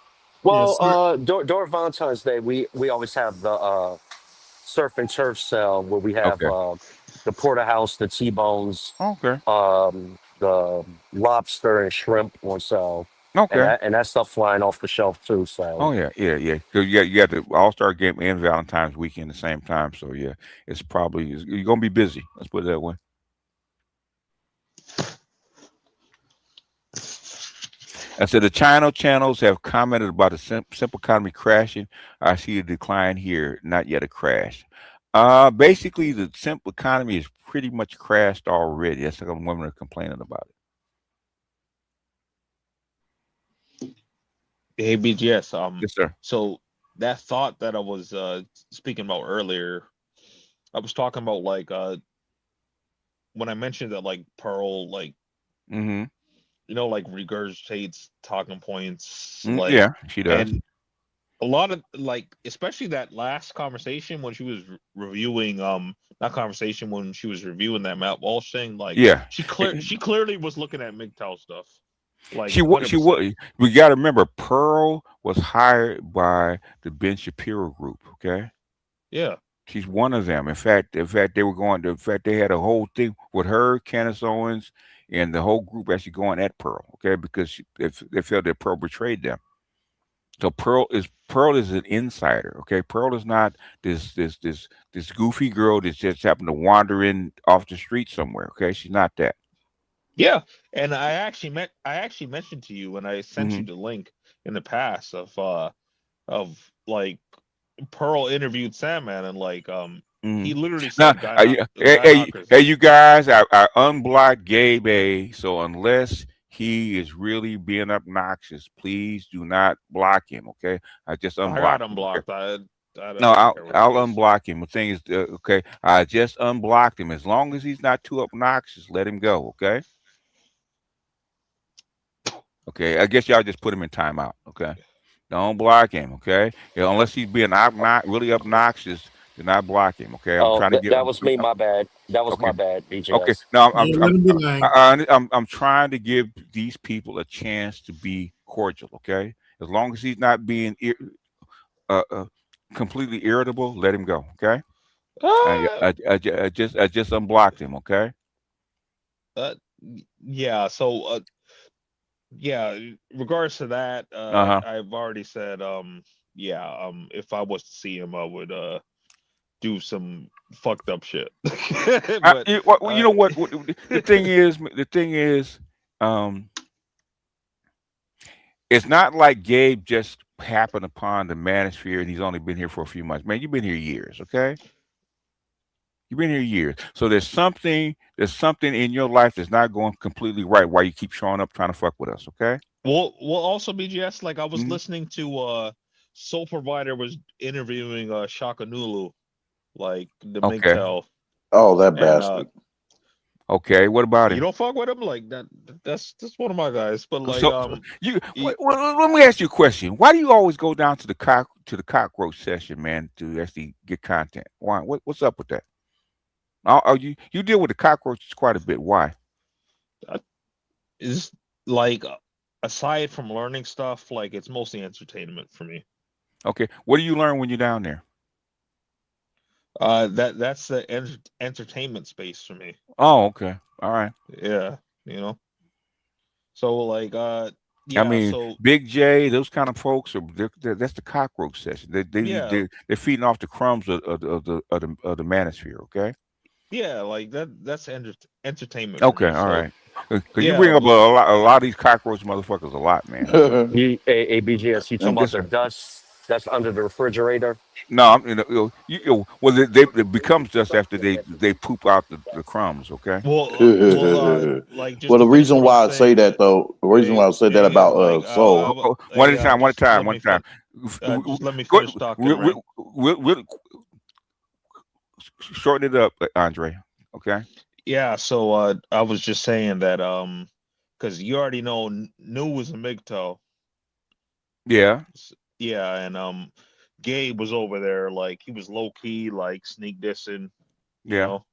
Well, during Valentine's Day, we always have the surf and turf sale where we have okay. the porterhouse, the T-bones, Okay. the lobster and shrimp on sale, Okay. and that stuff flying off the shelf too. So Oh yeah. Because you got the All-Star game and Valentine's weekend at the same time. So yeah, you're gonna be busy. Let's put it that way. I said the China channels have commented about the simple economy crashing. I see a decline here, not yet a crash. Basically, the simple economy is pretty much crashed already. That's what women are complaining about it. Hey, BGS. Yes, sir. So that thought that I was speaking about earlier, I was talking about like when I mentioned that like Pearl like Mm-hmm. like regurgitates talking points. Yeah, she does. And a lot of like, especially that last conversation when she was reviewing not conversation when she was reviewing that Matt Walsh thing, like she clearly was looking at MGTOW stuff. Like she was. We got to remember, Pearl was hired by the Ben Shapiro group. Okay. Yeah. She's one of them. In fact, they were going to. In fact, they had a whole thing with her, Candace Owens, and the whole group actually going at Pearl. Okay, because they felt that Pearl betrayed them. So Pearl is an insider. Okay, Pearl is not this goofy girl that just happened to wander in off the street somewhere. Okay, she's not that. Yeah, and I actually mentioned to you when I sent you the link in the past of like Pearl interviewed Sandman, and like he literally Now, said guy knockers. hey, you guys, I unblocked Gabe A. So unless he is really being obnoxious, please do not block him. Okay, I just I got unblocked him him. Okay? blocked. I No, don't care what he I'll says. unblock him. The thing is, okay, I just unblocked him. As long as he's not too obnoxious, let him go. Okay. Okay. I guess y'all just put him in timeout. Okay. Don't block him. Okay. Yeah, unless he's being really obnoxious, do not block him. Okay. I'm Oh, trying to get. that was me. My bad. That was Okay. my bad. Okay. BGS. No, Yeah, let him be lying. I'm trying to give these people a chance to be cordial. Okay. As long as he's not being uh, uh, completely irritable, let him go. Okay. I just unblocked him. Okay. Uh, yeah. So yeah. Regards to that, Uh-huh. I've already said yeah. If I was to see him, I would do some fucked up shit. But You know what? The thing is, um, it's not like Gabe just happened upon the manosphere and he's only been here for a few months. Man, you've been here years, okay? You've been here years. So there's something in your life that's not going completely right. Why you keep showing up trying to fuck with us, okay? well, also BGS. Like I was Mhm. listening to Soul Provider was interviewing Shaka Nulu, like the Okay. MGTOW. Oh, that And bastard. Okay. What about you him? don't fuck with him like that. That's one of my guys. But like So let me ask you a question. Why do you always go down to the cockroach session, man, to actually get content? Why? What's up with that? You deal with the cockroaches quite a bit. Why? is like aside from learning stuff, like it's mostly entertainment for me. Okay. What do you learn when you're down there? That's the entertainment space for me. Oh, okay. All right. Yeah, you know. So like I yeah, mean, so Big J, those kind of folks that's the cockroach session. yeah, They're feeding off the crumbs of the manosphere. Okay. yeah, like that's entertainment for Okay. me. All So right. Because you yeah, bring up a lot of these cockroach motherfuckers a lot, man. So BGS, you talking I'm about just the dust that's under the refrigerator? no. Well, it becomes just after they poop out the crumbs. Okay. like just Well, to the finish reason what I was why I say saying, that though, the reason why I say that yeah, about like One at a time. One at just a time. let One me at a time. just let me Go, finish talking, right? we'll shorten it up, Andre. Okay. Yeah, so I was just saying that because you already know New was a MGTOW. Yeah. Yeah, and Gabe was over there like he was low key like sneak dissing, you Yeah. know,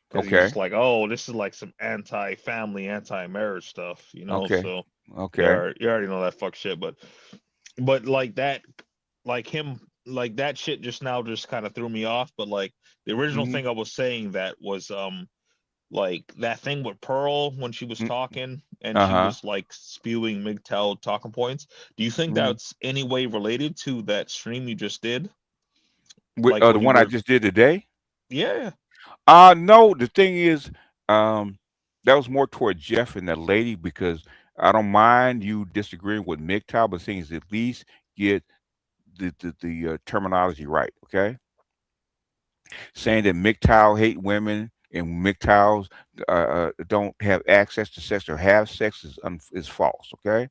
because Okay. he's like, oh, this is like some anti-family, anti-marriage stuff, you know. Okay. So Okay. you already know that fuck shit, but like that, like him, like that shit just now just kind of threw me off. But like the original Mm-hmm. thing I was saying that was like that thing with Pearl when she was Mm, talking and she uh-huh. was like spewing MGTOW talking points. Do you think Mhm. that's any way related to that stream you just did? Like The when you one I were, just did today? yeah. No, the thing is, um, that was more toward Jeff and that lady because I don't mind you disagreeing with MGTOW, but the thing is at least get the terminology right, okay? Saying that MGTOW hate women and MGTOWs don't have access to sex or have sex is false, okay?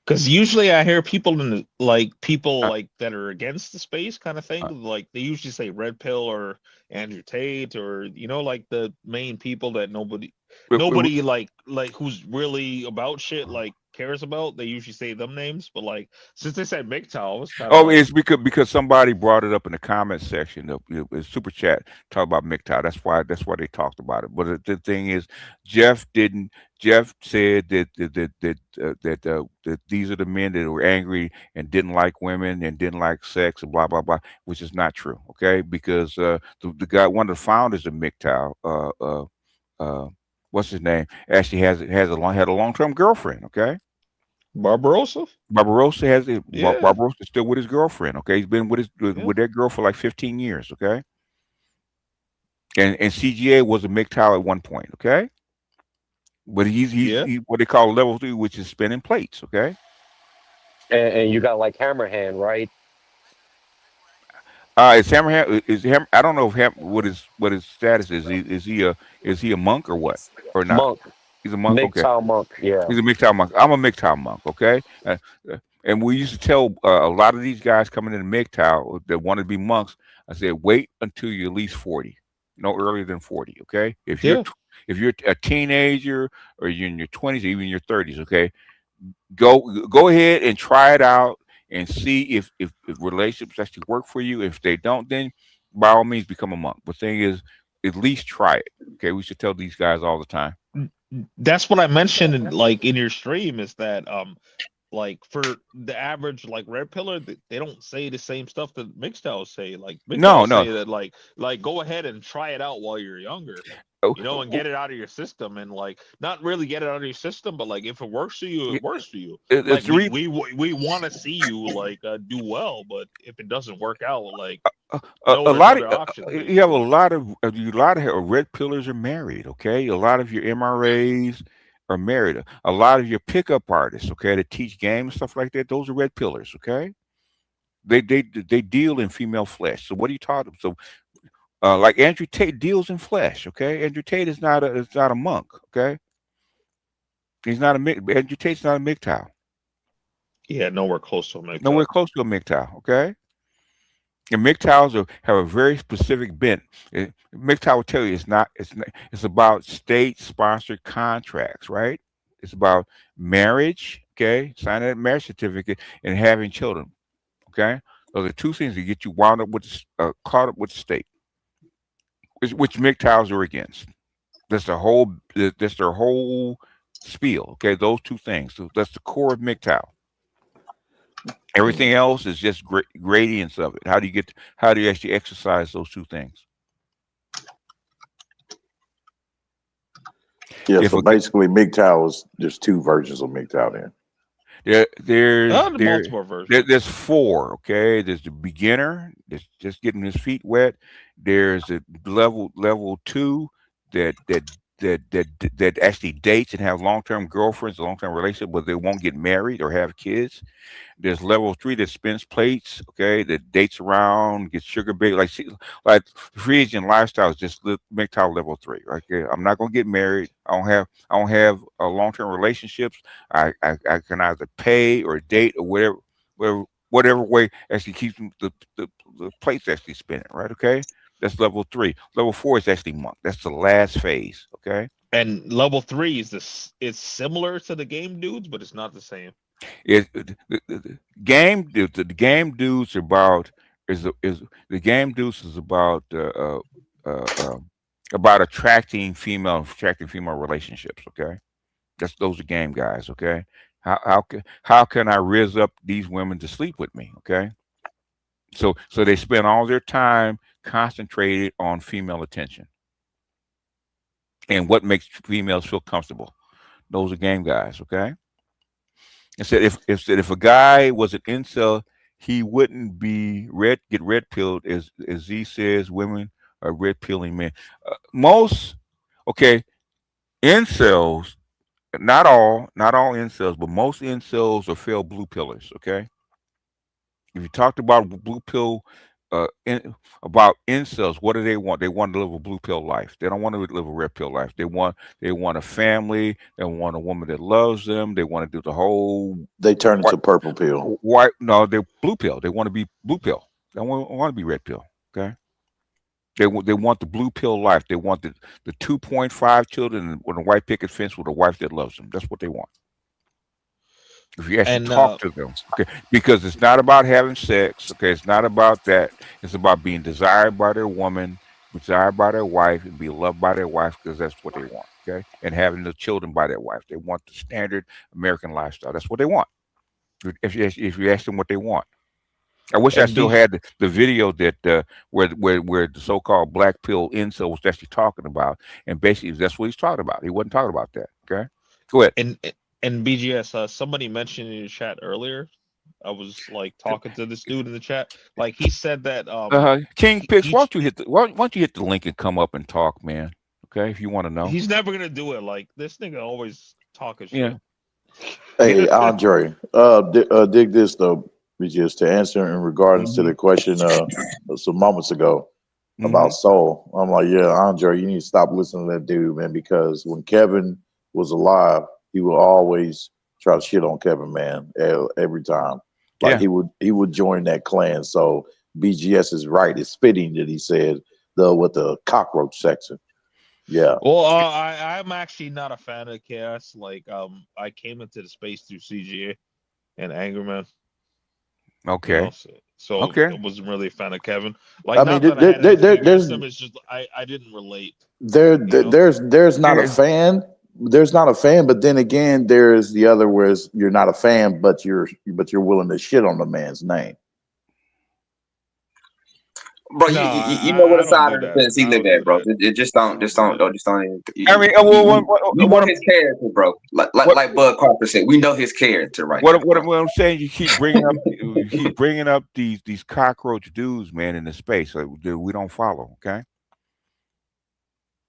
Because usually I hear people in the, like people Uh, like that are against the space kind of thing. uh, Like they usually say Red Pill or Andrew Tate or like the main people that w- w- nobody like who's really about shit like cares about. They usually say them names, but like since they said MGTOW, it's kind of Oh, like it's because somebody brought it up in the comment section of super chat, talk about MGTOW. That's why they talked about it. But the thing is, Jeff didn't. Jeff said that these are the men that were angry and didn't like women and didn't like sex and blah blah blah, which is not true. Okay, because the guy, one of the founders of MGTOW, uh, what's his name, actually had a long term girlfriend. Okay. Barbarossa. Barbarossa Yeah, Barbarossa's still with his girlfriend. Okay, he's been yeah, with that girl for like 15 years. Okay, and CGA was a MGTOW at one point. Okay, but yeah. he what they call level 3, which is spinning plates. Okay, And you got like Hammerhand, right? Is Hammerhand is Ham? I don't know if what his status is. Is he a monk or what or not? Monk, He's a monk. Okay, MGTOW monk. Yeah. he's a MGTOW monk. I'm a MGTOW monk. Okay, and we used to tell a lot of these guys coming into MGTOW that want to be monks. I said, wait until you're at least 40, no earlier than 40. Okay, Yeah. if you're a teenager or you're in your 20s or even your 30s, okay, go ahead and try it out and see if relationships actually work for you. If they don't, then by all means become a monk. But the thing is, at least try it. Okay, we should tell these guys all the time. That's what I mentioned in your stream is that like for the average like red pillar, they don't say the same stuff that MGTOW say. Like No, MGTOW no. say that like go ahead and try it out while you're younger, and get it out of your system, and like not really get it out of your system, but like if it works for you, it works for you. Like we want to see you like do well, but if it doesn't work out, like a there's lot other of options. you have a lot of red pillars are married. Okay, a lot of your MRAs are married. A lot of your pickup artists, okay, that teach games stuff like that, those are red pillars. Okay, they deal in female flesh. So what are you talking? So like Andrew Tate deals in flesh. Okay, Andrew Tate is not a monk. Okay, he's not Andrew Tate's not a MGTOW. Yeah, nowhere close to a MGTOW. Nowhere close to a MGTOW. Okay. And MGTOWs have a very specific bent. MGTOW will tell you it's about state-sponsored contracts, right? It's about marriage, okay, signing that marriage certificate, and having children, okay. Those are two things that get you wound up with, caught up with the state, which MGTOWs are against. That's their whole spiel, okay. Those two things. So that's the core of MGTOW. Everything else is just gradients of it. How do you actually exercise those two things? Yeah, so basically MGTOW is just two versions of MGTOW then. Multiple versions. There's four, okay? There's the beginner, that's just getting his feet wet. There's a level 2 that actually dates and have long-term girlfriends, a long-term relationship, but they won't get married or have kids. There's level 3 that spins plates, okay, that dates around, gets sugar baby, like free agent lifestyle is just MGTOW level 3. Okay, I'm not gonna get married. I don't have long-term relationships. I can either pay or date or whatever way actually keeps the plates actually spinning, right? Okay. That's level 3. Level 4 is actually monk. That's the last phase. Okay. And level 3 is it's similar to the game dudes, but it's not the same. The game dudes about about attracting female relationships. Okay, those are game guys. Okay, how can I rizz up these women to sleep with me? Okay, so they spend all their time concentrated on female attention and what makes females feel comfortable. Those are game guys. Okay. And said if a guy was an incel, he wouldn't be get red pilled as Z says. Women are red pilling men. Most incels, not all incels, but most incels are failed blue pillars. Okay, if you talked about blue pill, about incels, what do they want? They want to live a blue pill life. They don't want to live a red pill life. They want a family. They want a woman that loves them. They want to do the whole. They turn into purple pill. White? No, they're blue pill. They want to be blue pill. They don't want to be red pill. Okay. They want the blue pill life. They want the 2.5 children with a white picket fence with a wife that loves them. That's what they want. If you actually talk to them, okay, because it's not about having sex, okay, it's not about that. It's about being desired by their woman, desired by their wife, and be loved by their wife because that's what they want, okay, and having the children by their wife. They want the standard American lifestyle. That's what they want. If you ask them what they want, I wish I still had the video that where the so-called black pill incel was actually talking about, and basically that's what he's talking about. He wasn't talking about that. Okay, go ahead. And BGS, somebody mentioned in your chat earlier. I was like talking to this dude in the chat. Like he said that King Pitch, why don't you hit the link and come up and talk, man? Okay, if you want to know. He's never gonna do it. Like this nigga always talking shit. Yeah. Hey Andre, dig this though. just to answer in regards to the question some moments ago about Soul. I'm like, yeah, Andre, you need to stop listening to that dude, man, because when Kevin was alive, he would always try to shit on Kevin, man, every time. Like he would join that clan. So BGS is right. It's fitting that he said with the cockroach section. Yeah. Well, I'm actually not a fan of Chaos. Like, I came into the space through CGA and Angerman. Okay. You know, so okay. I wasn't really a fan of Kevin. Like, I not mean, that I had anything against there's him. It's just I didn't relate. There's not a fan. There's not a fan, but then again, there's the other where you're not a fan, but you're willing to shit on the man's name. Bro, No, you know what I don't side do of the that. fence he I live don't do at, bro. that. It just don't even. I mean, We know his character, bro. Like Bud Carter said, we know his character right now. What I'm saying, you keep bringing up these cockroach dudes, man, in the space that we don't follow. Okay.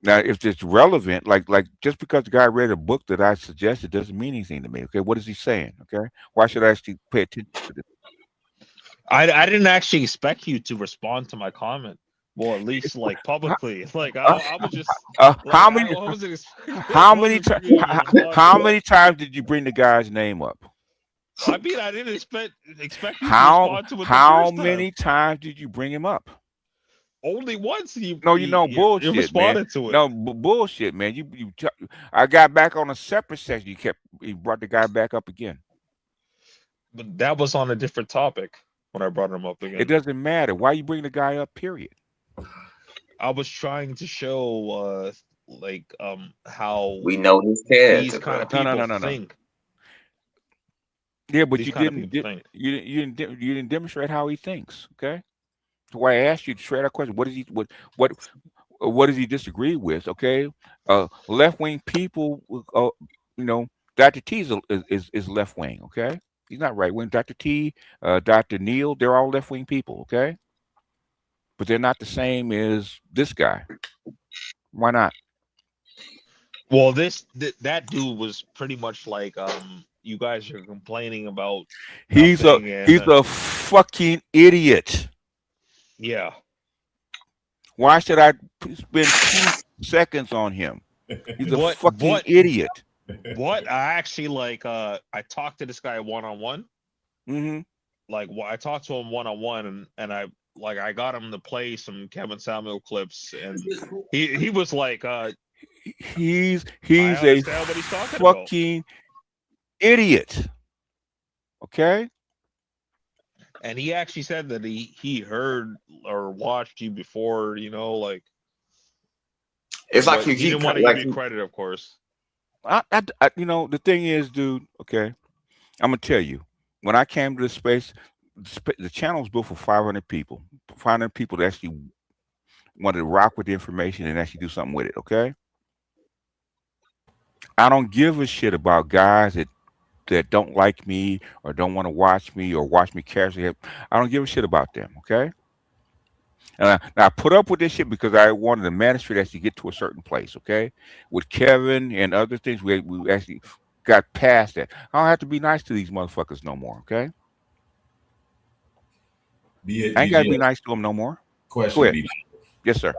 Now, if it's relevant, like just because the guy read a book that I suggested doesn't mean anything to me. Okay, what is he saying? Okay, why should I actually pay attention to this? I didn't actually expect you to respond to my comment. Well, at least like publicly. Like I was just how many times did you bring the guy's name up? I mean, I didn't expect you to respond to it. How many times did you bring him up? Only once. Bullshit, you responded man. to it. No, bullshit, man. I got back on a separate section. You brought the guy back up again. But that was on a different topic when I brought him up again. It doesn't matter. Why you bring the guy up? Period. I was trying to show, how we know his character. These kind of people think. Yeah, but you didn't demonstrate how he thinks. Okay. That's why I asked you to straight out question. What does he disagree with? Okay, left wing people. Dr. T is left wing. Okay, he's not right wing. Dr. T, Dr. Neil, they're all left wing people. Okay, but they're not the same as this guy. Why not? Well, that dude was pretty much like you guys are complaining about. He's a fucking idiot. Yeah. Why should I spend 2 seconds on him? He's a fucking idiot. What? I actually I talked to this guy one-on-one. Like, I talked to him one-on-one, and I got him to play some Kevin Samuel clips, and he was like, he's a fucking idiot. Okay. And he actually said that he heard or watched you before, like. It's like he didn't want to give you credit, of course. The thing is, dude. Okay, I'm gonna tell you. When I came to the space, the channel was built for 500 people. 500 people that actually wanted to rock with the information and actually do something with it. Okay. I don't give a shit about guys that don't like me or don't want to watch me or watch me casually. I don't give a shit about them, okay? And I put up with this shit because I wanted the ministry to actually get to a certain place, okay? With Kevin and other things, we actually got past that. I don't have to be nice to these motherfuckers no more, okay? I ain't got to be nice to them no more. Question. Go ahead. Yes, sir.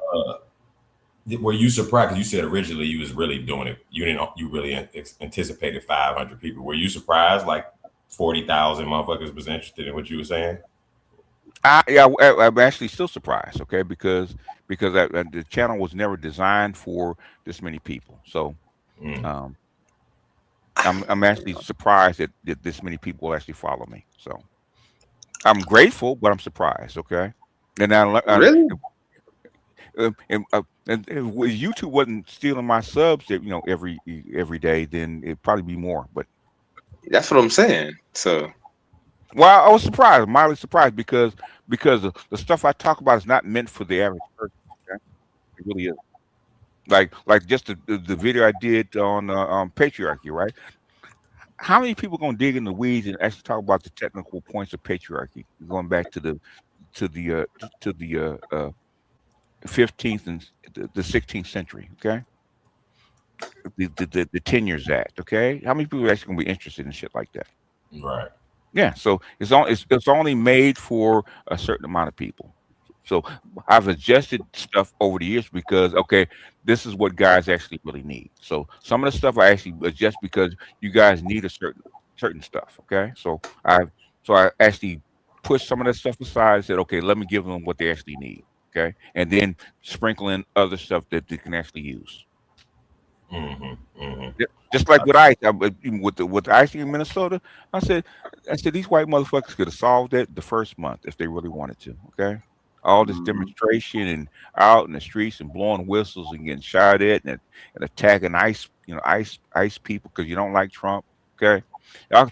Were you surprised? Because you said originally you was really doing it. You really anticipated 500 people. Were you surprised? Like 40,000 motherfuckers was interested in what you were saying. I'm actually still surprised. Okay, because the channel was never designed for this many people. So, I'm actually surprised that this many people will actually follow me. So, I'm grateful, but I'm surprised. Okay, and now really. And if YouTube wasn't stealing my subs, every day, then it'd probably be more. But that's what I'm saying. So, well, I was surprised, mildly surprised, because the stuff I talk about is not meant for the average person. Okay? It really is. Like just the video I did on patriarchy, right? How many people gonna dig in the weeds and actually talk about the technical points of patriarchy, going back to the 15th and the 16th century, okay? The Tenures Act, okay? How many people are actually gonna be interested in shit like that? Right. Yeah, so it's only made for a certain amount of people. So I've adjusted stuff over the years because okay, this is what guys actually really need. So some of the stuff I actually adjust because you guys need a certain stuff. Okay, so I actually pushed some of that stuff aside and said, okay, let me give them what they actually need. Okay, and then sprinkle in other stuff that they can actually use. Just like with ice, even with the icing in Minnesota, I said, these white motherfuckers could have solved that the first month if they really wanted to. Okay, all this demonstration and out in the streets and blowing whistles and getting shot at and attacking ice people because you don't like Trump. Okay, Y'all-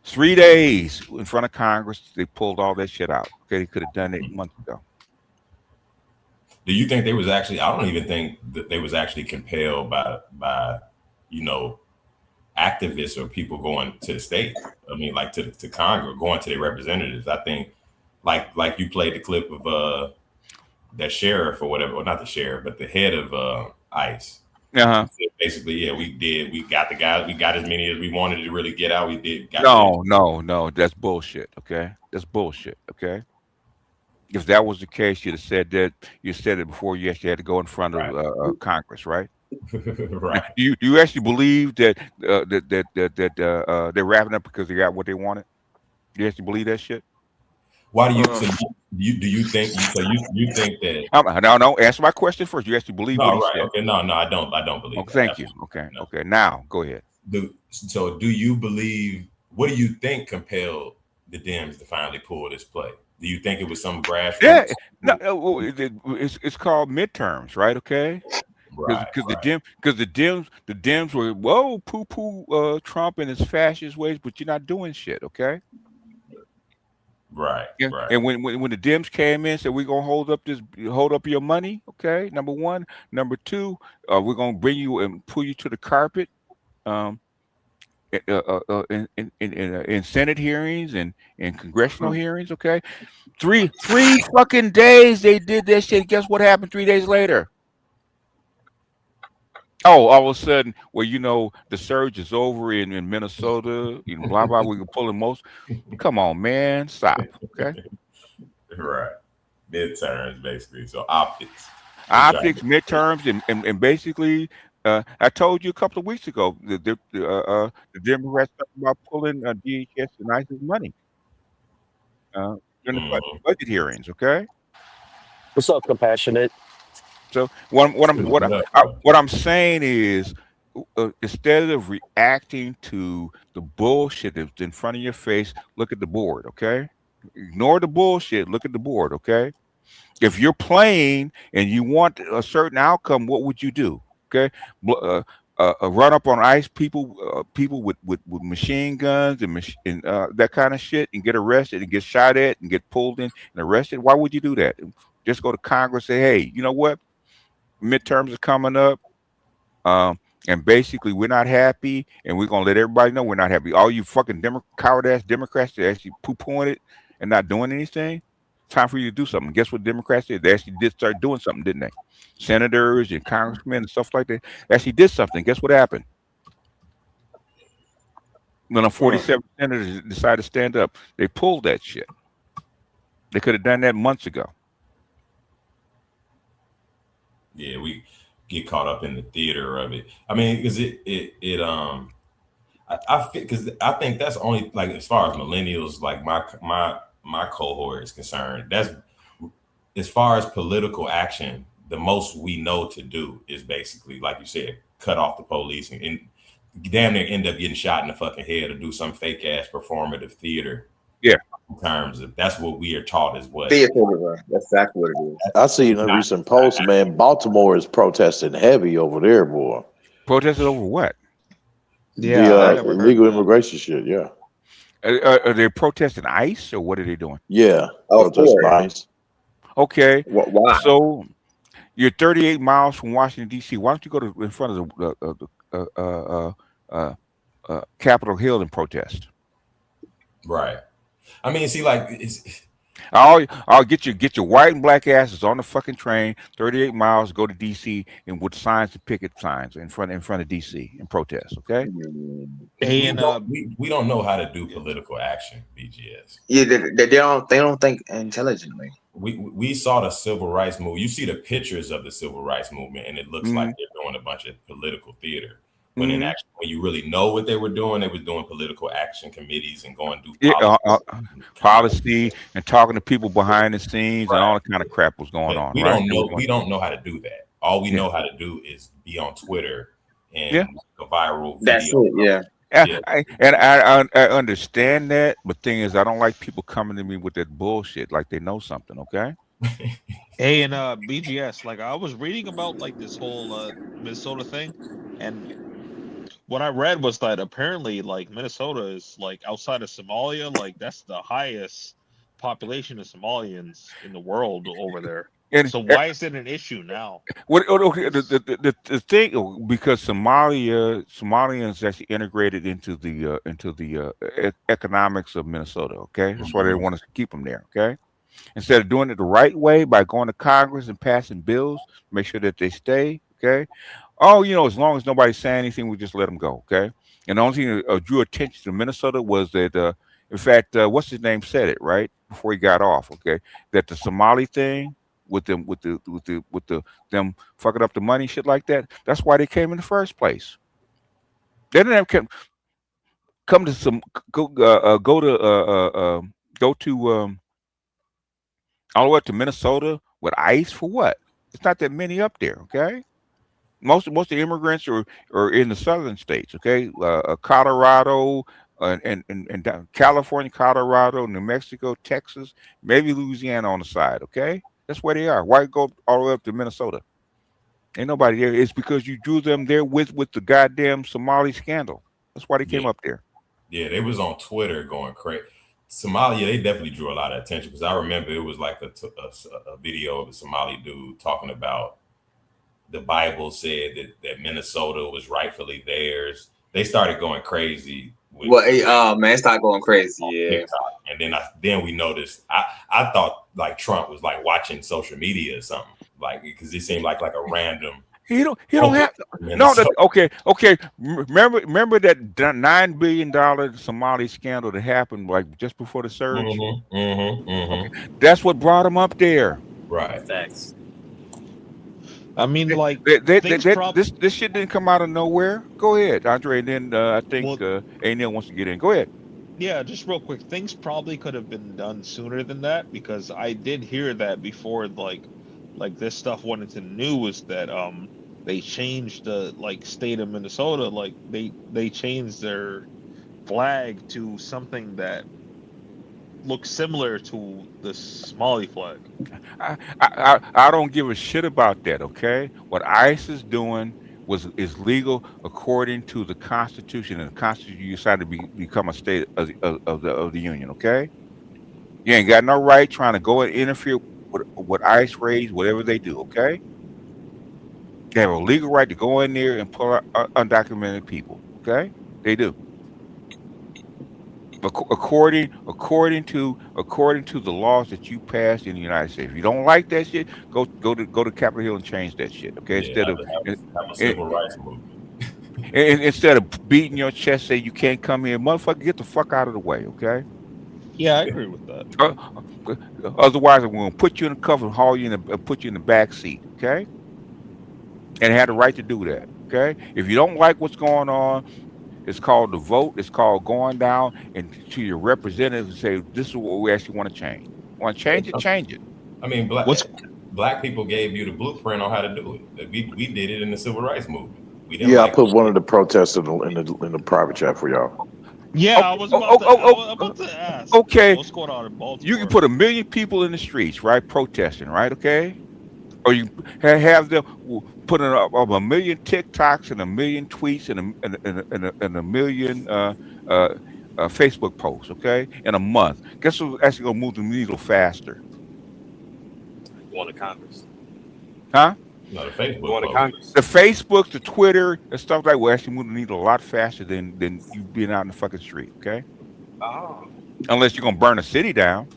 3 days in front of Congress, they pulled all that shit out. Okay, they could have done it months ago. Do you think they was actually? I don't even think that they was actually compelled by activists or people going to the state. I mean, like to Congress, going to their representatives. I think, like you played the clip of that sheriff or whatever, or not the sheriff, but the head of ICE. Basically, yeah, we got the guys, we got as many as we wanted to really get out. We did. No, that's bullshit. Okay, that's bullshit. Okay. If that was the case, you'd have said that. You said it before you actually had to go in front of Congress, right? Right. Do you actually believe that they're wrapping up because they got what they wanted? Do you actually believe that shit? Why do you? So do you think? So you think that? No. Answer my question first. You actually believe what he said? Okay, no, I don't believe. Okay, thank you. Okay, okay. Now go ahead. So do you believe? What do you think compelled the Dems to finally pull this play? Do you think it was some grassroots? Yeah, no, it's called midterms, right? Okay. Because the Dems were poo Trump and his fascist ways, but you're not doing shit, okay? Right. And when the Dems came in, said we're gonna hold up your money, okay? Number one, number two, we're gonna bring you and pull you to the carpet, in Senate hearings and congressional hearings, okay? Three fucking days they did that shit. Guess what happened 3 days later? Oh, all of a sudden, well, the surge is over in Minnesota, blah blah. We can pull in most. Come on, man, stop. Okay. Right. Midterms, basically. So optics, midterms, and basically, I told you a couple of weeks ago the Democrats talking about pulling DHS and ICE's money during the budget hearings. Okay. What's up, compassionate? So what I'm saying is, instead of reacting to the bullshit that's in front of your face, look at the board, okay? Ignore the bullshit. Look at the board, okay? If you're playing and you want a certain outcome, what would you do? Okay, run up on ICE people with machine guns and that kind of shit, and get arrested and get shot at and get pulled in and arrested. Why would you do that? Just go to Congress and say, hey, you know what? Midterms are coming up, and basically we're not happy, and we're gonna let everybody know we're not happy. All you fucking coward ass Democrats that actually poo-pooing it and not doing anything. Time for you to do something. Guess what Democrats did? They actually did start doing something, didn't they? Senators and congressmen and stuff like that actually did something. Guess what happened? When the 47 senators decided to stand up, they pulled that shit. They could have done that months ago. Yeah, we get caught up in the theater of it. I mean, because I think that's only, like, as far as millennials, like my cohort is concerned, that's, as far as political action, the most we know to do is basically, like you said, cut off the police and damn near end up getting shot in the fucking head or do some fake ass performative theater. Yeah. In terms of, that's what we are taught is what. That's exactly what it is. I see in a recent post, man, Baltimore is protesting heavy over there, boy. Protested over what? The illegal immigration shit, yeah. Are they protesting ICE or what are they doing? Yeah, protesting ICE. Okay. Why? So you're 38 miles from Washington D.C. Why don't you go in front of the Capitol Hill and protest? Right. I mean, see, like, I'll get your white and black asses on the fucking train, 38 miles, go to DC, and with signs and picket signs in front of DC and protest. Okay. Hey, and we don't know how to do political action, BGS. Yeah, they don't think intelligently. We saw the civil rights movement. You see the pictures of the civil rights movement, and it looks like they're doing a bunch of political theater. When in action, when you really know what they were doing political action committees and going through policy and talking to people behind the scenes and all that kind of crap was going on. We don't know how to do that. All we know how to do is be on Twitter and make a viral video. That's it. Yeah. I understand that, but thing is, I don't like people coming to me with that bullshit like they know something. Okay. Hey, and BGS, like I was reading about like this whole Minnesota thing, and what I read was that apparently like Minnesota is like outside of Somalia, like that's the highest population of Somalians in the world over there. So why is it an issue now? Okay, the thing, because Somalians actually integrated into the economics of Minnesota. Okay, that's why they want us to keep them there. Okay, instead of doing it the right way by going to Congress and passing bills, make sure that they stay. Okay. Oh, as long as nobody's saying anything, we just let them go. Okay. And the only thing that drew attention to Minnesota was that, in fact, what's his name said it right before he got off. Okay, that the Somali thing with them fucking up the money, shit like that. That's why they came in the first place. They didn't have come to some go to all the way up to Minnesota with ICE for what? It's not that many up there. Okay. Most of the immigrants are in the southern states, okay, Colorado and down California, Colorado, New Mexico, Texas, maybe Louisiana on the side, okay. That's where they are. Why go all the way up to Minnesota? Ain't nobody there. It's because you drew them there with the goddamn Somali scandal. That's why they came up there. Yeah, they was on Twitter going crazy. Somalia, they definitely drew a lot of attention because I remember it was like a video of a Somali dude talking about the Bible said that Minnesota was rightfully theirs. They started going crazy. Man, start going crazy. Yeah. TikTok. And then we noticed. I thought like Trump was like watching social media or something, like because it seemed like a random. He don't have no. Okay. Remember that $9 billion Somali scandal that happened like just before the surge. Okay. That's what brought him up there. Right. Thanks. I mean, like this shit didn't come out of nowhere. Go ahead, Andre, and then I think A-Neil wants to get in. Go ahead. Yeah, just real quick. Things probably could have been done sooner than that because I did hear that before, like this stuff went into the news that they changed the state of Minnesota, like they changed their flag to something that looks similar to the Somali flag. I don't give a shit about that. Okay, what ICE is doing is legal according to the Constitution, and the Constitution you decided to become a state of the Union. Okay, you ain't got no right trying to go and interfere with what ICE raise, whatever they do. Okay, they have a legal right to go in there and pull out undocumented people. Okay, they do. According to the laws that you passed in the United States. If you don't like that shit, go to Capitol Hill and change that shit. Okay, instead of have a civil rights movement. Instead of beating your chest, say you can't come here, motherfucker, get the fuck out of the way. Okay. Yeah, I agree with that. Otherwise, I'm going to put you in the cover and haul you and put you in the back seat. Okay. And had the right to do that. Okay. If you don't like what's going on. It's called the vote. It's called going down and to your representatives and say, this is what we actually want to change. Want to change it? Change it. I mean, black people gave you the blueprint on how to do it. We did it in the civil rights movement. I put one of the protests in the private chat for y'all. Yeah, I was about to ask. Okay. What's going on in Baltimore? You can put 1 million people in the streets, right, protesting, right? Okay. Or you have them put up 1 million TikToks and 1 million tweets and a million Facebook posts, okay, in a month. Guess what's actually gonna move the needle faster? Going to Congress. Huh? No, the Facebook. Going to Congress. The Facebook, the Twitter, and stuff like that will actually move the needle a lot faster than you being out in the fucking street, okay? Oh. Unless you're gonna burn a city down.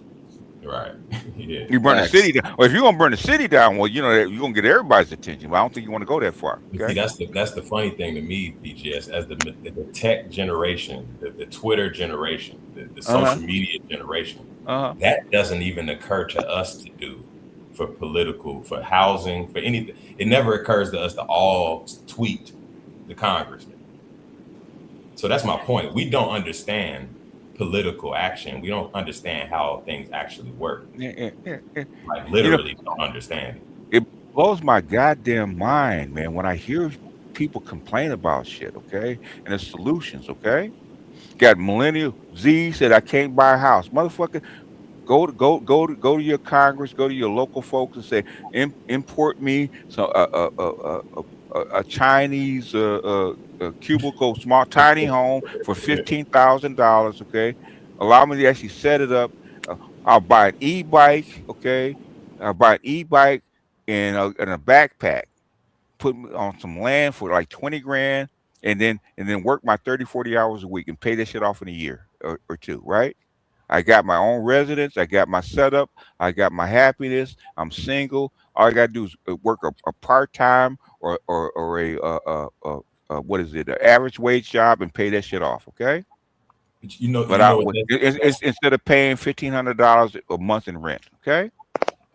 Right. Yeah. You burn the Facts. city down. Or if you're gonna burn the city down, well, you know you're gonna get everybody's attention. But I don't think you want to go that far. See, Okay. that's the funny thing to me, BGS, as the tech generation, the Twitter generation, the social media generation. That doesn't even occur to us to do for political, for housing, for anything. It never occurs to us to all tweet the congressman. So that's my point. We don't understand political action. We don't understand how things actually work. Like literally don't understand it. It blows my goddamn mind, man, when I hear people complain about shit, okay? And the solutions, okay? Got millennial Z said I can't buy a house. Motherfucker, go to your Congress, go to your local folks and say, import me a Chinese cubicle, small tiny home for $15,000, okay? Allow me to actually set it up. I'll buy an e-bike, okay? I'll buy an e-bike and a backpack. Put me on some land for like 20 grand and then work my 30, 40 hours a week and pay that shit off in a year or two, right? I got my own residence. I got my setup. I got my happiness. I'm single. All I got to do is work a part-time or what is it? An average wage job and pay that shit off. Okay. Instead of paying $1,500 a month in rent. Okay.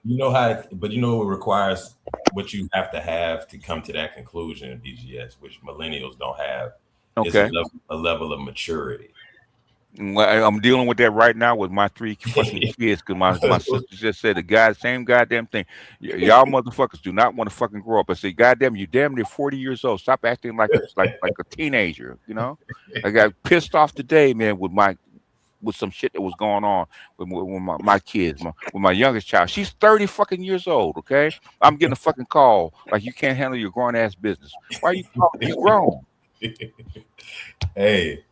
You know what requires what you have to come to that conclusion, BGS, which millennials don't have, is a level of maturity. Well, I'm dealing with that right now with my 3 fucking kids because my sister just said the same goddamn thing. Y'all motherfuckers do not want to fucking grow up. I say, goddamn, you damn near 40 years old. Stop acting like a teenager. You know, I got pissed off today, man, with some shit that was going on with my kids, with my youngest child. She's 30 fucking years old. Okay, I'm getting a fucking call like you can't handle your grown ass business. Why are you calling? You grown. Hey.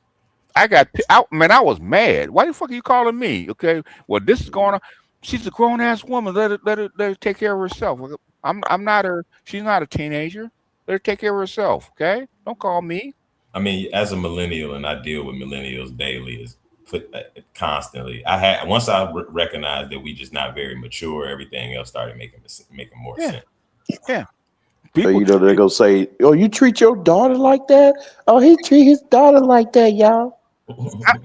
I got out, man. I was mad. Why the fuck are you calling me? Okay, well, this is going on. She's a grown ass woman. Let her take care of herself. I'm not her. She's not a teenager. Let her take care of herself. Okay, don't call me. I mean, as a millennial, and I deal with millennials daily, constantly. Once I recognized that we just not very mature, everything else started making more sense. Yeah. So they're gonna say, "Oh, you treat your daughter like that? Oh, he treat his daughter like that, y'all."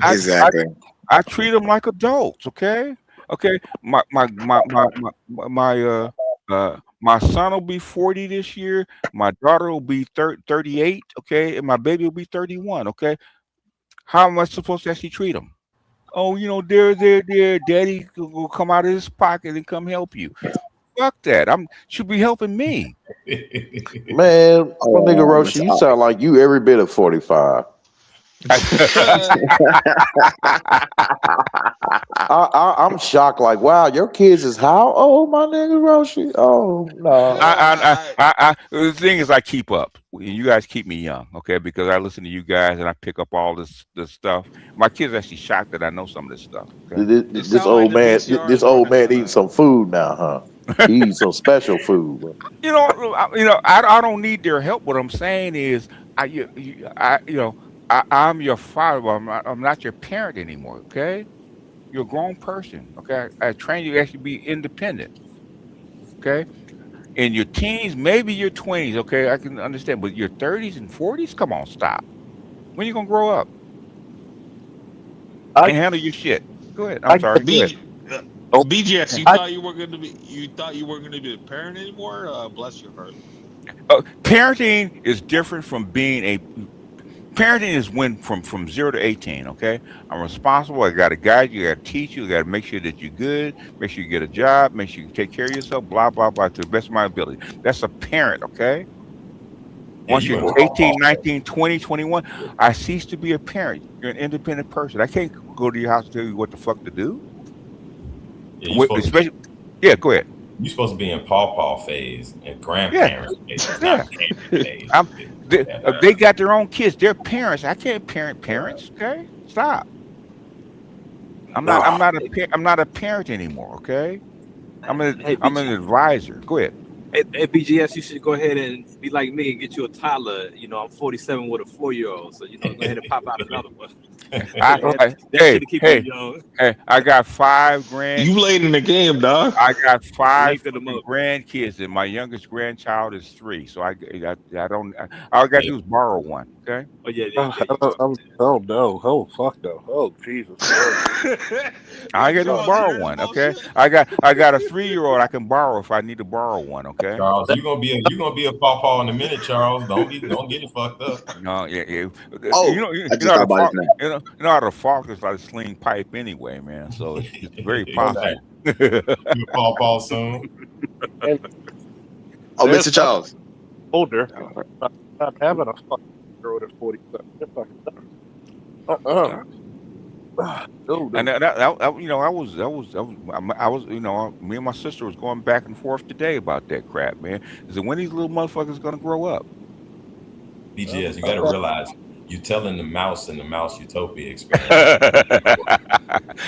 Exactly. I treat them like adults. Okay. My son will be 40 this year. My daughter will be 38. Okay, and my baby will be 31. Okay. How am I supposed to actually treat them? Oh, their daddy will come out of his pocket and come help you. Fuck that. Should be helping me. Man, my nigga Roshi, you sound like you every bit of 45. I'm shocked. Like, wow, your kids is how old, my nigga Roshi? Oh no. The thing is, I keep up. You guys keep me young, okay? Because I listen to you guys and I pick up all this stuff. My kids are actually shocked that I know some of this stuff. Okay? This old man eating some food now, huh? He eats some special food. I don't need their help. What I'm saying is, I'm your father. But I'm not your parent anymore. Okay, you're a grown person. Okay, I train you to actually be independent. Okay, in your teens, maybe your 20s. Okay, I can understand, but your 30s and 40s, come on, stop. When you gonna grow up and handle your shit? Go ahead. I'm sorry. Go ahead. BGS, you thought you weren't going to be a parent anymore? Bless your heart. Parenting is different from being parenting is when from 0 to 18. Okay, I'm responsible. I got to guide you. I got to teach you. I got to make sure that you're good. Make sure you get a job. Make sure you take care of yourself. Blah blah blah to the best of my ability. That's a parent. Okay. Once you're 18, 19, 20, 21, I cease to be a parent. You're an independent person. I can't go to your house and tell you what the fuck to do. Yeah, go ahead. You're supposed to be in pawpaw phase and grandparent phase, not parent phase. They got their own kids. They're parents. I can't parent parents. Okay, stop. I'm not a parent anymore. Okay, I'm an advisor. Go ahead. At BGS, you should go ahead and be like me and get you a toddler. I'm 47 with a 4-year-old, so go ahead and pop out another one. That Hey, should keep you hey, young. hey! I got 5 You late in the game, dog. I got 5 Lengthen them fucking up. grandkids, and my youngest grandchild is 3. So I don't. All I got to do is borrow one. Okay. Oh yeah, Oh no! Oh fuck no! Oh Jesus Christ! All I got to do is Charles, you borrow hear this one. Okay. bullshit? I got a 3-year-old I can borrow if I need to borrow one. Okay. Charles, you're gonna be a pawpaw in a minute, Charles. Don't get it fucked up. No, yeah. Oh, I You just know how thought the about his fault. name. You know how the fault is like a sling pipe anyway, man. So it's very Exactly. possible. You a pawpaw soon. And Oh, there's Mr. Charles. older. Not having a fucking girl at 47. You're fucking nuts. No, And no. you know, I was, you know, me and my sister was going back and forth today about that crap, man. Is that when these little motherfuckers gonna grow up? BGS, you got to realize you're telling the mouse in the Mouse Utopia experience.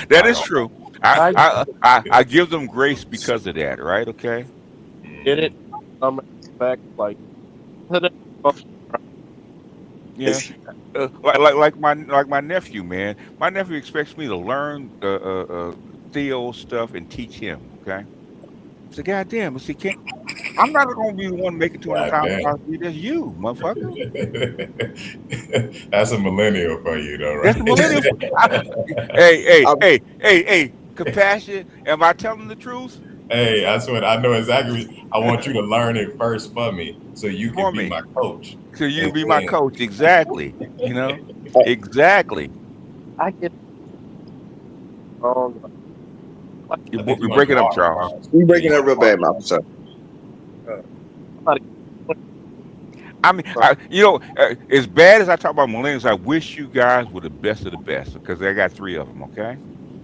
That is true. I give them grace because of that, right? Okay. Get it? I'm back like. Yeah. Like my nephew, man. My nephew expects me to learn Theo stuff and teach him. Okay. I said, God damn, but see, I'm not gonna be the one making $200,000. That's you, motherfucker. That's a millennial for you, though, That's right? a millennial. Hey, compassion. Am I telling the truth? Hey, I swear, I know exactly. I want you to learn it first for me, so you can be my coach. So you can be my coach, exactly. You know, exactly. I get. We're breaking up, Charles. We breaking up real bad, man. I'm sorry. I mean, you know, as bad as I talk about millennials, I wish you guys were the best of the best because I got 3 of them. Okay,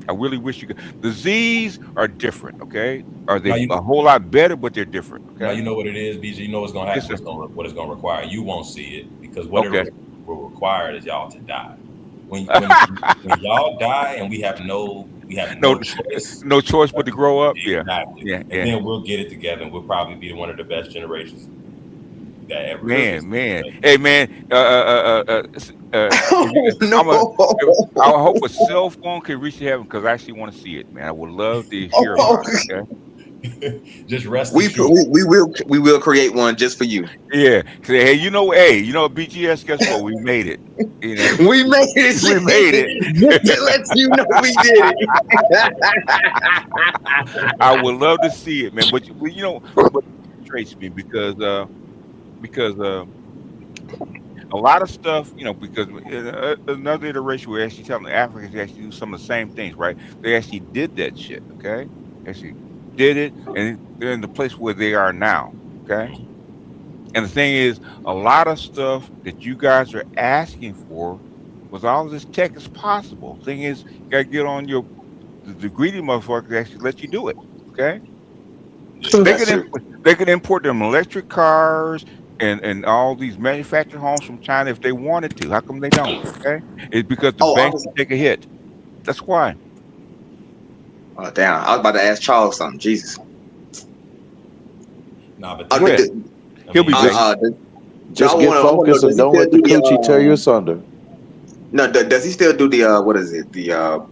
I really wish you could. The Z's are different. Okay, are they a whole lot better, but they're different. Okay, now you know what it is, BG. You know what's gonna happen. What it's gonna require. You won't see it because what it will require is y'all to die. When y'all die and we have no choice. No choice but to grow up. Exactly. Yeah. And then we'll get it together and we'll probably be one of the best generations that ever. Man. Hey, man. No. I hope a cell phone can reach heaven because I actually want to see it, man. I would love to hear about it. Okay? Just rest. We will create one just for you. Yeah. Hey, you know, BGS. Guess what? We made it. You know? We made it. We made it. Just to let you know we did it. I would love to see it, man. But you know, what frustrates me because a lot of stuff, you know, because another iteration we're actually telling the Africans to actually do some of the same things, right? They actually did that shit. Okay, actually did it, and they're in the place where they are now. Okay. And the thing is, a lot of stuff that you guys are asking for, with all of this tech, is possible. Thing is, you gotta get on the greedy motherfuckers to actually let you do it. Okay, they can import them electric cars and all these manufactured homes from China if they wanted to. How come they don't? Okay, it's because the banks take a hit. That's why. Oh damn! I was about to ask Charles something. Jesus. Nah, but he'll be back. Just get focused and don't let the coochie tear you asunder. No, does he still do the what is it? The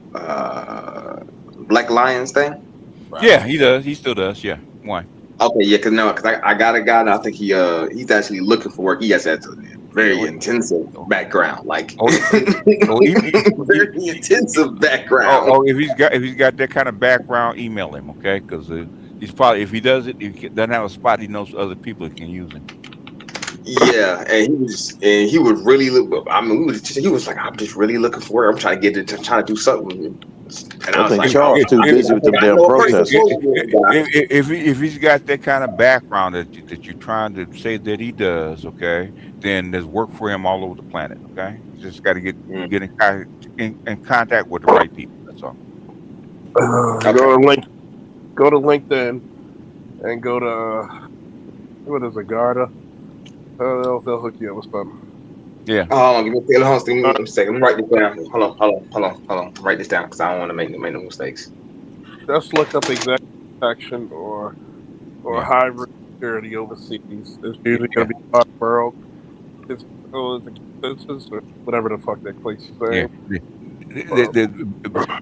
Black Lions thing? Yeah, he does. He still does. Yeah. Why? Okay, yeah, because I got a guy and I think he's actually looking for work. He has a very intensive background, like very intensive background. If he's got that kind of background, email him, okay? Because he's probably, if he doesn't have a spot, he knows other people can use him. Yeah, and he was really. I mean, he was like, I'm just really looking for work. I'm trying to get into trying to do something. And I think Charles too busy with them damn protests. If he's got that kind of background that you're trying to say that he does, okay, then there's work for him all over the planet. Okay, you just got to get in contact with the right people. That's all. Go to LinkedIn and go to what is it, Garda? They'll hook you up with something. Yeah. Hold on, give me a second. Let me write this down. Hold on. Write this down because I don't want to make no mistakes. Just look up executive protection or hybrid security overseas. It's usually going to be World. It's or whatever the fuck that place is saying.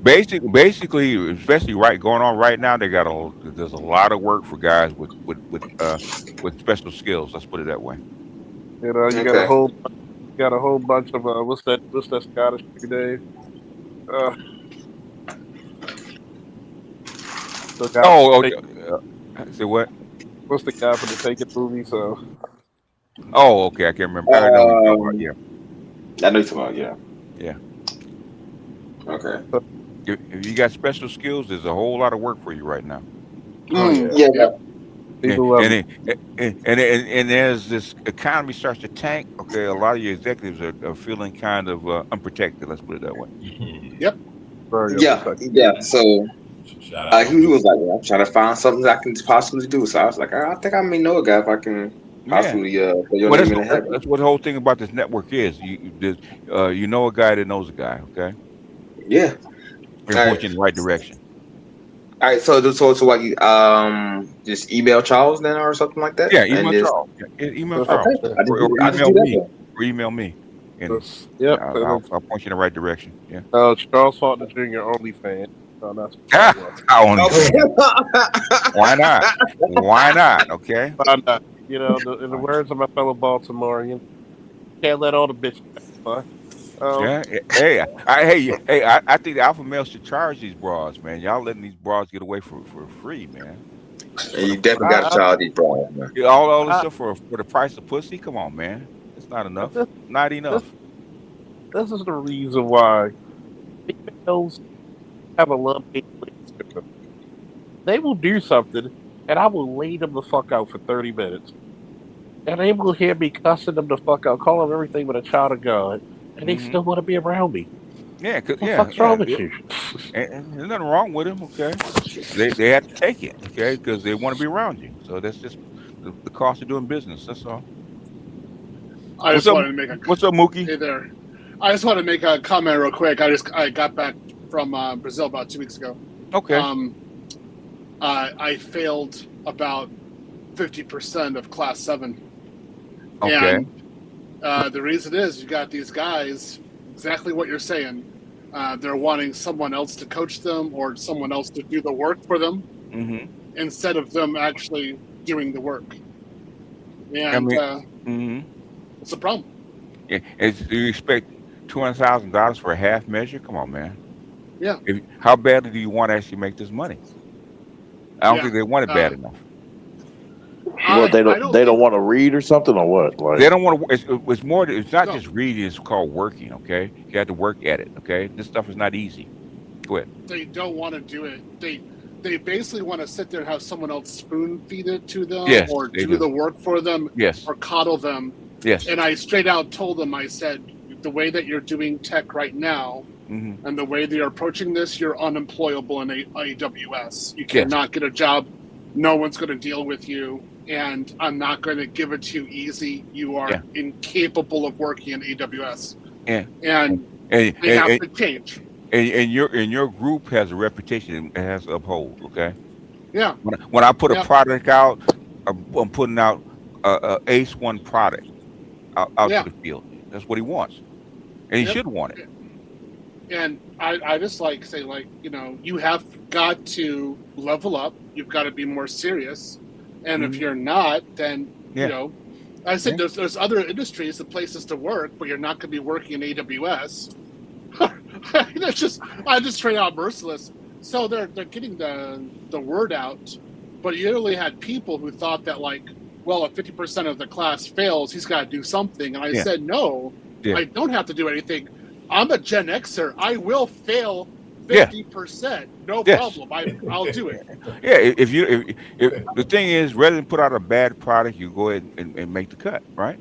Basically, especially going on right now, there's a lot of work for guys with special skills. Let's put it that way. You know, you got a whole bunch of what's that Scottish dude name? The guy from Oh, the say what? what's the guy from the Taken movie? So Oh, okay. I can't remember. I know what you're talking about. Yeah. I know you're talking about. Yeah. Okay. If you got special skills, there's a whole lot of work for you right now. Yeah. And as this economy starts to tank, okay, a lot of your executives are feeling kind of unprotected. Let's put it that way. Yep. Yeah. So he was like, well, I'm trying to find something that I can possibly do. So I was like, I think I may know a guy if I can possibly put your Well, name in the hat. that's what the whole thing about this network is. You know a guy that knows a guy, okay? Yeah. And point you in the right direction. All right, so what you just email Charles then or something like that? Yeah, and email just, Charles. Yeah, email okay. Charles. I just do that then. Or email me. And yep, I'll point you in the right direction. Yeah. Charles Faulkner Jr. OnlyFans. So that's Why not? Why not? Okay. Why not? You know, in the words of my fellow Baltimorean, can't let all the bitches fun. Yeah. Hey, I think the alpha males should charge these bras, man. Y'all letting these bras get away for free, man. And you definitely got to charge these bras, man. All this stuff for the price of pussy. Come on, man. It's not enough. Not enough. This is the reason why females have a love-hate relationship. They will do something, and I will lay them the fuck out for 30 minutes. And they will hear me cussing them the fuck out, calling them everything but a child of God, and they still want to be around me. Yeah, what the fuck's wrong with you? And there's nothing wrong with them, okay? They have to take it, okay, because they want to be around you. So that's just the cost of doing business. That's all. What's up, Mookie? Hey there. I just want to make a comment real quick. I got back from Brazil about 2 weeks ago. Okay. I failed about 50% of Class 7. Okay. And the reason is you got these guys, exactly what you're saying. They're wanting someone else to coach them or someone else to do the work for them instead of them actually doing the work. And it's a problem. Yeah. Do you expect $200,000 for a half measure? Come on, man. Yeah. How badly do you want to actually make this money? I don't think they want it bad enough. Well, they don't want to read or something or what? Like they don't want to. It's more. It's not just reading. It's called working. Okay, you have to work at it. Okay, this stuff is not easy. Go ahead. They don't want to do it. They basically want to sit there and have someone else spoon feed it to them, or do the work for them, or coddle them. Yes. And I straight out told them, I said, the way that you're doing tech right now, and the way that you're approaching this, you're unemployable in AWS. You cannot get a job. No one's going to deal with you. And I'm not going to give it to you easy. You are incapable of working in AWS. And they have to change. And your group has a reputation it has to uphold. Okay. Yeah. When I put a product out, I'm putting out a Ace One product out to the field. That's what he wants, and he should want it. And I just say you have got to level up. You've got to be more serious. And if you're not, then I said there's other industries and places to work, but you're not going to be working in AWS. That's just straight out merciless. So they're getting the word out, but you only had people who thought that if 50% of the class fails, he's got to do something. And I said no, I don't have to do anything. I'm a Gen Xer. I will fail 50%, no problem. I'll do it. Yeah, if the thing is, rather than put out a bad product, you go ahead and make the cut, right?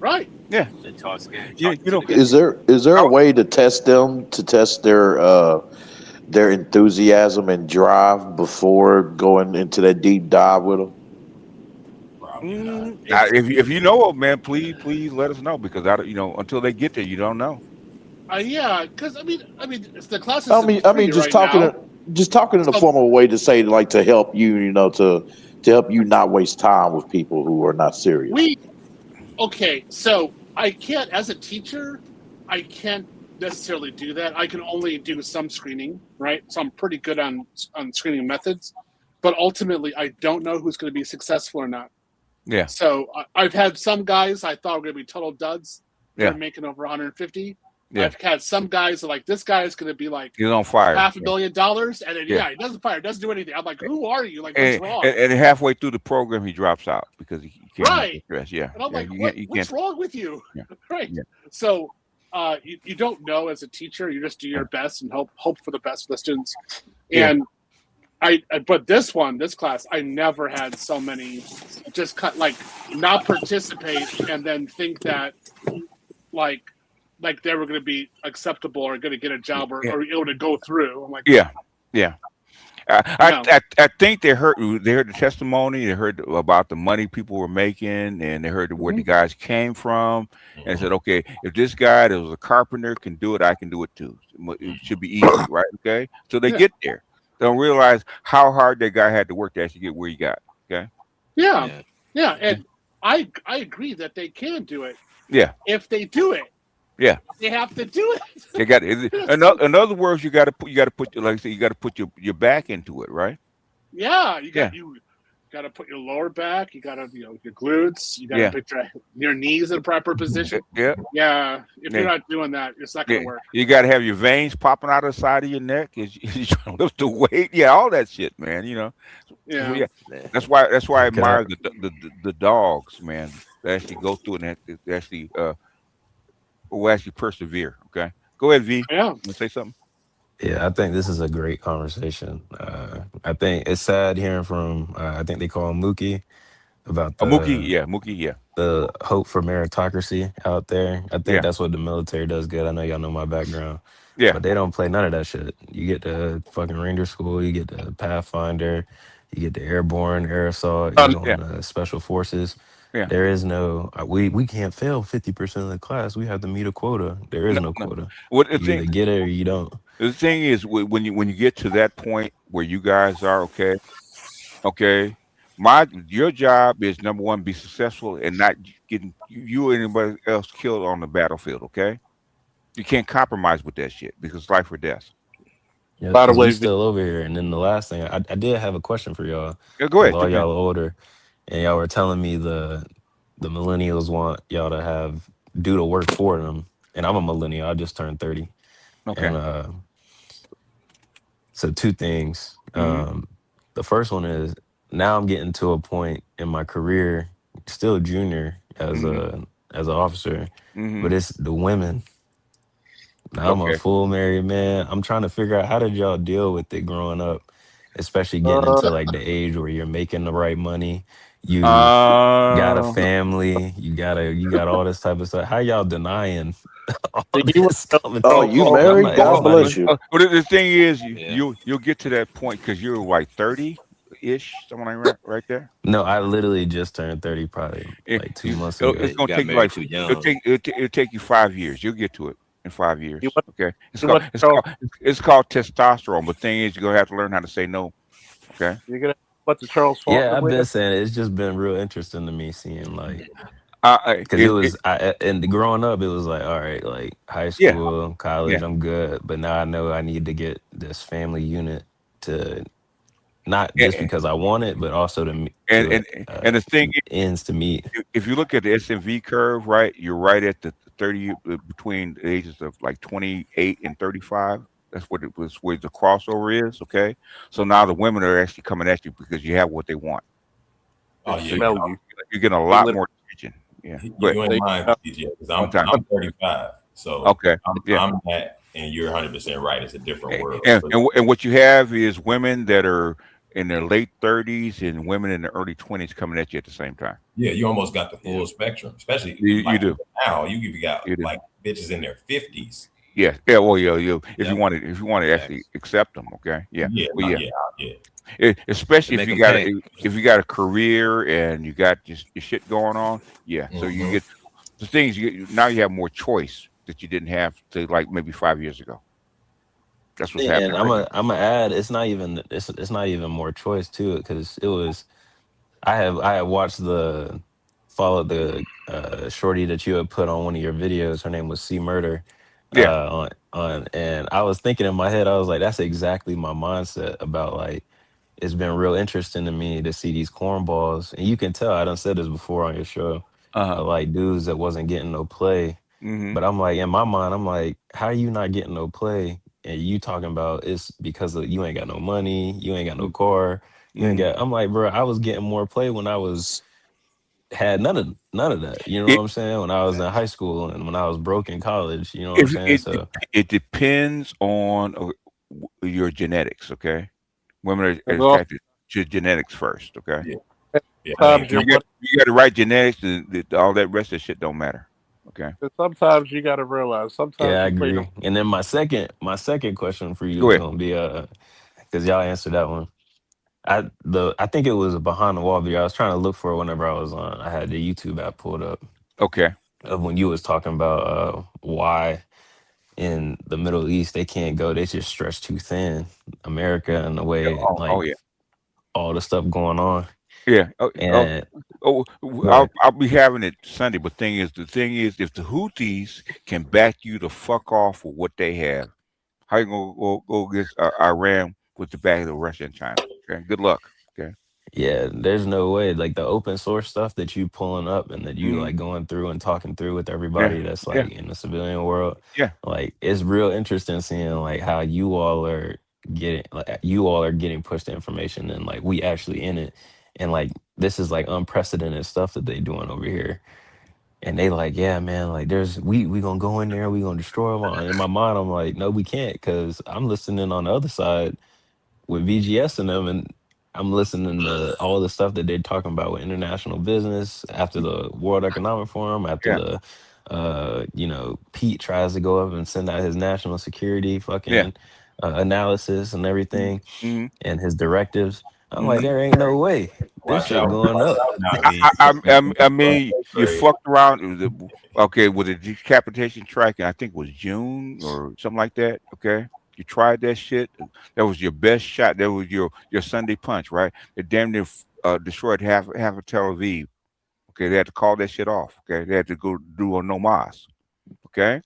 Right. Yeah. Is there a way to test them, to test their enthusiasm and drive before going into that deep dive with them? If you know, man, please let us know, because until they get there, you don't know. Because the classes. Just talking in the form of a way to say, to help you, to help you not waste time with people who are not serious. So I can't, as a teacher, I can't necessarily do that. I can only do some screening, right? So I'm pretty good on screening methods, but ultimately I don't know who's going to be successful or not. Yeah. So I've had some guys I thought were going to be total duds. They're Yeah. making over 150. Yeah. I've had some guys that like, this guy is going to be like He's on fire. $500 million, and then Yeah. he doesn't fire, doesn't do anything. I'm like, who are you? Like, And, what's wrong? and halfway through the program, he drops out because he can't handle the stress. Yeah. And I'm yeah. like, what's wrong with you? Yeah. Right. Yeah. So you don't know as a teacher. You just do your best and hope for the best for the students. And but this class, I never had so many just not participate and then think that like they were going to be acceptable or going to get a job or able to go through. I'm like, yeah. I think they heard the testimony. They heard about the money people were making, and they heard where the guys came from, and said, "Okay, if this guy that was a carpenter can do it, I can do it too. It should be easy, right? Okay." So they get there. They don't realize how hard that guy had to work to actually get where he got. Okay. Yeah, and I agree that they can do it. Yeah. If they do it. Yeah. They have to do it. They got it. In other words, you got to put like I said, you got to put your back into it, right? Yeah, you got to put your lower back. You got to your glutes. You got to put your knees in a proper position. Yeah. If you're not doing that, it's not going to work. You got to have your veins popping out of the side of your neck as you trying to lift the weight. Yeah, all that shit, man. Yeah. That's why I admire the dogs, man. They actually go through it and they actually will actually persevere. Okay, go ahead, V. Yeah, want to say something? Yeah, I think this is a great conversation. I think it's sad hearing from I think they call him Mookie about the Mookie, the hope for meritocracy out there. I think that's what the military does good. I know y'all know my background. Yeah, but they don't play none of that shit. You get the fucking Ranger School, you get the Pathfinder, you get the Airborne, Air Assault, you go on the Special Forces. Yeah. There is no we can't fail 50% of the class. We have to meet a quota. There is no quota. You either get it or you don't. The thing is, when you get to that point where you guys are okay, your job is number one, be successful and not getting you or anybody else killed on the battlefield. Okay, you can't compromise with that shit because it's life or death. Yeah, by the way, still over here. And then the last thing, I did have a question for y'all. Yeah, go ahead. All y'all older, and y'all were telling me the millennials want y'all to do the work for them. And I'm a millennial. I just turned 30. Okay. And so two things. The first one is now I'm getting to a point in my career, still junior as an officer, but it's the women. Now I'm a full married man. I'm trying to figure out how did y'all deal with it growing up, especially getting into like the age where you're making the right money. You got a family. You got all this type of stuff. How y'all denying all this stuff? You married? God bless you. But the thing is, you'll get to that point because you're like 30-ish, something like right there. No, I literally just turned 30, probably like 2 months ago. It's gonna take you like it'll take you 5 years. You'll get to it in 5 years. Okay, it's called testosterone. But the thing is, you're gonna have to learn how to say no. Okay, you're gonna what the Charles Faulkner. Yeah, I've been saying it. It's just been real interesting to me seeing like. Because and growing up, it was like, all right, like high school, college, I'm good. But now I know I need to get this family unit to not just because I want it, but also to and the thing ends to meet. If you look at the SMV curve, right, you're right at the 30 between the ages of like 28 and 35. That's where the crossover is. Okay, so now the women are actually coming at you because you have what they want. Oh yeah, so you're getting a lot more attention. Yeah, you ain't mine, DJ, because I'm 35. So I'm that, and you're 100% right. It's a different world. And what you have is women that are in their late 30s and women in their early 20s coming at you at the same time. Yeah, you almost got the full spectrum, especially you do. Now you got like bitches in their 50s. Yeah. Well, if you want to actually accept them, okay. Yeah. Especially if you got a career and you got just your shit going on. Yeah. So you get the things now you have more choice that you didn't have to like maybe 5 years ago. That's what's happening. And I'm gonna add, it's not even more choice to it because it was. I have watched followed the shorty that you had put on one of your videos. Her name was C Murder. Yeah. And I was thinking in my head, I was like, that's exactly my mindset about like it's been real interesting to me to see these cornballs, and you can tell I done said this before on your show, like dudes that wasn't getting no play, but I'm like in my mind, I'm like, how you not getting no play? And you talking about it's because of you ain't got no money, you ain't got no car, you ain't got. I'm like, bro, I was getting more play when I was had none of that. You know what It I'm saying? When I was in high school and when I was broke in college, you know what I'm if saying? So it depends on your genetics. Okay, women are And also, attracted to genetics first. Okay, Yeah, I mean, sometimes you're one. you got the right genetics, and all that rest of shit don't matter. Okay, And sometimes you got to realize. yeah, Sometimes I you play the. agree. And then my second question for you go is ahead. gonna be because y'all answered that one. I think it was a behind the wall video. I was trying to look for it whenever I was on. I had the YouTube app pulled up Okay. of when you was talking about why in the Middle East they can't go. They just stretch too thin. America and the Yeah, way oh like yeah. all the stuff going on. Yeah. And go I'll ahead. I'll be having it Sunday. But the thing is, if the Houthis can back you to fuck off with what they have, how you gonna go against Iran with the back of Russia and China? Okay. Good luck. Okay. Yeah, there's no way. Like the open source stuff that you pulling up and that you hmm like going through and talking through with Yeah. everybody that's Yeah. like in the civilian world, Yeah. like it's real interesting seeing like how you all are getting pushed information and like we actually in it. And like this is like unprecedented stuff that they doing over here. And they like, yeah, man, like there's we gonna go in there, we gonna destroy them all. And in my mind, I'm like, no, we can't, because I'm listening on the other side with VGS and them, and I'm listening to all the stuff that they're talking about with international business after the World Economic Forum, after Yeah. the Pete tries to go up and send out his national security Yeah. fucking analysis and everything hmm and his directives. I'm like, hmm there ain't no way this watch shit out, going up. I mean, you fucked around. Okay, with the decapitation track, I think it was June or something like that. Okay, you tried that shit. That was your best shot. That was your Sunday punch, right? It damn near destroyed half of Tel Aviv. Okay, they had to call that shit off. Okay, they had to go do a no mas. Okay,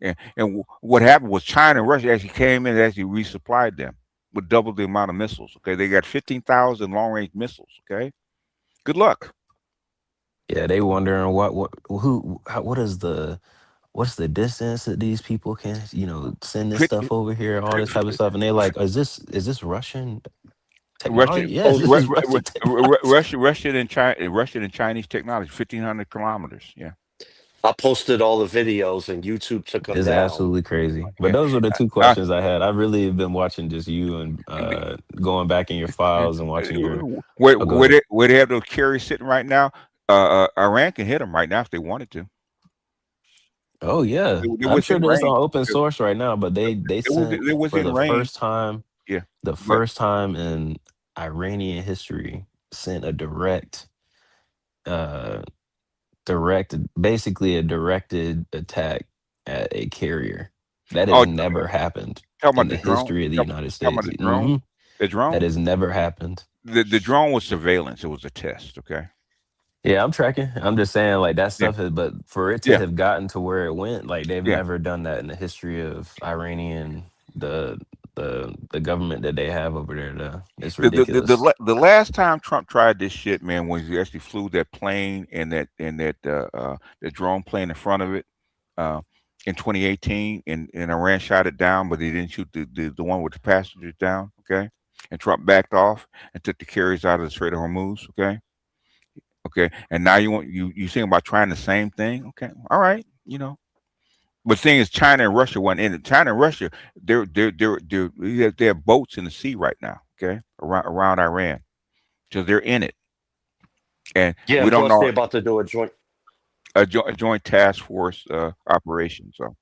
and what happened was China and Russia actually came in and actually resupplied them with double the amount of missiles. Okay, they got 15,000 long range missiles. Okay, good luck. Yeah, they wondering what's the distance that these people can, send this stuff over here, all this type of stuff. And they like, is this Russian Russia, technology? Yes, this is Russian technology. Russian and Chinese technology, 1,500 kilometers. Yeah, I posted all the videos and YouTube took them It's down. absolutely crazy. But yeah. those were the two Uh, questions I had. I really have been watching just you and going back in your files and watching your. Oh, go ahead. where they have those carriers sitting right now, Iran can hit them right now if they wanted to. Oh yeah, They're I'm sure within that's on range. open source right now. But they sent They're for within the range. first time, Yeah, the but first time in Iranian history, sent a uh, basically a directed attack at a carrier. That has oh, never happened talking in about the the drone. history of the United Talking about States. the drone. The That drone. has never happened. The drone was surveillance. It was a test. Okay. Yeah, I'm tracking. I'm just saying, like that Yeah. stuff is, but for it to Yeah. have gotten to where it went, like they've Yeah. never done that in the history of Iranian the government that they have over there. It's ridiculous. The last time Trump tried this shit, man, when he actually flew that plane and that the drone plane in front of it, uh, in 2018, and Iran shot it down, but he didn't shoot the one with the passengers down. Okay, and Trump backed off and took the carriers out of the Strait of Hormuz. Okay, and now you think about trying the same thing. Okay, all right, But the thing is, China and Russia went in it. China and Russia, they have boats in the sea right now. Okay, around Iran, so they're in it, and Yeah, we and don't plus know they're about to do a joint. a joint task force operation. So,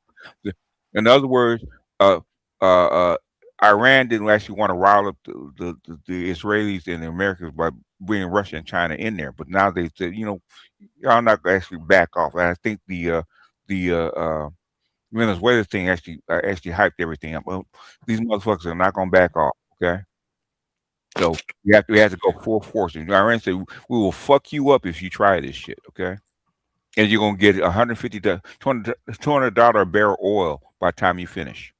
in other words, uh, uh, uh, Iran didn't actually want to rile up the Israelis and the Americans by bringing Russia and China in there, but now they said, y'all not gonna actually back off. And I think the Venezuela thing actually hyped everything up. Well, these motherfuckers are not gonna back off. Okay, so we have to go full force. And Iran said we will fuck you up if you try this shit. Okay, and you're gonna get $150 to $200 a barrel oil by the time you finish.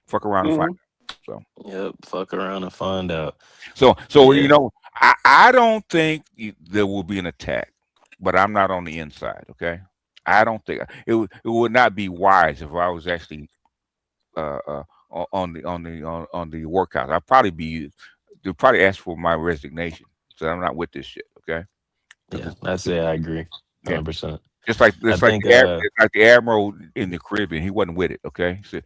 Fuck around and find out. So. Yep, fuck around and find out. So Yeah. you know, I don't think there will be an attack, but I'm not on the inside. Okay, I don't think it would not be wise if I was actually on the workout. I'd probably be they'll probably ask for my resignation. So I'm not with this shit. Okay. Yeah, that's it. I agree, Yeah. 100%. Just like I think, the admiral in the Caribbean, he wasn't with it. Okay, so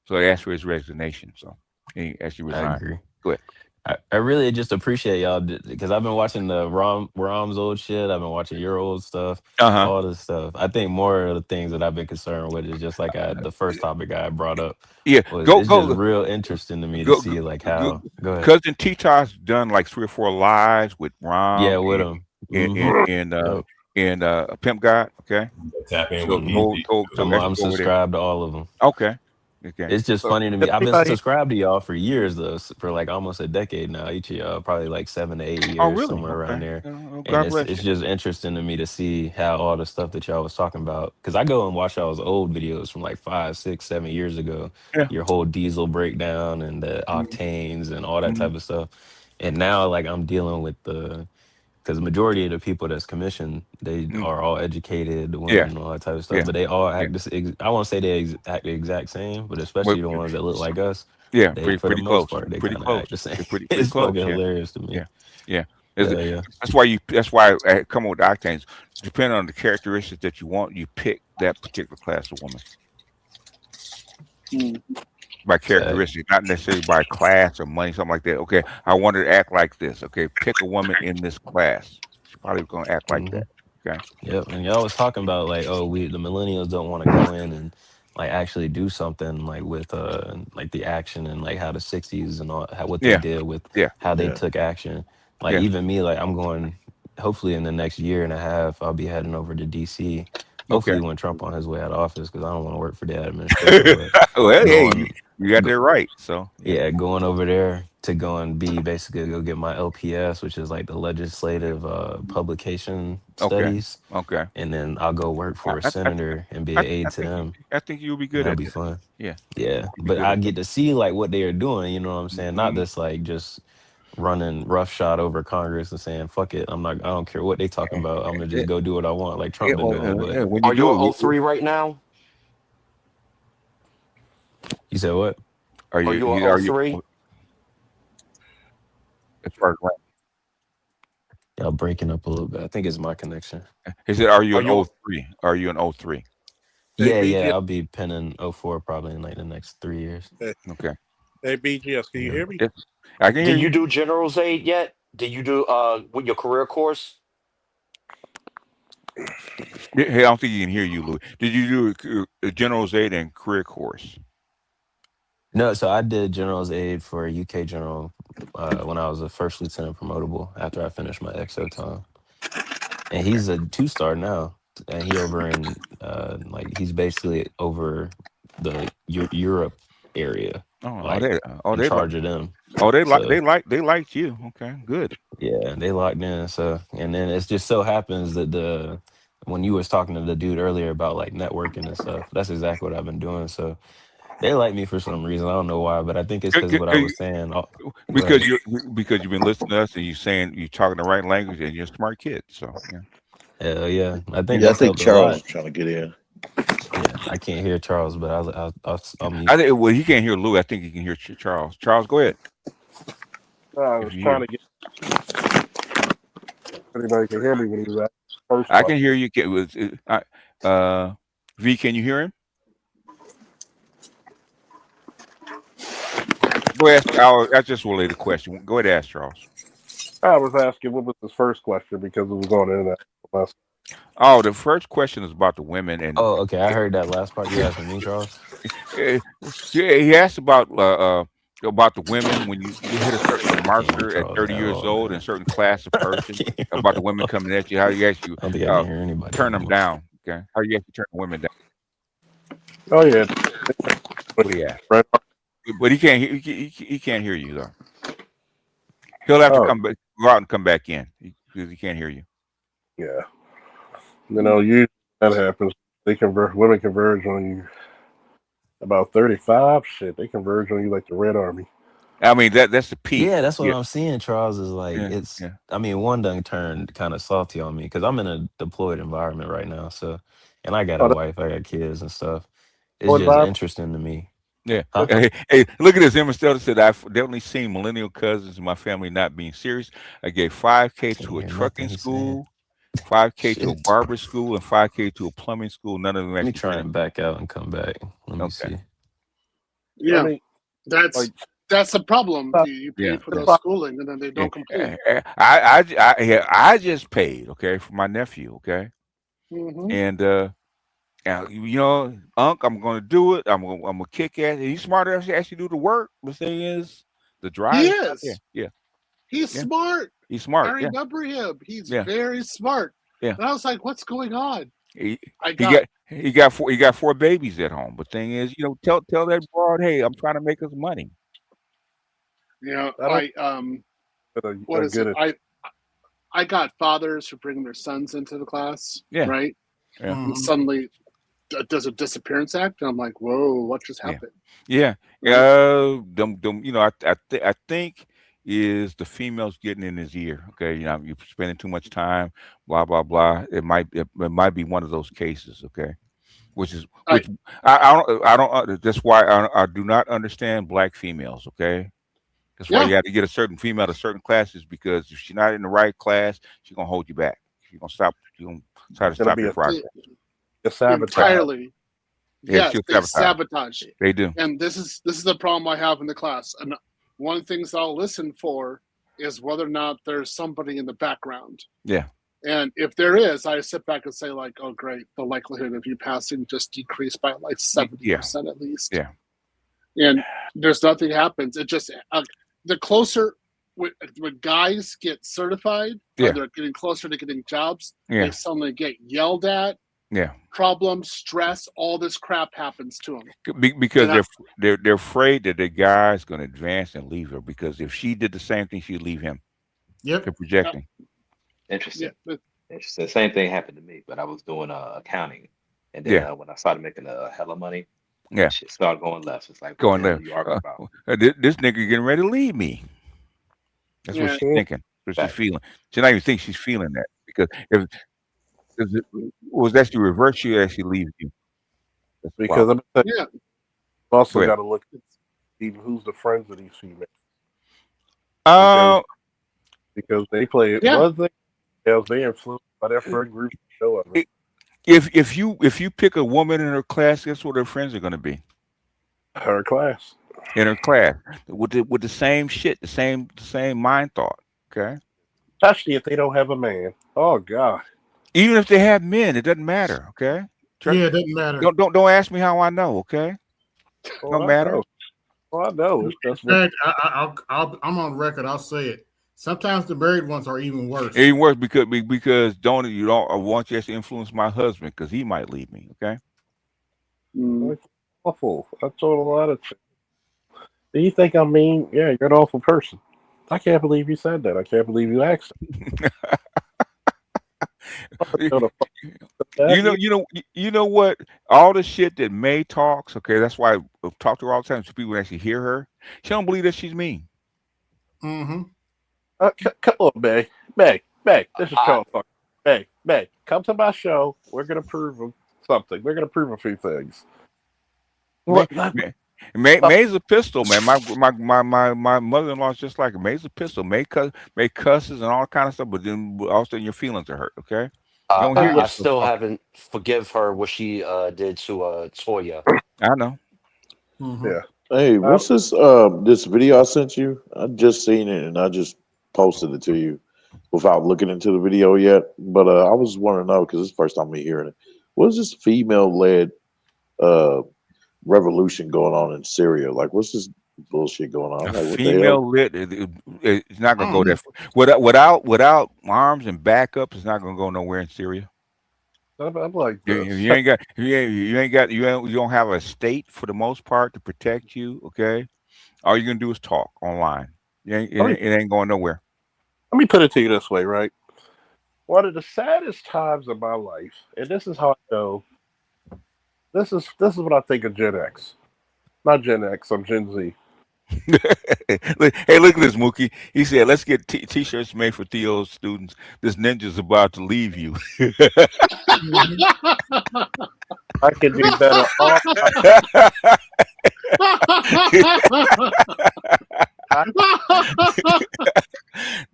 they asked for his resignation. So he actually I resigned. agree. Go ahead. I really just appreciate y'all because I've been watching the Rom's old shit. I've been watching your old stuff, all this stuff. I think more of the things that I've been concerned with is just like the first topic I brought up. Yeah, It's just real interesting to me to see like how. Go ahead. Cousin Tito's done like 3 or 4 lives with Yeah, Rom with him. and Pimp God. Okay, Tap in so with PG. I'm subscribed to all of them. Okay. It's just funny to me. I've been subscribed to y'all for years, though, for like almost a decade now. Each of y'all, probably like 7 to 8 Oh, years, really? somewhere around Okay. there. God And bless it's you. just interesting to me to see how all the stuff that y'all was talking about. Because I go and watch y'all's old videos from like 5, 6, 7 years ago. Yeah. Your whole diesel breakdown and the octanes and all that type of stuff. And now, like, I'm dealing with because the majority of the people that's commissioned, they are all educated, the women and all that type of stuff, but they all act I won't say they act the exact same, but especially the ones that look like us, Yeah, they for the pretty most close. part, they Pretty kind of close. act the same. They're pretty It's close. fucking Yeah. hilarious to me. Yeah. Yeah. That's why I come up with the octanes. Depending on the characteristics that you want, you pick that particular class of woman. By characteristics, not necessarily by class or money, something like that. Okay, I want her to act like this. Okay, pick a woman in this class. She's probably going to act like that. Okay. Yep. And y'all was talking about like, oh, the millennials don't want to go in and like actually do something like with like the action and like how the 60s and all what they Yeah. did with Yeah. how they Yeah. took action. Like Yeah. even me, like I'm going hopefully in the next year and a half, I'll be heading over to DC. Okay. Hopefully when Trump on his way out of office, because I don't want to work for that administration. But Well, hey, going you got that right. So yeah, going over there to go and be basically go get my LPS, which is like the legislative publication Okay. studies. Okay. And then I'll go work for a I senator and be an aide to them. think you'll be And good that'll at be that. fun. Yeah. Yeah. You'll be But good I at get to see like what they are doing, you know what I'm saying? Not this like just running roughshod over Congress and saying, fuck it. I don't care what they talking about. I'm gonna just go do what I want, like Trump been doing. But when Are you you do an it, 03 right now? you said what? are Are you an 03? as far as rank? Y'all breaking up a little bit. I think it's my connection. He said, "Are you Are an you 03? Are you an 03?" Yeah, BGS, I'll be penning 04 probably in like the next 3 years. Okay. hey BGS, can you hear me? Yeah. I can hear did you you. do general's aid yet? Did you do with your career course? Hey, I don't think he can hear you, Louis. Did you do a general's aid and career course? No, so I did general's aid for UK general when I was a first lieutenant promotable after I finished my XO time. And he's a 2-star now. And he over in like he's basically over the Europe area, like in charge of them. So they liked you. Okay, good. yeah, they locked in. So and then it just so happens that when you was talking to the dude earlier about like networking and stuff, that's exactly what I've been doing. So they like me for some reason. I don't know why, but I think it's because what I was saying. Go ahead. Because you've been listening to us and you're talking the right language and you're a smart kid. So yeah. Hell yeah, I think Yeah, I that's think helped a Charles lot. is trying to get in. Yeah, I can't hear Charles, but I'll mute. I think well, he can't hear Lou. I think he can hear Charles. Charles, go ahead. I was trying to get anybody can hear me when he was at first. I can hear you. V, can you hear him? Go ahead. That's just a related question. Go ahead, ask Charles. I was asking what was his first question because it was on the internet. Oh, the first question is about the women and. Oh, okay. I heard that last part. You asking me, Charles? Yeah, he asked about the women when you hit a certain marker at 30 years old and a certain class of person about the women coming at you. How you actually I don't think I can hear anybody turn them anymore. down? Okay, how you actually turn the women down? Oh yeah, Yeah, but he can't. He can't hear you though. He'll have to go out and come back in because he can't hear you. Yeah, usually that happens. Women converge on you. About 35, shit, they converge on you like the Red Army. I mean that's the peak. Yeah, that's what Yeah, I'm seeing, Charles, is like yeah, it's yeah. I mean, one done turned kind of salty on me because I'm in a deployed environment right now. So and I got a Oh, wife, I got kids and stuff. It's that's just environment. interesting to me. Yeah. Huh? Hey, look at this. Emma Stelter said, I've definitely seen millennial cousins in my family not being serious. I gave 5K Can't to a hear nothing trucking he's saying. school, 5K to a Shit. barber school, and 5K to a plumbing school. None of them Let me actually try finished. and back out and come back. Let me Okay. see. I Yeah, mean, that's like, that's the problem. You pay Yeah. for Yeah. those schooling and then they Yeah. don't complete. I just paid, okay, for my nephew, okay? Hmm. And Unc, I'm gonna do it. I'm gonna kick ass. He's smart enough to actually do the work. The thing is, the He drive is not there. is. Yeah, He's yeah. smart. He's I smart. Yeah, remember him. He's yeah, very smart. yeah. And I was like, "What's going on?" He I he got, got he got four babies at home. But thing is, tell that broad, hey, I'm trying to make us money. I don't what are is good it? at. I got fathers who bring their sons into the class, Yeah, right? yeah, And suddenly does a disappearance act, and I'm like, "Whoa, what just yeah, happened?" yeah. Right? Them. I think is the females getting in his ear. Okay, you're spending too much time. Blah blah blah. It might be one of those cases. Okay. Which is I which I don't that's why I do not understand black females. Okay, that's why Yeah, you have to get a certain female to certain classes, because if she's not in the right class, she's gonna hold you back. She's gonna try to It's gonna stop be your progress. a sabotage. entirely. Yeah, Yes, she'll they sabotage. sabotage. They do. And this is the problem I have in the class. And one of the things I'll listen for is whether or not there's somebody in the background. Yeah, And if there is, I sit back and say, like, "Oh, great, the likelihood of you passing just decreased by like yeah, 70% at least." yeah, And there's nothing happens. It just the closer when guys get certified or yeah, they're getting closer to getting jobs, they yeah, suddenly get yelled at, yeah. problems, stress, all this crap happens to them. Because And they're afraid that the guy's gonna advance and leave her, because if she did the same thing, she'd leave him. Yep. They're projecting. Interesting. Yeah. Interesting. The same thing happened to me, but I was doing accounting, and then Yeah, when I started making a hella money, yeah. shit started going left. It's like, what Going the hell left. are you arguing about? This nigga getting ready to leave me. That's what Yeah. she's thinking. That's what she's Facts. feeling. She not even think she's feeling that, because if it was actually reverse, she actually leaves you. That's the Because problem. I'm saying, Yeah. you also Go ahead. got to look at even who's the friends of these females, because Uh, because they play it Yeah. one thing, else they influenced by their friend group. No other. i- if you pick a woman in her class, guess what her friends are going to be Her class. in her class with the same shit, the same mind thought. Okay, Especially if they don't have a man. Oh God. even if they have men, it doesn't matter. Okay, Yeah, it doesn't matter. don't ask me how I know. Okay, Oh, don't I matter. know. Oh, I know. That's In what. fact, I'm on record. I'll say it. Sometimes the married ones are even worse. It works because you don't I want you to influence my husband, because he might leave me. Okay. It's awful. I told a lot of. Do you think I'm mean? Yeah, you're an awful person. I can't believe you said that. I can't believe you asked. You know what? All the shit that May talks. Okay, that's why I talk to her all the time, so people actually hear her. She don't believe that she's mean. Mm-hmm. Come on, May. May. This is I, Charles Fuck. May. Come to my show. We're gonna prove something. We're gonna prove a few things. May, What? May's a pistol, man. My mother-in-law's just like her. May's a pistol. May cusses and all kind of stuff, but then all of a sudden your feelings are hurt. Okay, you don't hear I yourself still talking. haven't forgive her what she did to Toya. I know. Mm-hmm. Yeah. Hey, what's this video I sent you? I just seen it and I just posted it to you without looking into the video yet. But I was wanting to know, because it's the first time me hearing it. What is this female-led revolution going on in Syria? Like, what's this bullshit going on? A I'm like, what the hell? female lit, it's not gonna I go don't that far. Without arms and backup, it's not gonna go nowhere in Syria. I'm like You, this. you ain't got you don't have a state for the most part to protect you. Okay, all you're gonna do is talk online. It ain't going nowhere. Let me put it to you this way, right? One of the saddest times of my life, and this is how I know. This is what I think of Gen X. Not Gen X. I'm Gen Z. Hey, look at this, Mookie. He said, "Let's get t-shirts made for Theo's students. This ninja's about to leave you." I can do better.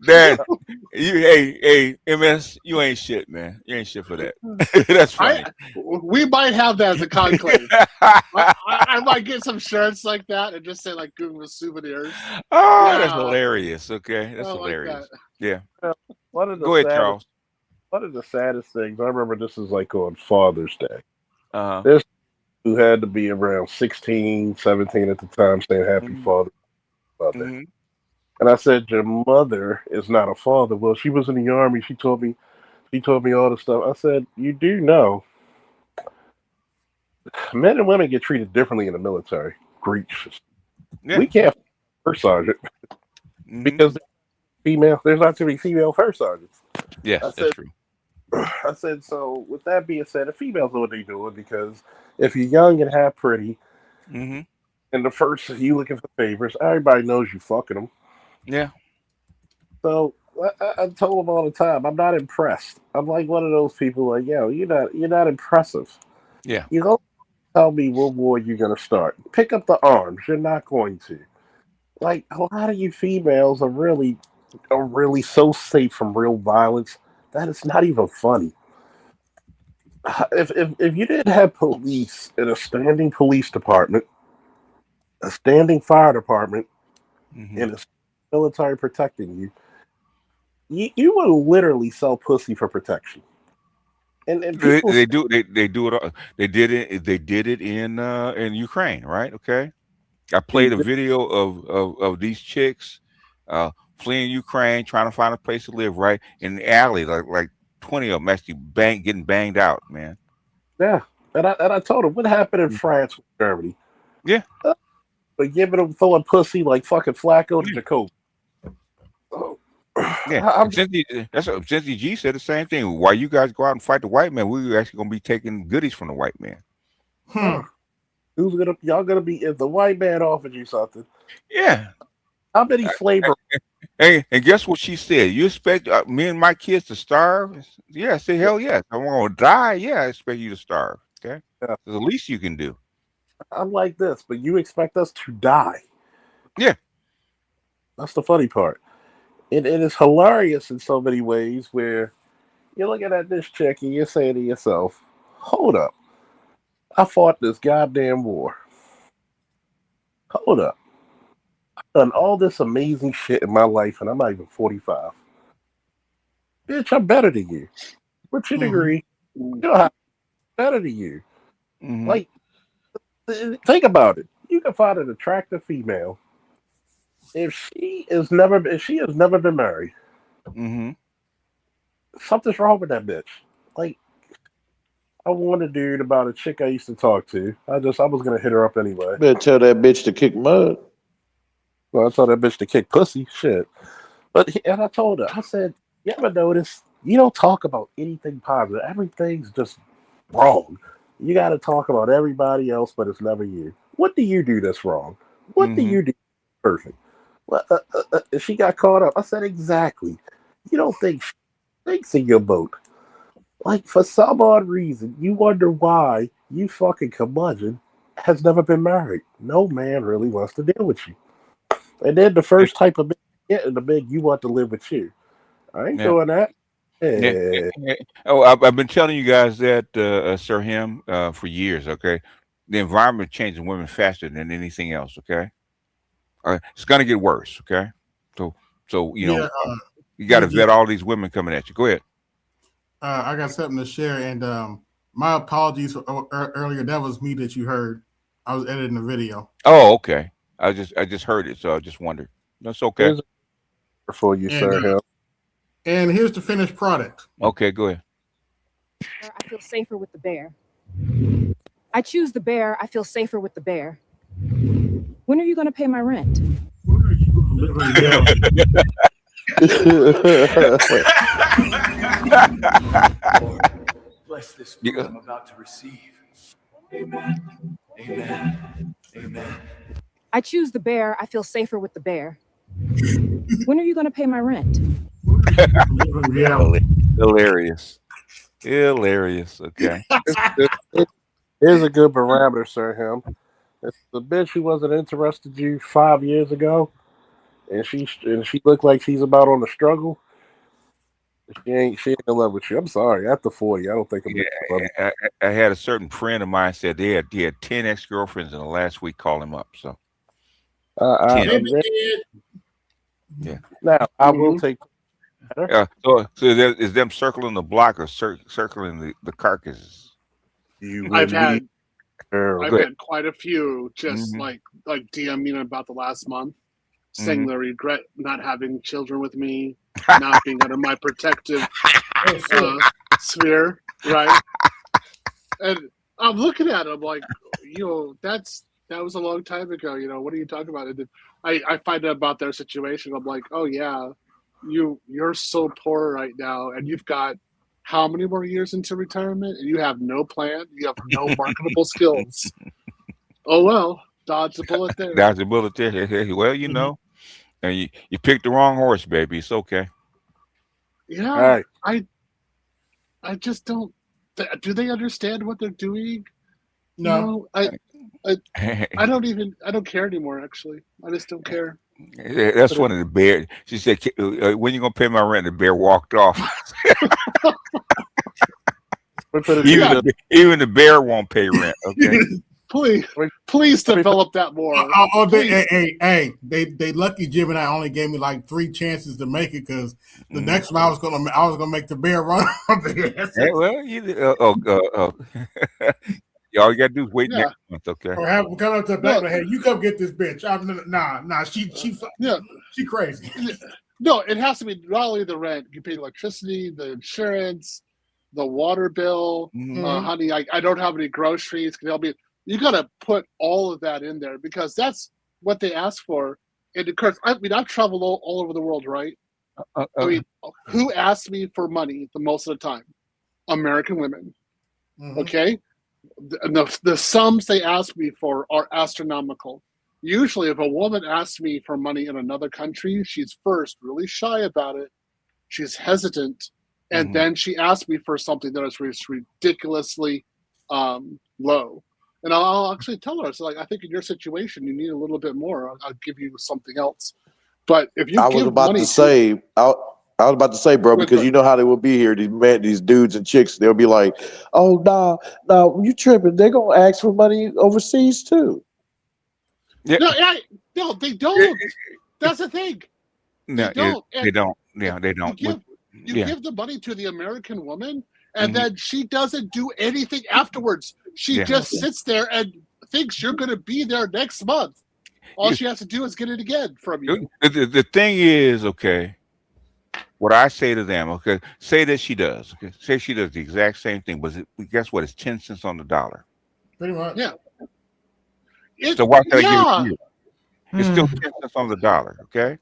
Dan, hey, MS, you ain't shit, man. You ain't shit for that. That's funny. We might have that as a conclave. I might get some shirts like that and just say like Google souvenirs. Oh, yeah. That's hilarious. Okay, that's hilarious. Like that. One of the Go ahead, Charles. One of the saddest things, I remember this is like on Father's Day. There's who had to be around 16, 17 at the time saying Happy Father's Day. And I said, your mother is not a father. Well, she was in the Army. She told me all this stuff. I said, you do know men and women get treated differently in the military. Greeks. Yeah. We can't first sergeant because there's not too many female first sergeants. Yeah, that's true. I said, so with that being said, the females know what they're doing because if you're young and half pretty, and the first you looking for favors, everybody knows you fucking them. Yeah. So I told them all the time, I'm not impressed. I'm like one of those people like, yo, you're not impressive. Yeah. You don't tell me what war you're gonna start. Pick up the arms. You're not going to. Like a lot of you females are really so safe from real violence that it's not even funny. If you didn't have police in a standing police department, a standing fire department, and a military protecting you would literally sell pussy for protection. And they do it. They did it in Ukraine, right? Okay. I played a video of these chicks fleeing Ukraine, trying to find a place to live, right in the alley, like 20 of them actually getting banged out, man. Yeah, and I told him what happened in France with Germany. Yeah, but giving them throwing pussy like fucking Flacco to Jacob. Yeah, Cincy G said the same thing. Why you guys go out and fight the white man? We're actually gonna be taking goodies from the white man. Y'all gonna be if the white man offered you something? Yeah. How many flavor? Hey, and guess what she said? You expect me and my kids to starve? Yeah, I said hell yes. I'm gonna die. Yeah, I expect you to starve. Okay, that's the least you can do. I'm like this, but you expect us to die? Yeah, that's the funny part. It is hilarious in so many ways where you're looking at this chick and you're saying to yourself, hold up. I fought this goddamn war. Hold up. I've done all this amazing shit in my life and I'm not even 45. Bitch, I'm better than you. What's your degree? I'm better than you. Like, think about it. You can find an attractive female. If she has never been married, something's wrong with that bitch. Like, I warned a dude about a chick I used to talk to. I was gonna hit her up anyway. Better tell that bitch to kick mud. Well, I told that bitch to kick pussy. Shit. And I told her, I said, you ever notice you don't talk about anything positive? Everything's just wrong. You got to talk about everybody else, but it's never you. What do you do that's wrong? What do you do perfect? Well, she got caught up. I said, exactly. You don't think she thinks in your boat. Like, for some odd reason, you wonder why you fucking curmudgeon has never been married. No man really wants to deal with you. And then the first type of man you get in the big, you want to live with you. I ain't doing that. Yeah. Oh, I've been telling you guys that, Sir Him, for years. Okay, the environment changes women faster than anything else. Okay, it's gonna get worse. Okay, so you know you got to vet all these women coming at you. Go ahead. I got something to share, and my apologies for earlier. That was me that you heard. I was editing the video. Oh, okay. I just heard it, so I just wondered. That's okay. For you, Sir Him. And here's the finished product. Okay, go ahead. I feel safer with the bear. I choose the bear. I feel safer with the bear. When are you going to pay my rent? Bless this food I'm about to receive. I choose the bear. I feel safer with the bear. When are you going to pay my rent? Hilarious. Hilarious. Okay. Here's a good parameter, Sir Him. It's the bitch who wasn't interested in you 5 years ago, and she looked like she's about on the struggle. She ain't in love with you. I'm sorry. After 40, I don't think a bitch will love you. I had a certain friend of mine said he had 10 ex-girlfriends in the last week call him up. So 10. Yeah. Now I will take. So is them circling the block or circling the carcasses? I've had quite a few just Mhm. like DM me about the last month, saying Mhm. they regret not having children with me, not being under my protective sphere, right? And I'm looking at them like, that was a long time ago. What are you talking about? And then I find out about their situation. I'm like, oh yeah, you're so poor right now, and you've got how many more years into retirement, and you have no plan. You have no marketable skills. Oh well, dodge the bullet there. Dodge the bullet there. Well, and you picked the wrong horse, baby. It's okay. Yeah, I just don't. Do they understand what they're doing? No. I don't care anymore. Actually, I just don't care. That's one of the bear. She said, "When you gonna pay my rent?" The bear walked off. Even the bear won't pay rent. Okay. Please develop that more. They lucky Jim and I only gave me like 3 chances to make it because the next one I was gonna make the bear run. Hey, well, all you gotta do is wait next month, okay? Or have come up to the black man, hey, you come get this bitch. Nah, she crazy. No, it has to be not only the rent. You pay the electricity, the insurance, the water bill. Honey, I don't have any groceries. Can you help me? You got to put all of that in there because that's what they ask for. And of course, I've traveled all over the world, right? Who asks me for money the most of the time? American women. Okay? The sums they ask me for are astronomical. Usually, if a woman asks me for money in another country, she's first really shy about it. She's hesitant. And then she asks me for something that is ridiculously low. And I'll actually tell her, I think in your situation, you need a little bit more. I'll give you something else. But if you I was about to say, bro, because you know how they will be here. These dudes and chicks, they'll be like, "Oh, nah, you tripping? They're gonna ask for money overseas too." No, they don't. That's the thing. No, they don't. Yeah, they don't. You give the money to the American woman, and then she doesn't do anything afterwards. She just sits there and thinks you're going to be there next month. All she has to do is get it again from you. The thing is, okay, what I say to them, okay, say that she does. Okay, say she does the exact same thing, but guess what? It's 10 cents on the dollar. Pretty much. Yeah. So why can't I give it to you? It's still 10 cents on the dollar, okay?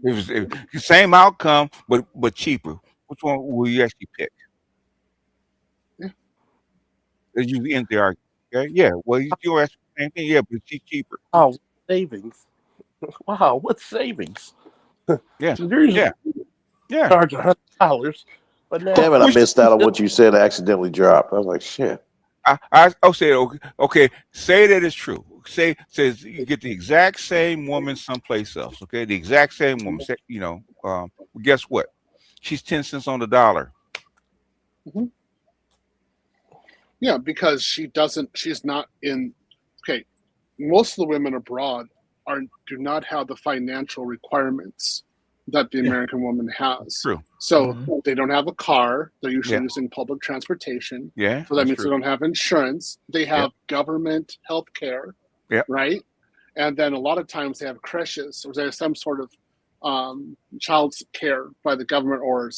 It was same outcome, but cheaper. Which one will you actually pick? Yeah. As you end the argument, okay? Yeah. Well, you ask the same thing, yeah, but she's cheaper. Oh, savings! Wow, what savings? Yeah. Yeah. Charge $100, but now Damn it, I missed out on what you said. I accidentally dropped. I was like, shit. I'll say okay. Say that it's true. Says you get the exact same woman someplace else. Okay, the exact same woman. Say, guess what? She's 10 cents on the dollar. Yeah, because she's not in. Okay, most of the women abroad do not have the financial requirements that the American woman has. True. So they don't have a car. They're usually using public transportation. Yeah. So that means they don't have insurance. They have government health care. Yeah. Right. And then a lot of times they have creches or there's some sort of child care by the government or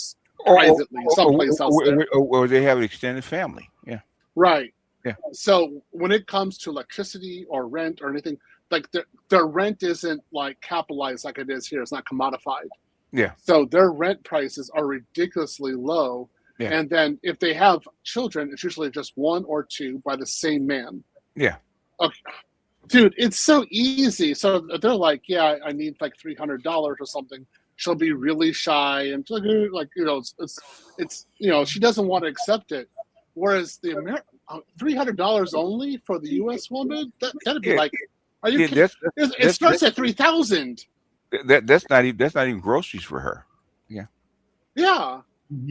privately, someplace else there. Or they have an extended family. Yeah. Right. Yeah. So when it comes to electricity or rent or anything, like their rent isn't like capitalized like it is here. It's not commodified. Yeah. So their rent prices are ridiculously low. Yeah. And then if they have children, it's usually just one or two by the same man. Yeah. Okay. Dude, it's so easy. So they're like, yeah, I need like $300 or something. She'll be really shy and like it's she doesn't want to accept it. Whereas the $300 only for the U.S. woman, that'd be like, are you kidding? It starts at 3,000. That's not even groceries for her. Yeah. Yeah,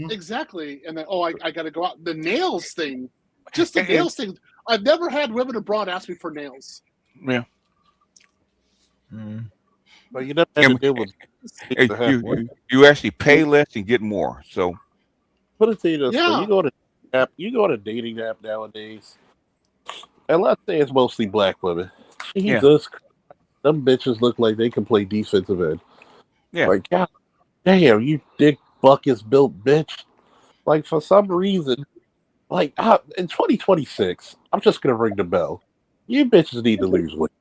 exactly. And then I got to go out. The nails thing, just the nails thing. I've never had women abroad ask me for nails. Yeah. But you never had to deal with you actually pay less and get more. So put it to you this way: Yeah. you go to a dating app nowadays, and let's say it's mostly black women. Jesus, them bitches look like they can play defensive end. Yeah. Like, God damn, you dick buckets built bitch. Like, for some reason, like in 2026, I'm just gonna ring the bell. You bitches need to lose weight.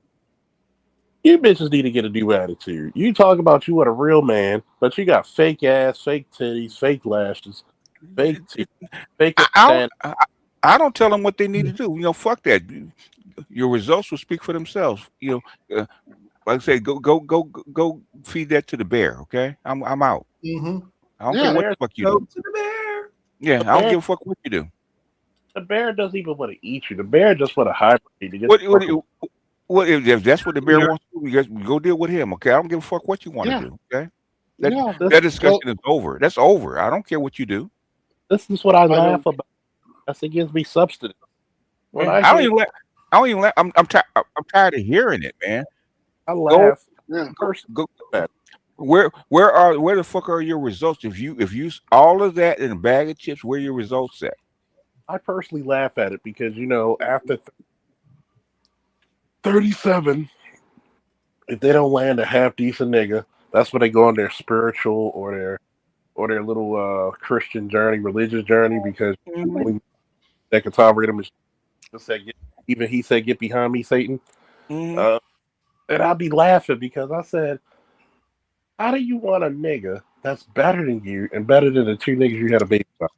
You bitches need to get a new attitude. You talk about you want a real man, but you got fake ass, fake titties, fake lashes, fake teeth, fake. I don't tell them what they need to do. Fuck that. Your results will speak for themselves. Like I say, go feed that to the bear. Okay, I'm out. Mm-hmm. I don't care what the fuck you do. To the bear. Yeah, I don't give a fuck what you do. The bear doesn't even want to eat you. The bear just want to hibernate. What if that's what the bear wants to do? You go deal with him. Okay, I don't give a fuck what you want to do. Okay, that discussion is over. That's over. I don't care what you do. This is what I laugh about. That's it gives me substance. When I don't even laugh. I'm tired of hearing it, man. I laugh. Go. Where the fuck are your results? If you all of that in a bag of chips, where are your results at? I personally laugh at it because after 37, if they don't land a half decent nigga, that's when they go on their spiritual or their little Christian journey, religious journey, because that Rhythm said, even he said, "Get behind me, Satan." And I'd be laughing because I said, "How do you want a nigga that's better than you and better than the two niggas you had a baby with?"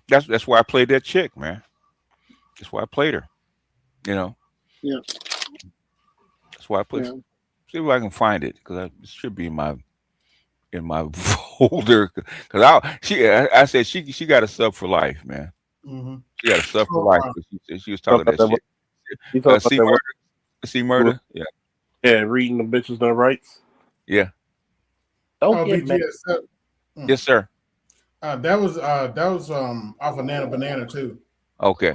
That's why I played that chick, man. That's why I played her. Yeah. That's why I played. See if I can find it because it should be in my folder. Because I said she got a sub for life, man. Mm-hmm. She got a sub for life. She was talking that shit. You talking about See murder? Yeah. Yeah, reading the bitches no rights. Yeah. Don't get mad. Yes, sir. That was off of Nana Banana too. Okay.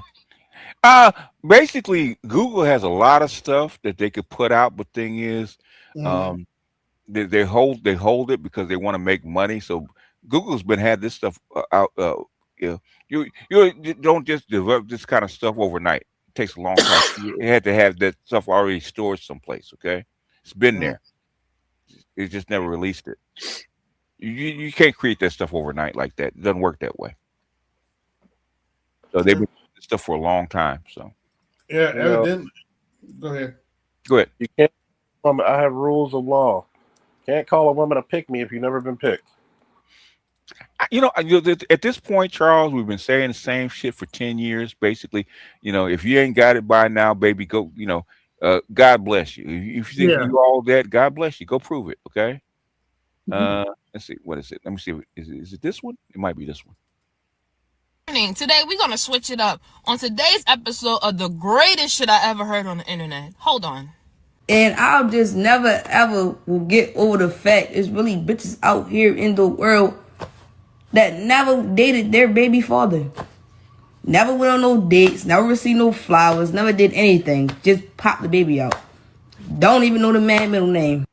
Basically, Google has a lot of stuff that they could put out, but thing is, they hold it because they want to make money. So Google's been had this stuff out. You don't just develop this kind of stuff overnight. It takes a long time. You had to have that stuff already stored someplace. Okay, it's been there. It just never released it. You can't create that stuff overnight like that. It doesn't work that way. So they've been doing this stuff for a long time. So yeah, evidently. Go ahead. Go ahead. You can't. I have rules of law. Can't call a woman a pick me if you've never been picked. At this point, Charles, we've been saying the same shit for 10 years. Basically, if you ain't got it by now, baby, go. God bless you. If you think you all that, God bless you. Go prove it. Okay. Let's see. What is it? Let me see. Is it this one? It might be this one. Today we're gonna switch it up on today's episode of the greatest shit I ever heard on the internet. Hold on. And I'll just never ever will get over the fact there's really bitches out here in the world that never dated their baby father. Never went on no dates, never received no flowers, never did anything. Just popped the baby out. Don't even know the man's middle name.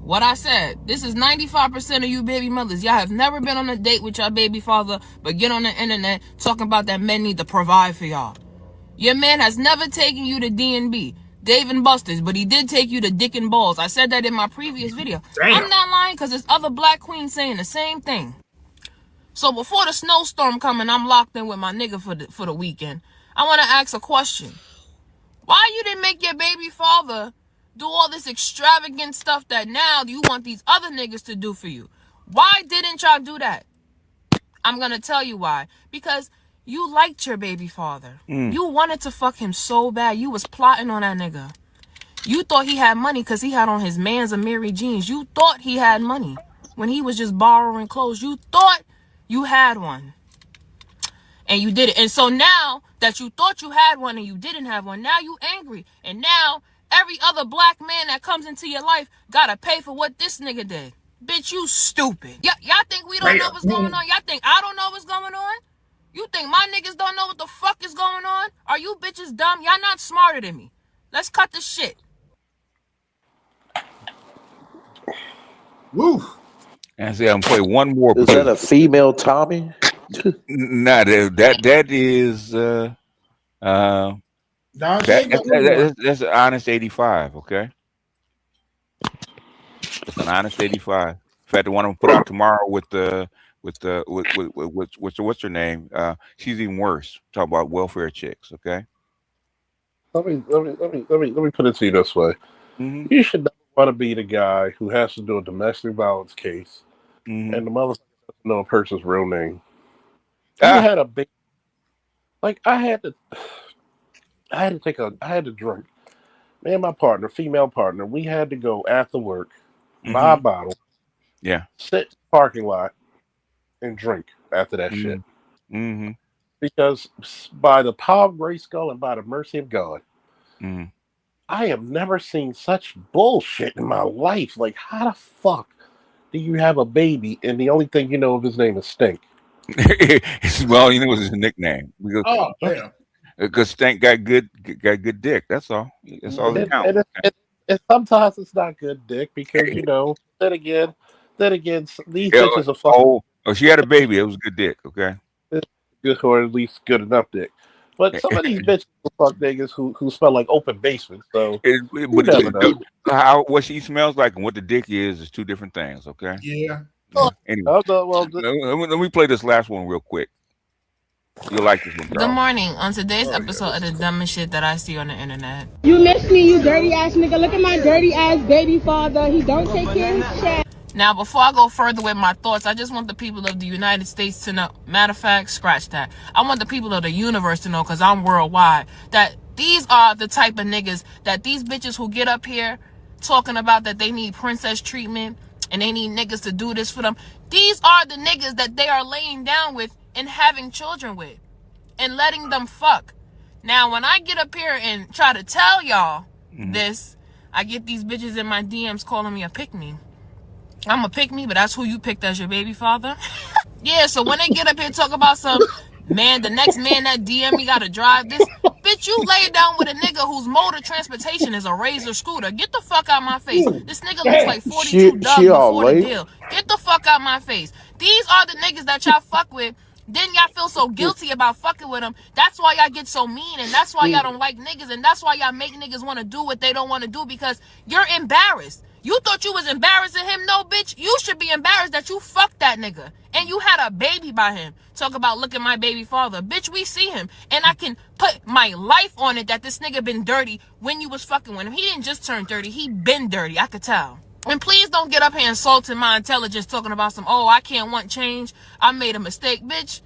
What I said, this is 95% of you baby mothers. Y'all have never been on a date with your baby father, but get on the internet talking about that men need to provide for y'all. Your man has never taken you to D&B, Dave and Buster's, but he did take you to Dick and Balls. I said that in my previous video. Damn. I'm not lying because there's other black queens saying the same thing. So before the snowstorm coming, I'm locked in with my nigga for the weekend. I want to ask a question. Why you didn't make your baby father do all this extravagant stuff that now you want these other niggas to do for you? Why didn't y'all do that? I'm going to tell you why. Because you liked your baby father. Mm. You wanted to fuck him so bad. You was plotting on that nigga. You thought he had money because he had on his Man's Amiri jeans. You thought he had money when he was just borrowing clothes. You thought you had one. And you did it. And so now that you thought you had one and you didn't have one, now you angry. And now every other black man that comes into your life gotta pay for what this nigga did. Bitch, you stupid. Y'all think we don't know what's going on? Y'all think I don't know what's going on? You think my niggas don't know what the fuck is going on? Are you bitches dumb? Y'all not smarter than me. Let's cut the shit. Woo. And say I'm play one more. Is that a female Tommy? Nah, that is that's an honest 85. Okay, it's an honest 85. In fact, the one I'm gonna put out tomorrow with what's her name? She's even worse. Talk about welfare chicks. Okay. Let me put it to you this way. Mm-hmm. You should never want to be the guy who has to do a domestic violence case, mm-hmm. and the motherfucker doesn't know a person's real name. You had a big, like I had to drink. Me and my partner, female partner, we had to go after work, buy a bottle, sit in the parking lot, and drink after that shit. Mm-hmm. Because by the power of Grayskull and by the mercy of God, mm-hmm. I have never seen such bullshit in my life. Like, how the fuck do you have a baby and the only thing you know of his name is Stink? Well, you know, it was his nickname. Oh, damn. Because Stink got good dick. That's all. That's all that counts. And sometimes it's not good dick because, you know, then again, these bitches are fucking. Oh, she had a baby. It was good dick. Okay. Good, or at least good enough dick. But some of these bitches fuck niggas who smell like open basements. So what she smells like and what the dick is two different things. Okay. Yeah. Anyway, let me play this last one real quick. You'll like this one, Charles. Good morning. On today's episode of the dumbest shit that I see on the internet. You miss me, you dirty ass nigga. Look at my dirty ass baby father. He don't take care of his shit. Now, before I go further with my thoughts, I just want the people of the United States to know. Matter of fact, scratch that. I want the people of the universe to know, because I'm worldwide, that these are the type of niggas that these bitches who get up here talking about that they need princess treatment and they need niggas to do this for them. These are the niggas that they are laying down with and having children with and letting them fuck. Now, when I get up here and try to tell y'all this, I get these bitches in my DMs calling me a pick-me. I'm a pick-me, but that's who you picked as your baby father? Yeah, so when they get up here and talk about some, man, the next man that DM me gotta drive this, bitch, you lay down with a nigga whose mode of transportation is a Razor scooter. Get the fuck out my face. This nigga looks like 42 Doug before the deal. Get the fuck out my face. These are the niggas that y'all fuck with. Then y'all feel so guilty about fucking with them. That's why y'all get so mean, and that's why y'all don't like niggas, and that's why y'all make niggas want to do what they don't want to do, because you're embarrassed. You thought you was embarrassing him? No, bitch. You should be embarrassed that you fucked that nigga. And you had a baby by him. Talk about look at my baby father. Bitch, we see him. And I can put my life on it that this nigga been dirty when you was fucking with him. He didn't just turn dirty. He been dirty. I could tell. And please don't get up here insulting my intelligence talking about some, oh, I can't want change. I made a mistake. Bitch,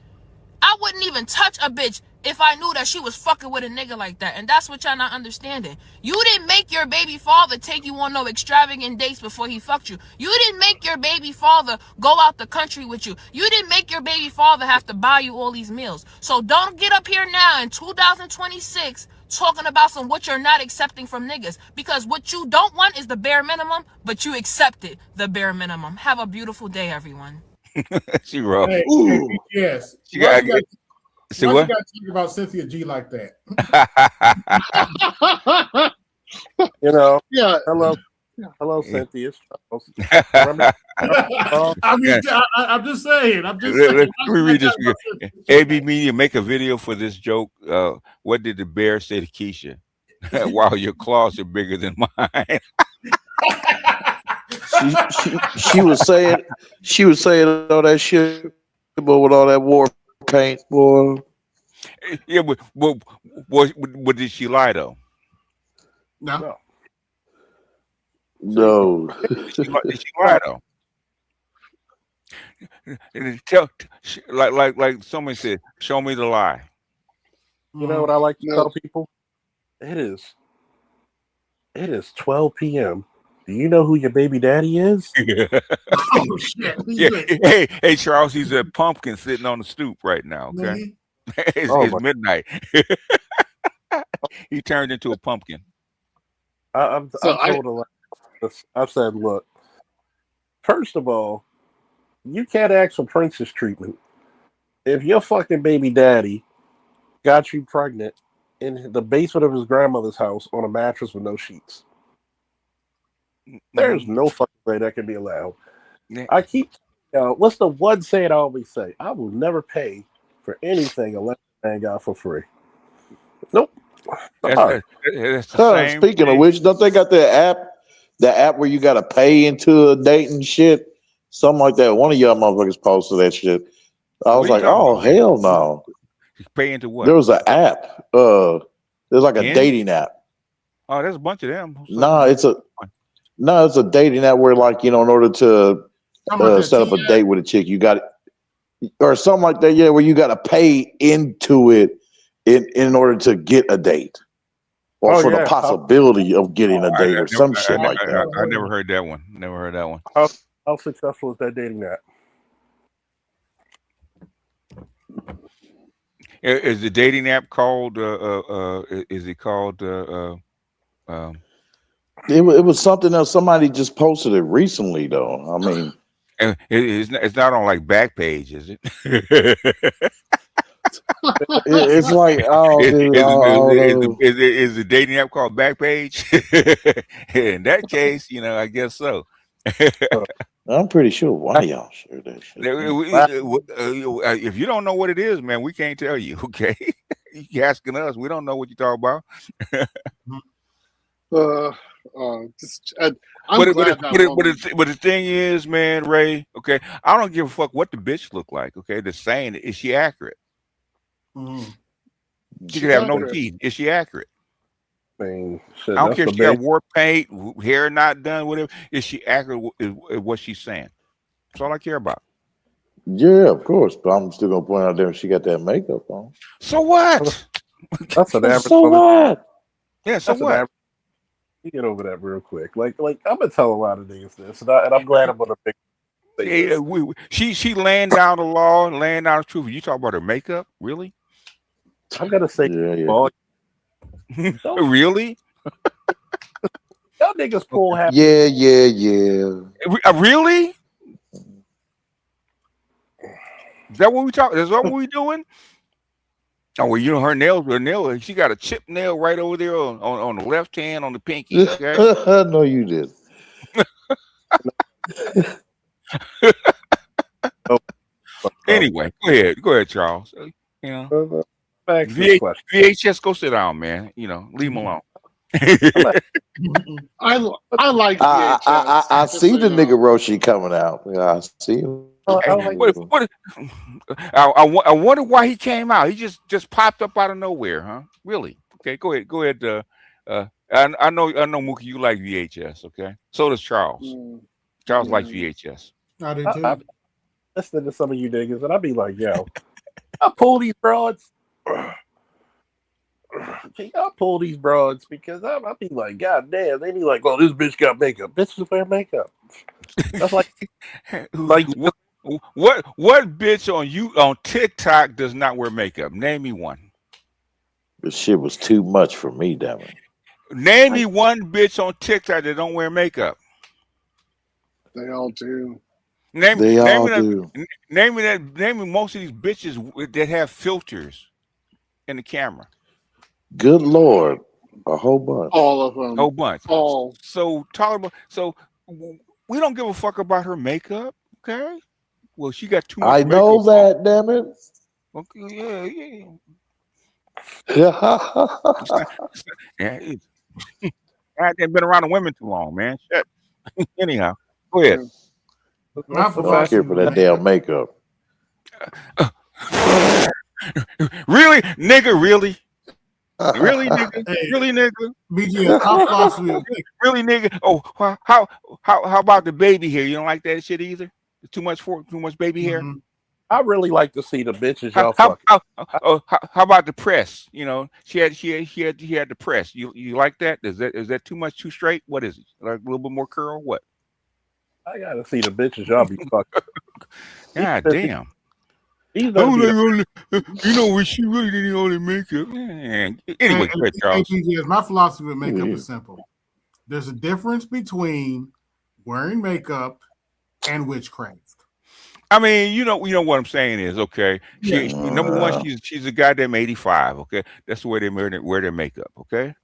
I wouldn't even touch a bitch if I knew that she was fucking with a nigga like that. And that's what y'all not understanding. You didn't make your baby father take you on no extravagant dates before he fucked you. You didn't make your baby father go out the country with you. You didn't make your baby father have to buy you all these meals. So don't get up here now in 2026 talking about some what you're not accepting from niggas. Because what you don't want is the bare minimum, but you accepted the bare minimum. Have a beautiful day, everyone. She wrote. Hey, yes. She got good. Why you got to talk about Cynthia G like that? You know. Yeah. Hello, Cynthia. I'm just saying. Let me read this. AB Media, make a video for this joke. What did the bear say to Keisha? Wow, your claws are bigger than mine. She was saying all that shit, but with all that war paint, boy. Yeah, but did she lie though? No. Did she lie though? Like somebody said, show me the lie. You know what I like to tell people? It is 12 p.m. Do you know who your baby daddy is? Oh shit! Yeah. Hey, Charles, he's a pumpkin sitting on the stoop right now. Okay, it's midnight. He turned into a pumpkin. I've told a lot. I've said, look, first of all, you can't ask for princess treatment. If your fucking baby daddy got you pregnant in the basement of his grandmother's house on a mattress with no sheets, there's no fucking way that can be allowed. I keep, what's the one saying I always say? I will never pay for anything unless the man got for free. Nope. That's the same Speaking of which, don't they got the app where you got to pay into a date and shit? Something like that. One of y'all motherfuckers posted that shit. I was like, oh, hell no. Pay into what? There was an app. There's like a dating app. Oh, there's a bunch of them. No, it's a dating app where, like, in order to set up a date with a chick, you got or something like that. Yeah, where you got to pay into it in order to get a date, or for the possibility of getting a date, or some shit like that. I never heard that one. Never heard that one. How successful is that dating app? Is the dating app called? Is it called? It was something else. Somebody just posted it recently, though. I mean, it's not on like Backpage, is it? It's like, is the dating app called Backpage? In that case, I guess so. I'm pretty sure one of y'all shared that shit. If you don't know what it is, man, we can't tell you. Okay, you asking us, we don't know what you talk about. But the thing is, man, Ray. Okay, I don't give a fuck what the bitch look like. Okay, the saying, is she accurate? She could have no teeth. Is she accurate? I mean, I don't care if she got war paint, hair not done, whatever. Is she accurate with what she's saying? That's all I care about. Yeah, of course. But I'm still gonna point out there she got that makeup on. So what? That's an average. So what? Yeah. So what? You get over that real quick. Like I'm gonna tell a lot of niggas this, and I'm glad I'm gonna pick. Yeah, she laying down the law and laying down the truth. You talk about her makeup, really? I'm gonna say, really? Y'all niggas pull happy. Yeah. Really? Is that what we talk? Is that what we doing? Oh well, her nails. She got a chip nail right over there on the left hand on the pinky. Okay? No, you did. Anyway, go ahead, Charles. VHS, go sit down, man. Leave him alone. I like VHS. I see the nigga Roshi coming out. Yeah, I see him. I wonder why he came out. He just popped up out of nowhere, huh? Really? Okay, go ahead. I know, Mookie, you like VHS. Okay, so does Charles. Charles likes VHS. I do too. Listening to some of you niggas, and I'd be like, yo, I pull these broads. I'll pull these broads because I'll be like, God damn. They be like, well, this bitch got makeup. Bitches wear makeup. That's like what bitch on TikTok does not wear makeup? Name me one. This shit was too much for me, damn it. Name me one bitch on TikTok that don't wear makeup. They all do. Name me most of these bitches that have filters in the camera. Good Lord. A whole bunch. All of them. Whole bunch. All. So we don't give a fuck about her makeup, okay? Well, she got too much I know that, damn it. Okay, yeah. I haven't been around the women too long, man. Shit. Anyhow, go ahead. I don't care for that damn makeup. Really, nigga? Really? Really, nigga? Really, nigga? Really, nigga? Oh, how about the baby here? You don't like that shit either? Too much baby hair. I really like to see the bitches How, y'all how, fucking. how about the press? You know, she had the press. You like that? Is that too much, too straight? What is it? Like a little bit more curl? What? I gotta see the bitches y'all be fucking. God damn. These better be the- You know when she really didn't only makeup. Anyway, go ahead, Charles. APGS, my philosophy with makeup is simple. There's a difference between wearing makeup and witchcraft. I mean, you know what I'm saying is, okay. She number one, she's a goddamn 85. Okay, that's the way they wear their makeup. Okay.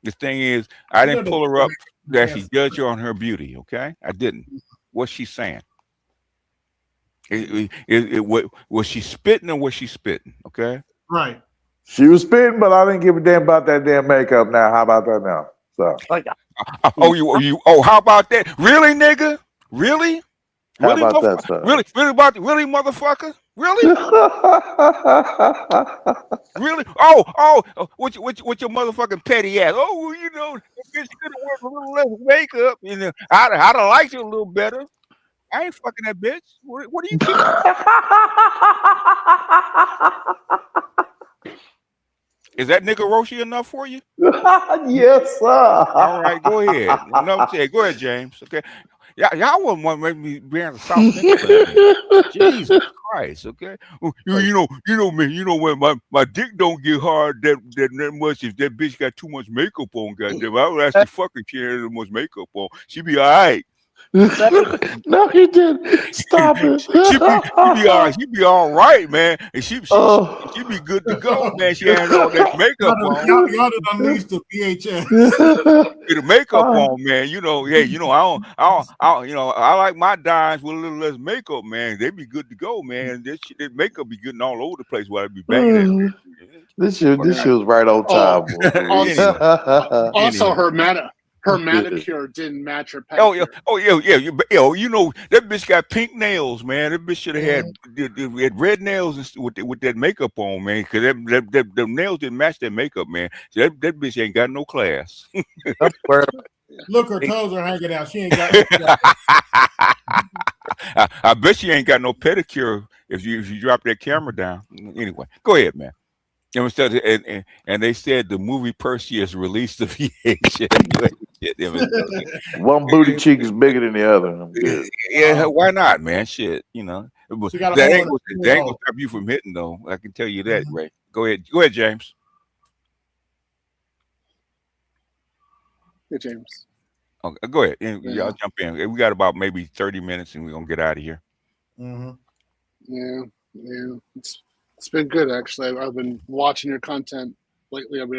The thing is, I didn't pull her up to actually judge her on her beauty. Okay, I didn't. What's she saying? What was she spitting or was she spitting? Okay. Right. She was spitting, but I didn't give a damn about that damn makeup. Now, how about that now? So. How about that? Really, nigga? Really? How about that, sir? Really, motherfucker? Really? Really? With your motherfucking petty ass. Oh, well, you know, bitch could have worn a little less makeup. You know, I'd have liked you a little better. I ain't fucking that bitch. What do you think? Is that nigga Roshi enough for you? Yes, sir. All right, go ahead. No, go ahead, James. Okay. Y'all wouldn't want to make me be on the South Central. Jesus Christ, okay? You know, man, you know when my dick don't get hard that much if that bitch got too much makeup on, goddamn. I would actually fucking she had too much makeup on. She be all right. No, he didn't. Stop it. She be all right, man. And she be good to go, man. She had all that makeup on. Y'all done unleashed the VHS. Get the makeup on, man. You know, hey, you know, I like my dimes with a little less makeup, man. They be good to go, man. That makeup be getting all over the place while I be banging that. This shit was right on time. Also, her manicure didn't match her pedicure. Yeah. You know that bitch got pink nails, man. That bitch should have had red nails with that makeup on, man. Because the nails didn't match that makeup, man. So that bitch ain't got no class. Look, her toes are hanging out. She ain't got no I bet she ain't got no pedicure if you drop that camera down. Anyway, go ahead, man. And they said the movie Perseus released the VHS. One booty cheek is bigger than the other. I'm good. Yeah, why not, man? Shit, you know. That ain't gonna stop you from hitting, though. I can tell you that, Ray. Go ahead, James. Hey, James. Okay, go ahead. Y'all jump in. We got about maybe 30 minutes, and we're gonna get out of here. Yeah. It's been good, actually. I've been watching your content lately. I'm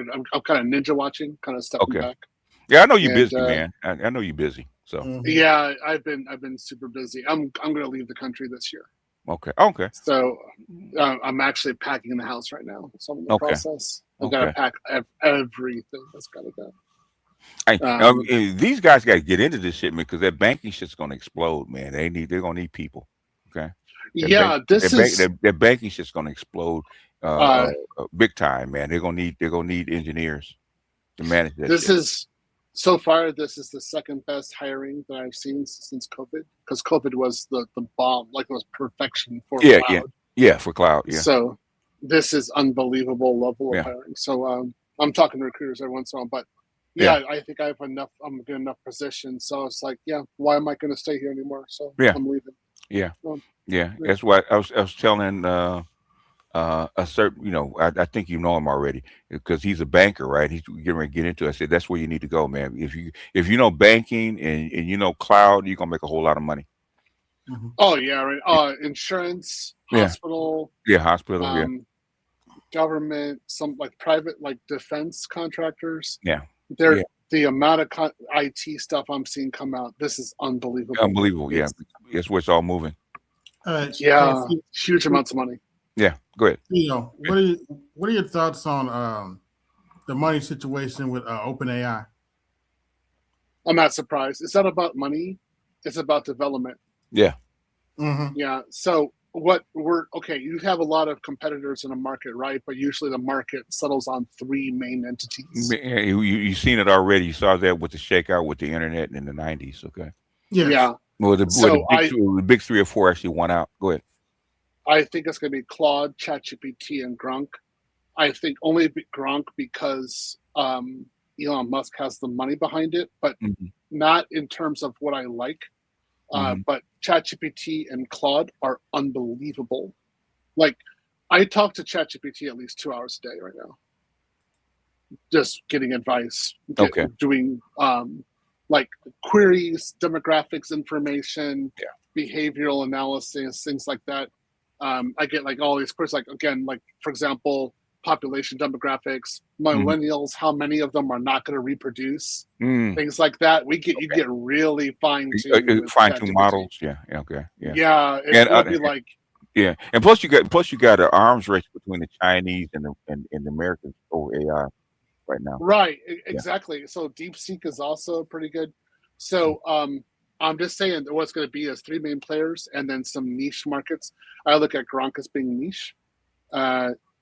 kind of ninja watching, kind of stepping back. Yeah, I know you're busy, man. I know you're busy. So yeah, I've been super busy. I'm gonna leave the country this year. Okay. So I'm actually packing the house right now. So I'm in the process. I've got to pack everything that's got to go. These guys got to get into this shit, man, because that banking shit's gonna explode, man. They're gonna need people. Okay. Their banking shit's gonna explode big time, man. They're gonna need engineers to manage that. This is the second best hiring that I've seen since COVID, because COVID was the bomb, like it was perfection for cloud. For cloud. Yeah. So this is unbelievable level of hiring. So I'm talking to recruiters every once in a while, but I think I have enough. I'm in enough positions, so it's like, why am I going to stay here anymore? So I'm leaving. That's why I was telling a certain, you know, I think you know him already because he's a banker, right? He's getting ready to get into it. I said that's where you need to go, man. If you know banking and you know cloud, you're gonna make a whole lot of money. Oh yeah, right. Insurance, hospital, hospital, government, some like private, like defense contractors. The amount of IT stuff I'm seeing come out, this is unbelievable. Unbelievable, that's where it's all moving. Huge amounts of money. Yeah, go ahead. You know, what are your thoughts on the money situation with OpenAI? I'm not surprised. It's not about money; it's about development. Yeah. Yeah. So you have a lot of competitors in a market, right? But usually the market settles on three main entities. You've seen it already. You saw that with the shakeout with the internet in the 90s. Okay. Yeah. Well, So the big 3 or 4 actually won out. Go ahead. I think it's going to be Claude, ChatGPT, and Grok. I think only Grok because Elon Musk has the money behind it, but not in terms of what I like. But ChatGPT and Claude are unbelievable. Like, I talk to ChatGPT at least 2 hours a day right now, just getting advice, doing like queries, demographics information, behavioral analysis, things like that. I get like all these queries, like again, like for example, population demographics, millennials, how many of them are not going to reproduce, things like that. You get really fine-tuned models. Yeah. Okay. Yeah, it'll be like. Yeah, and plus you got an arms race between the Chinese and the Americans over AI right now. Right, exactly. So DeepSeek is also pretty good. So I'm just saying that what's going to be is 3 main players and then some niche markets. I look at Gronk as being niche.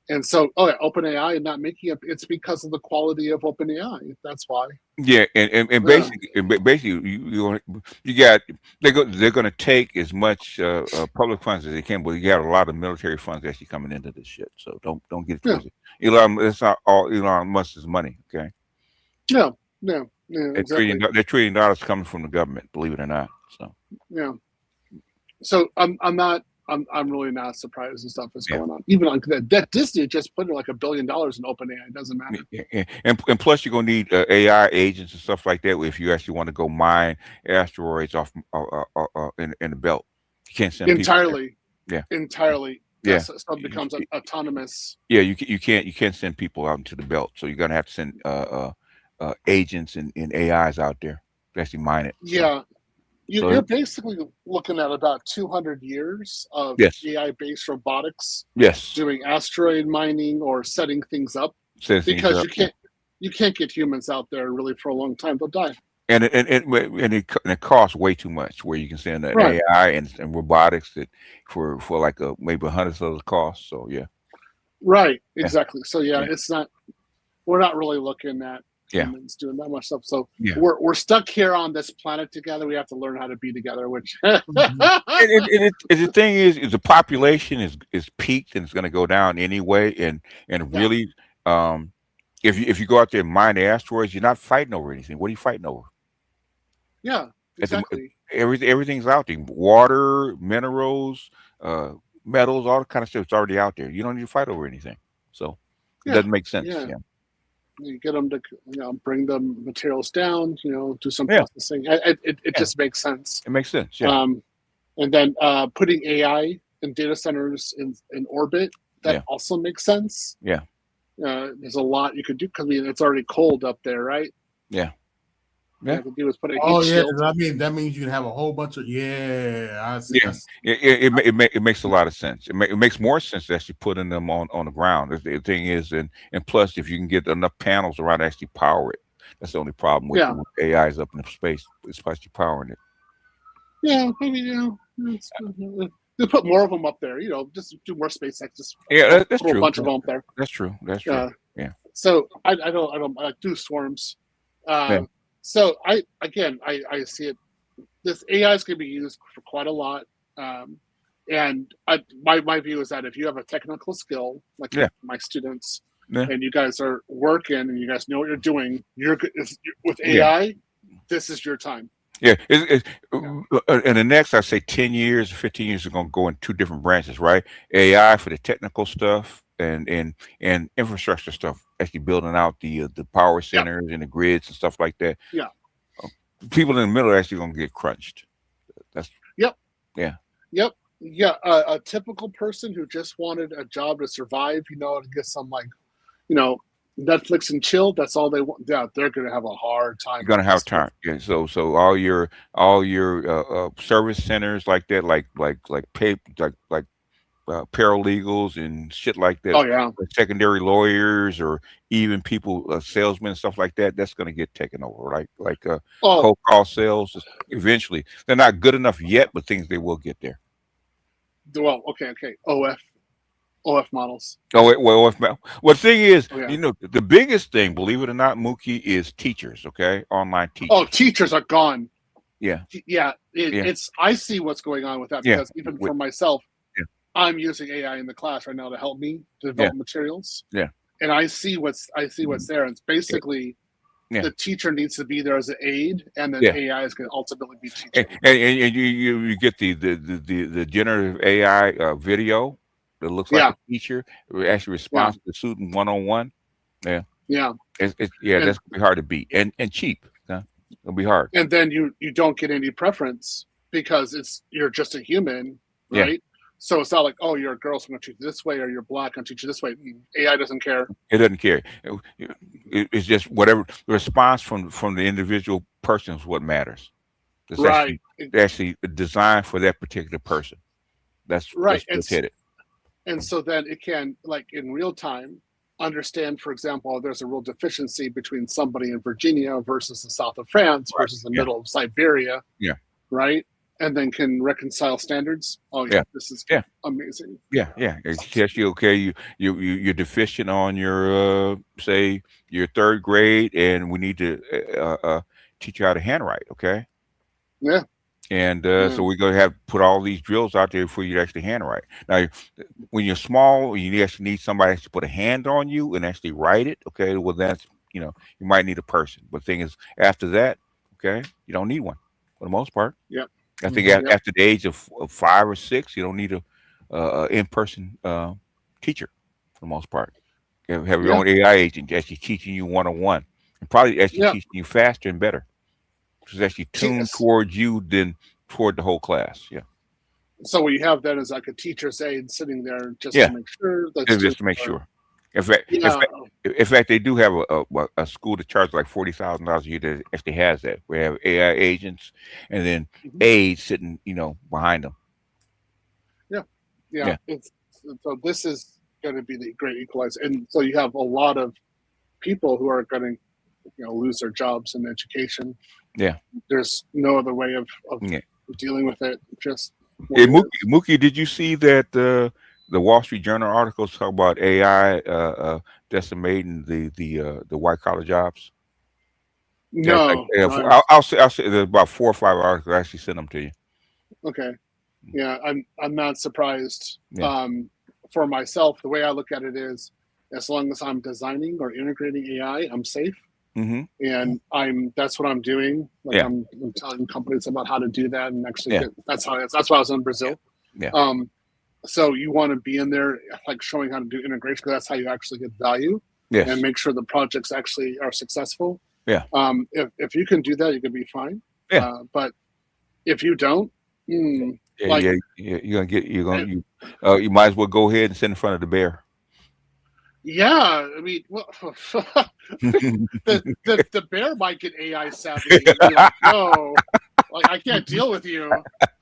And so, OpenAI and not making it, it's because of the quality of OpenAI. That's why. Yeah, and basically, you got they're going to take as much public funds as they can, but you got a lot of military funds actually coming into this shit. So don't get it twisted. It's not all Elon Musk's money. Okay. No, exactly. $1 trillion coming from the government, believe it or not. So yeah. So I'm really not surprised and stuff is going on. Even on that Disney just put like $1 billion in OpenAI. It doesn't matter. Yeah. And plus you're gonna need AI agents and stuff like that if you actually want to go mine asteroids off in the belt. You can't send entirely. People entirely. Yeah. Stuff becomes autonomous. Yeah, you can't send people out into the belt. So you're gonna have to send agents and AIs out there to actually mine it. Yeah. You're basically looking at about 200 years of AI-based robotics. Yes. Doing asteroid mining or setting things up. Because you can't get humans out there really for a long time. They'll die. And it costs way too much. Where you can send an AI and robotics that for like maybe 100th of the cost. So yeah. Right. Exactly. So it's not. We're not really looking at humans doing that much stuff. So we're stuck here on this planet together. We have to learn how to be together. Which and the thing is the population is peaked and it's going to go down anyway. And really, if you go out there and mine the asteroids, you're not fighting over anything. What are you fighting over? Yeah, exactly. Everything's out there. Water, minerals, metals, all the kind of stuff. It's already out there. You don't need to fight over anything. So it doesn't make sense. Yeah. You get them to bring the materials down, do some processing. It just makes sense. It makes sense. Yeah. And then putting AI in data centers in orbit, that also makes sense. Yeah. There's a lot you could do because it's already cold up there, right? Yeah. Yeah. To do is put a that means you can have a whole bunch of I see. It makes a lot of sense. It makes more sense to actually putting them on the ground. The thing is, and plus, if you can get enough panels around to actually power it, that's the only problem with AIs up in space. It's actually powering it. Yeah, maybe they put more of them up there. Just do more SpaceX. Just that's put true. A bunch of them up there. That's true. Yeah. So I do swarms. So I see it. This AI is going to be used for quite a lot, and my view is that if you have a technical skill, like my students, and you guys are working and you guys know what you're doing, with AI. This is your time. Yeah, in the next, I say 10 years, 15 years, are going to go in 2 different branches, right? AI for the technical stuff and infrastructure stuff, actually building out the power centers and the grids and stuff like that. Yeah. People in the middle are actually going to get crunched. That's Yeah. Yeah. A typical person who just wanted a job to survive, to get some Netflix and chill. That's all they want. Yeah, they're going to have a hard time. You're going to have time. Yeah. So all your service centers like that, like paralegals and shit like that. Oh yeah. Like secondary lawyers or even people, salesmen and stuff like that. That's going to get taken over. Like cold call sales. Eventually, they're not good enough yet, but things they will get there. Well, okay. OF models. OF. Well, the thing is, the biggest thing, believe it or not, Mookie, is teachers. Okay, online teachers. Oh, teachers are gone. Yeah. Yeah, Yeah. it's I see what's going on with that Yeah. because even for myself, Yeah. I'm using AI in the class right now to help me develop materials. Yeah. And I see what's there. And it's basically the teacher needs to be there as an aid, and then AI is going to ultimately be teaching. And you get the generative AI video that looks like a teacher. It actually responds to the student one-on-one. Yeah. Yeah. That's And- gonna be hard to beat and cheap. It'll be hard. And then you don't get any preference because you're just a human, right? So it's not like, oh, you're a girl, so I'm going to teach you this way, or you're black, I'm going to teach you this way. AI doesn't care. It doesn't care. It's just whatever the response from the individual person is what matters. It's actually designed for that particular person. That's right. That's hit it. And so then it can, like in real time, understand, for example, there's a real deficiency between somebody in Virginia versus the south of France versus the middle of Siberia. Yeah. Right. And then can reconcile standards. Oh yeah, this is amazing. Yeah. It tells you, okay, you're deficient on your say your third grade, and we need to teach you how to handwrite. Okay. Yeah. And so we're going to have put all these drills out there for you to actually handwrite. Now, when you're small, you actually need somebody to put a hand on you and actually write it. Okay, well that's you might need a person. But the thing is, after that, okay, you don't need one for the most part. Yep. I think after the age of 5 or 6, you don't need a in-person teacher for the most part. You have your own AI agent actually teaching you one-on-one, and probably actually teaching you faster and better. It's actually tuned towards you than toward the whole class. Yeah. So what you have then is like a teacher's aide sitting there just to make sure. Just to make sure. In fact, they do have a school that charges like $40,000 a year that actually has that. We have AI agents and then aides sitting, behind them. Yeah. So this is going to be the great equalizer, and so you have a lot of people who are going to lose their jobs in education. Yeah. There's no other way of dealing with it. Just Mookie, did you see that the Wall Street Journal articles talk about AI decimating the white collar jobs? No. I'll say there's about 4 or 5 articles. I actually sent them to you. Okay. Yeah, I'm not surprised. For myself, the way I look at it is, as long as I'm designing or integrating AI, I'm safe. And that's what I'm doing. Like I'm telling companies about how to do that, and actually that's why I was in Brazil. So you want to be in there like showing how to do integration, because that's how you actually get value and make sure the projects actually are successful. If you can do that, you can be fine. But if you don't, you might as well go ahead and sit in front of the bear. Yeah, I mean, well, the bear might get AI savvy. And be like, no, like I can't deal with you.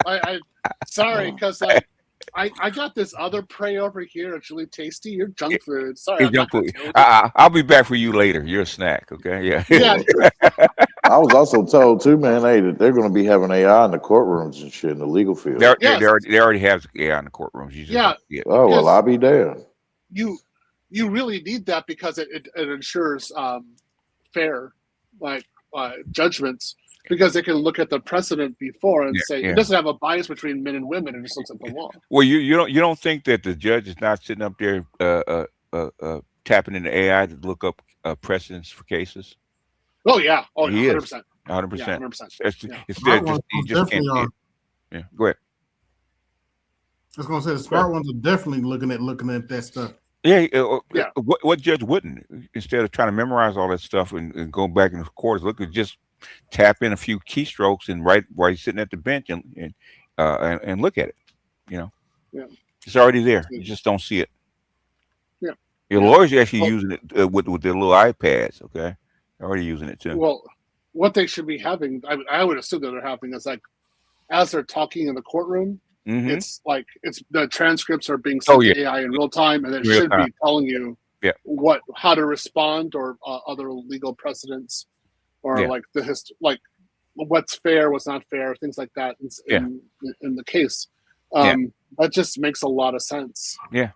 I sorry, because like I got this other prey over here. It's really tasty. You're junk food. Sorry, junk food. I'll be back for you later. You're a snack. Okay. Yeah. I was also told too, man, that they're going to be having AI in the courtrooms and shit in the legal field. They already have AI in the courtrooms. Oh well, I'll be there. You really need that because it ensures fair judgments, because they can look at the precedent before and say it doesn't have a bias between men and women. It just looks at the law. Well, you don't think that the judge is not sitting up there tapping into AI to look up precedents for cases? Oh yeah, 100%. 100%. You just can't. Yeah, go ahead. I was going to say the smart ones are definitely looking at that stuff. Yeah. What judge wouldn't, instead of trying to memorize all that stuff and go back in the courts, just tap in a few keystrokes and write while you're sitting at the bench and look at it. It's already there. You just don't see it. Yeah. Your lawyers are actually using it with their little iPads. Okay, they're already using it too. Well, what they should be having, I would assume that they're having, is like as they're talking in the courtroom. It's like the transcripts are being sent to AI in real time, and it should be telling you how to respond, or other legal precedents, or like what's fair, what's not fair, things like that in the case. That just makes a lot of sense. Yeah.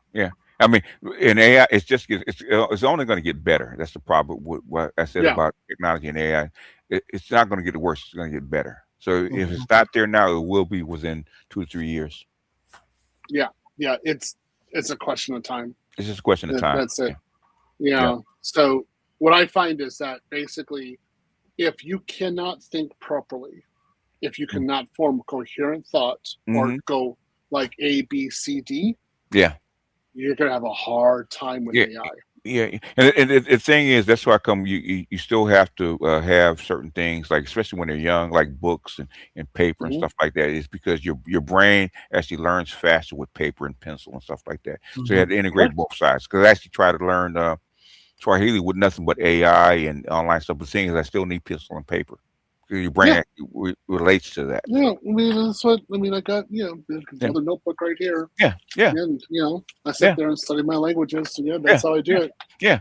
I mean, in AI, it's only going to get better. That's the problem with what I said about technology and AI. It's not going to get worse. It's going to get better. So if it's not there now, it will be within 2 to 3 years. Yeah, it's a question of time. It's just a question of time. That's it. Yeah. So what I find is that basically, if you cannot think properly, if you cannot form coherent thought or go like A, B, C, D, you're gonna have a hard time with AI. Yeah, and the thing is, that's why come you still have to have certain things, like especially when they're young, like books and paper and stuff like that. Is because your brain actually learns faster with paper and pencil and stuff like that. So you have to integrate both sides. Because I actually try to learn Swahili with nothing but AI and online stuff. But the thing is, I still need pencil and paper. Your brain actually relates to that. Yeah, I mean that's what I mean. I got another notebook right here. Yeah. And I sit there and study my languages. So that's how I do it. Yeah,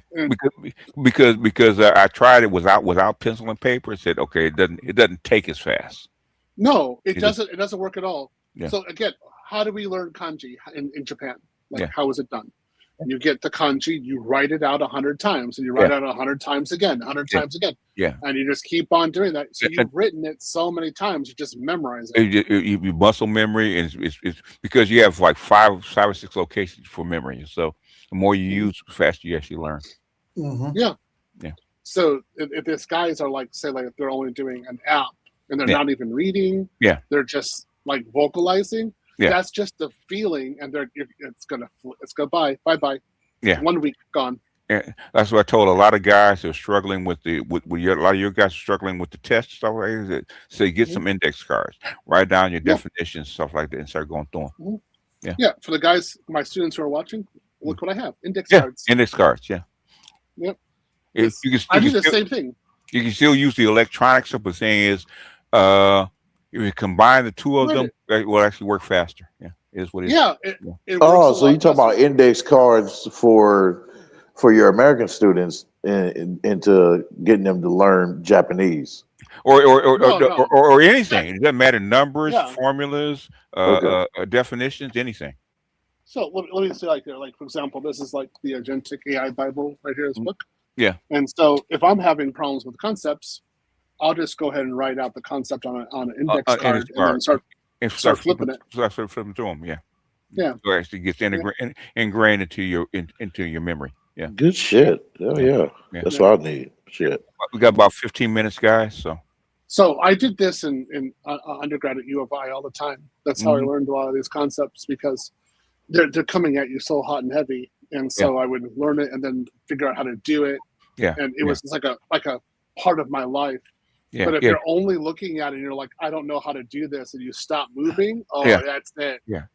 because I tried it without pencil and paper. It said, okay, it doesn't take as fast. No, it doesn't. It doesn't work at all. Yeah. So again, how do we learn kanji in Japan? Like how is it done? You get the kanji, you write it out 100 times, and you write it out 100 times again, 100 times again. Yeah. And you just keep on doing that. So you've written it so many times, you just memorize it. You muscle memory, and it's because you have like five or six locations for memory. So the more you use, the faster you actually learn. Yeah. Yeah. So if these guys are like, say, like if they're only doing an app and they're not even reading, they're just like vocalizing. Yeah. That's just the feeling, and it's gonna bye. Yeah. 1 week gone. Yeah, that's what I told a lot of guys who are struggling with a lot of your guys are struggling with the test stuff like that. So you get some index cards, write down your definitions, stuff like that, and start going through them. Yeah. For the guys, my students who are watching, look what I have: index cards. Index cards. Yeah. Yep. I do the same thing. You can still use the electronic stuff, but the thing is, if you combine the two of them, it will actually work faster. Yeah, it is what it is. Yeah. So you talk about index cards for your American students into getting them to learn Japanese, or anything. It doesn't matter. Numbers, formulas, definitions, anything. So let me say, like for example, this is like the Agentic AI Bible right here. This book. Yeah. And so if I'm having problems with concepts, I'll just go ahead and write out the concept on an index card and then start flipping it. Start flipping through them. Yeah. Yeah. So it actually gets ingrained into your memory. Yeah. Good shit. Oh yeah. That's what I need. Shit. We got about 15 minutes, guys. So I did this in undergrad at U of I all the time. That's how I learned a lot of these concepts, because they're coming at you so hot and heavy, and so I would learn it and then figure out how to do it. Yeah. And it was like a part of my life. Yeah. But if you're only looking at it and you're like, I don't know how to do this, and you stop moving, that's it. Yeah.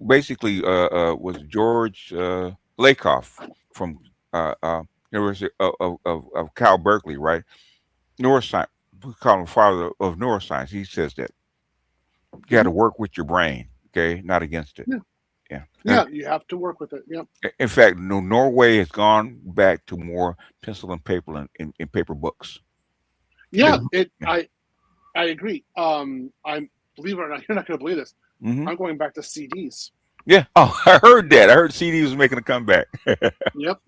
Basically, was George Lakoff from University of Cal Berkeley, right? Neuroscience. We call him father of neuroscience. He says that you got to work with your brain, okay, not against it. Yeah, you have to work with it. Yeah. In fact, Norway has gone back to more pencil and paper in paper books. Yeah, I agree. I believe it or not, you're not going to believe this. I'm going back to CDs. Yeah. Oh, I heard that. I heard CDs was making a comeback. Yep.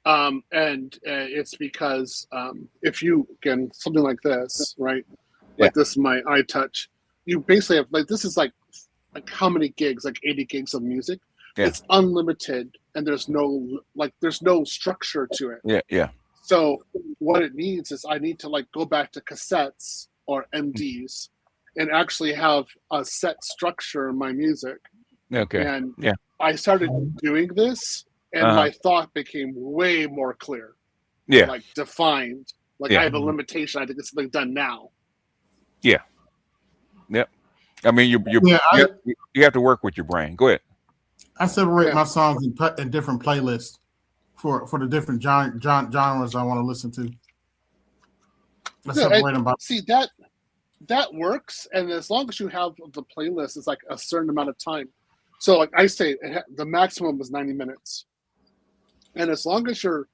And it's because if you can something like this, right? Like this is my iTouch. You basically have this is like how many gigs? Like 80 gigs of music. Yeah. It's unlimited, and there's no structure to it. Yeah. So what it needs is I need to go back to cassettes or MDs and actually have a set structure in my music. Okay. And I started doing this, and my thought became way more clear. Yeah. Like defined. I have a limitation. I think it's something done now. Yeah. Yep. I mean, you have to work with your brain. Go ahead. I separate my songs in different playlists for the different genres I want to listen to. I separate them by. See, that works, and as long as you have the playlist, it's like a certain amount of time. So, like I say, the maximum is 90 minutes, and as long as you're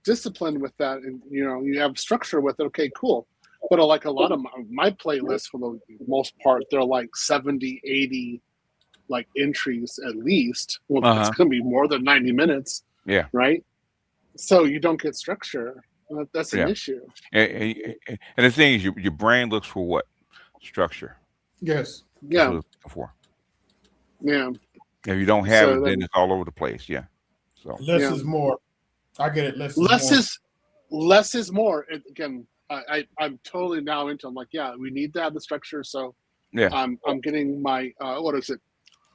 disciplined with that, and you have structure with it, okay, cool. But like a lot of my playlists, for the most part, they're like 70, 80 entries at least. Well, it's going to be more than 90 minutes. Yeah. Right. So you don't get structure. That's an issue. And the thing is, your brain looks for what? Structure. Yes. That's what it's looking for. Yeah. If you don't have it, then it's all over the place. Yeah. So less is more. I get it. Less is more. Again, I'm totally now into. I'm like, yeah, we need to have the structure. So yeah, I'm getting my what is it?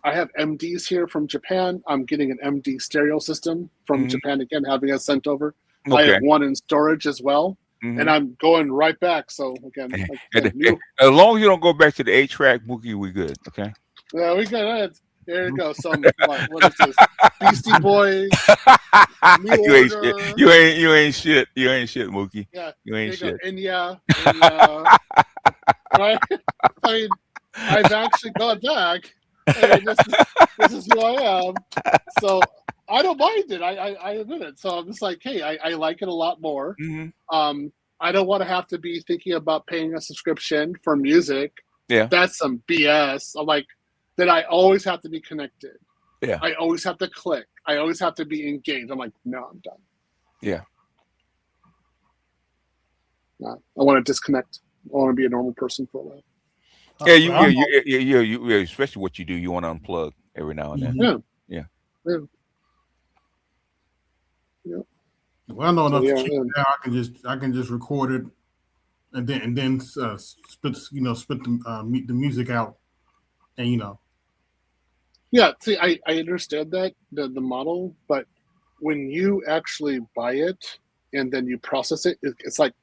I have MDs here from Japan. I'm getting an MD stereo system from Japan again, having it sent over. Okay. I have one in storage as well, and I'm going right back. So again, as long as you don't go back to the 8-track boogie, we good. Okay. Yeah, we got it. There you go. Some what is this? Beastie Boys. You ain't shit. You ain't shit, Mookie. Yeah, you ain't shit. And right? I mean, I've actually gone back. I mean, this is who I am. So I don't mind it. I admit it. So I'm just like, hey, I like it a lot more. I don't want to have to be thinking about paying a subscription for music. Yeah, that's some BS. I'm like, that I always have to be connected. Yeah, I always have to click. I always have to be engaged. I'm like, no, I'm done. Yeah. No, I want to disconnect. I want to be a normal person for a while. Yeah, especially what you do. You want to unplug every now and then. Yeah. Well, I know enough to keep it down. I can just record it, and then spit the music out, and Yeah, see, I understand that the model, but when you actually buy it and then you process it, it's like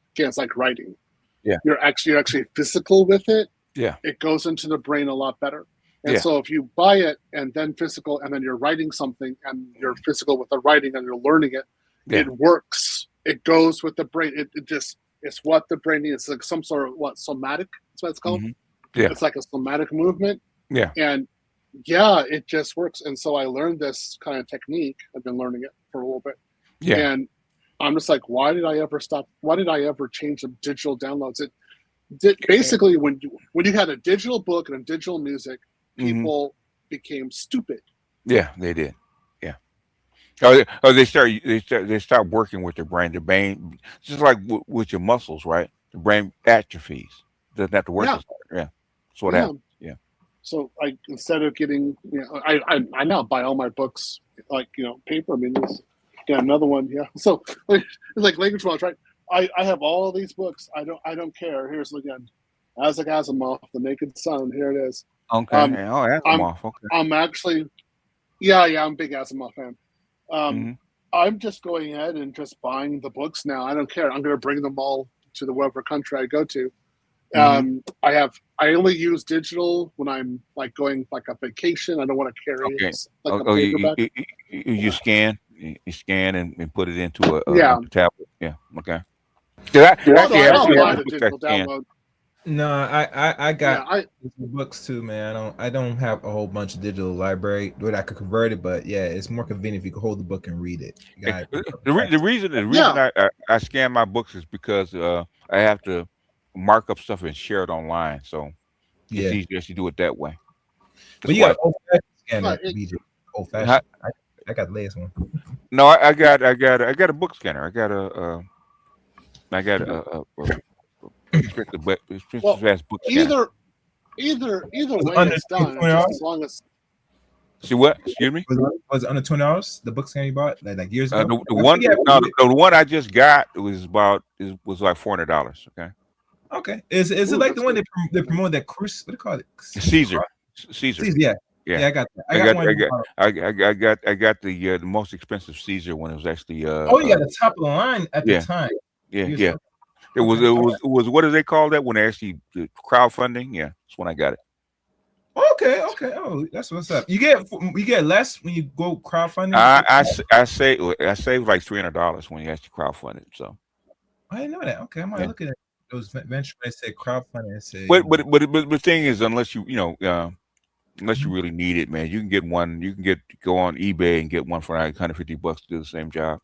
writing. Yeah, you're actually physical with it. Yeah, it goes into the brain a lot better. And so if you buy it and then physical, and then you're writing something, and you're physical with the writing, and you're learning it, it works. It goes with the brain. It's what the brain needs. It's like some sort of somatic. That's what it's called. Yeah, it's like a somatic movement. Yeah, and it just works. And so I learned this kind of technique. I've been learning it for a little bit. Yeah, and I'm just like, why did I ever stop? Why did I ever change the digital downloads? It did basically when you had a digital book and a digital music, people became stupid. Yeah, they did. Yeah. They start working with their brain. The brain, just like with your muscles, right? The brain atrophies. Doesn't have to work. Yeah. That's what happens. Yeah. So instead of getting, I now buy all my books paper. I mean, another one. Yeah. So it's like language models, right? I have all these books. I don't care. Here's again, Isaac Asimov, The Naked Sun. Here it is. Okay. Asimov. Okay. I'm actually, I'm a big Asimov fan. I'm just going ahead and just buying the books now. I don't care. I'm going to bring them all to the whatever country I go to. I only use digital when I'm going a vacation. I don't want to carry a paperback. You scan and put it into a tablet. Yeah. Okay. No, I got books too, man. I don't have a whole bunch of digital library where I could convert it, but it's more convenient if you can hold the book and read it. The reason I scan my books is because I have to mark up stuff and share it online, so it's easier to do it that way. But you got old-fashioned scanner, BJ. Old-fashioned. I got the latest one. No, I got a book scanner. I got a expensive book scanner. Either way it's done. Just as long as. See what? Excuse me. Was it under $20? The book scanner you bought like years ago. The one I just got was like $400. Okay. Okay. Is it like the one they promoted that cruise? What do you call it? Caesar. Yeah. I got that. I got the most expensive Caesar one. It was actually you got the top of the line at the time. Yeah. It was what do they call that when they actually crowdfunding? Yeah, that's when I got it. Okay. Oh, that's what's up. You get less when you go crowdfunding. I saved like $300 when you actually crowdfund it. So I didn't know that. Okay, I'm gonna look at those ventures. They say crowdfunding. But the thing is, unless you really need it, man, you can get one. You can go on eBay and get one for like $150 to do the same job.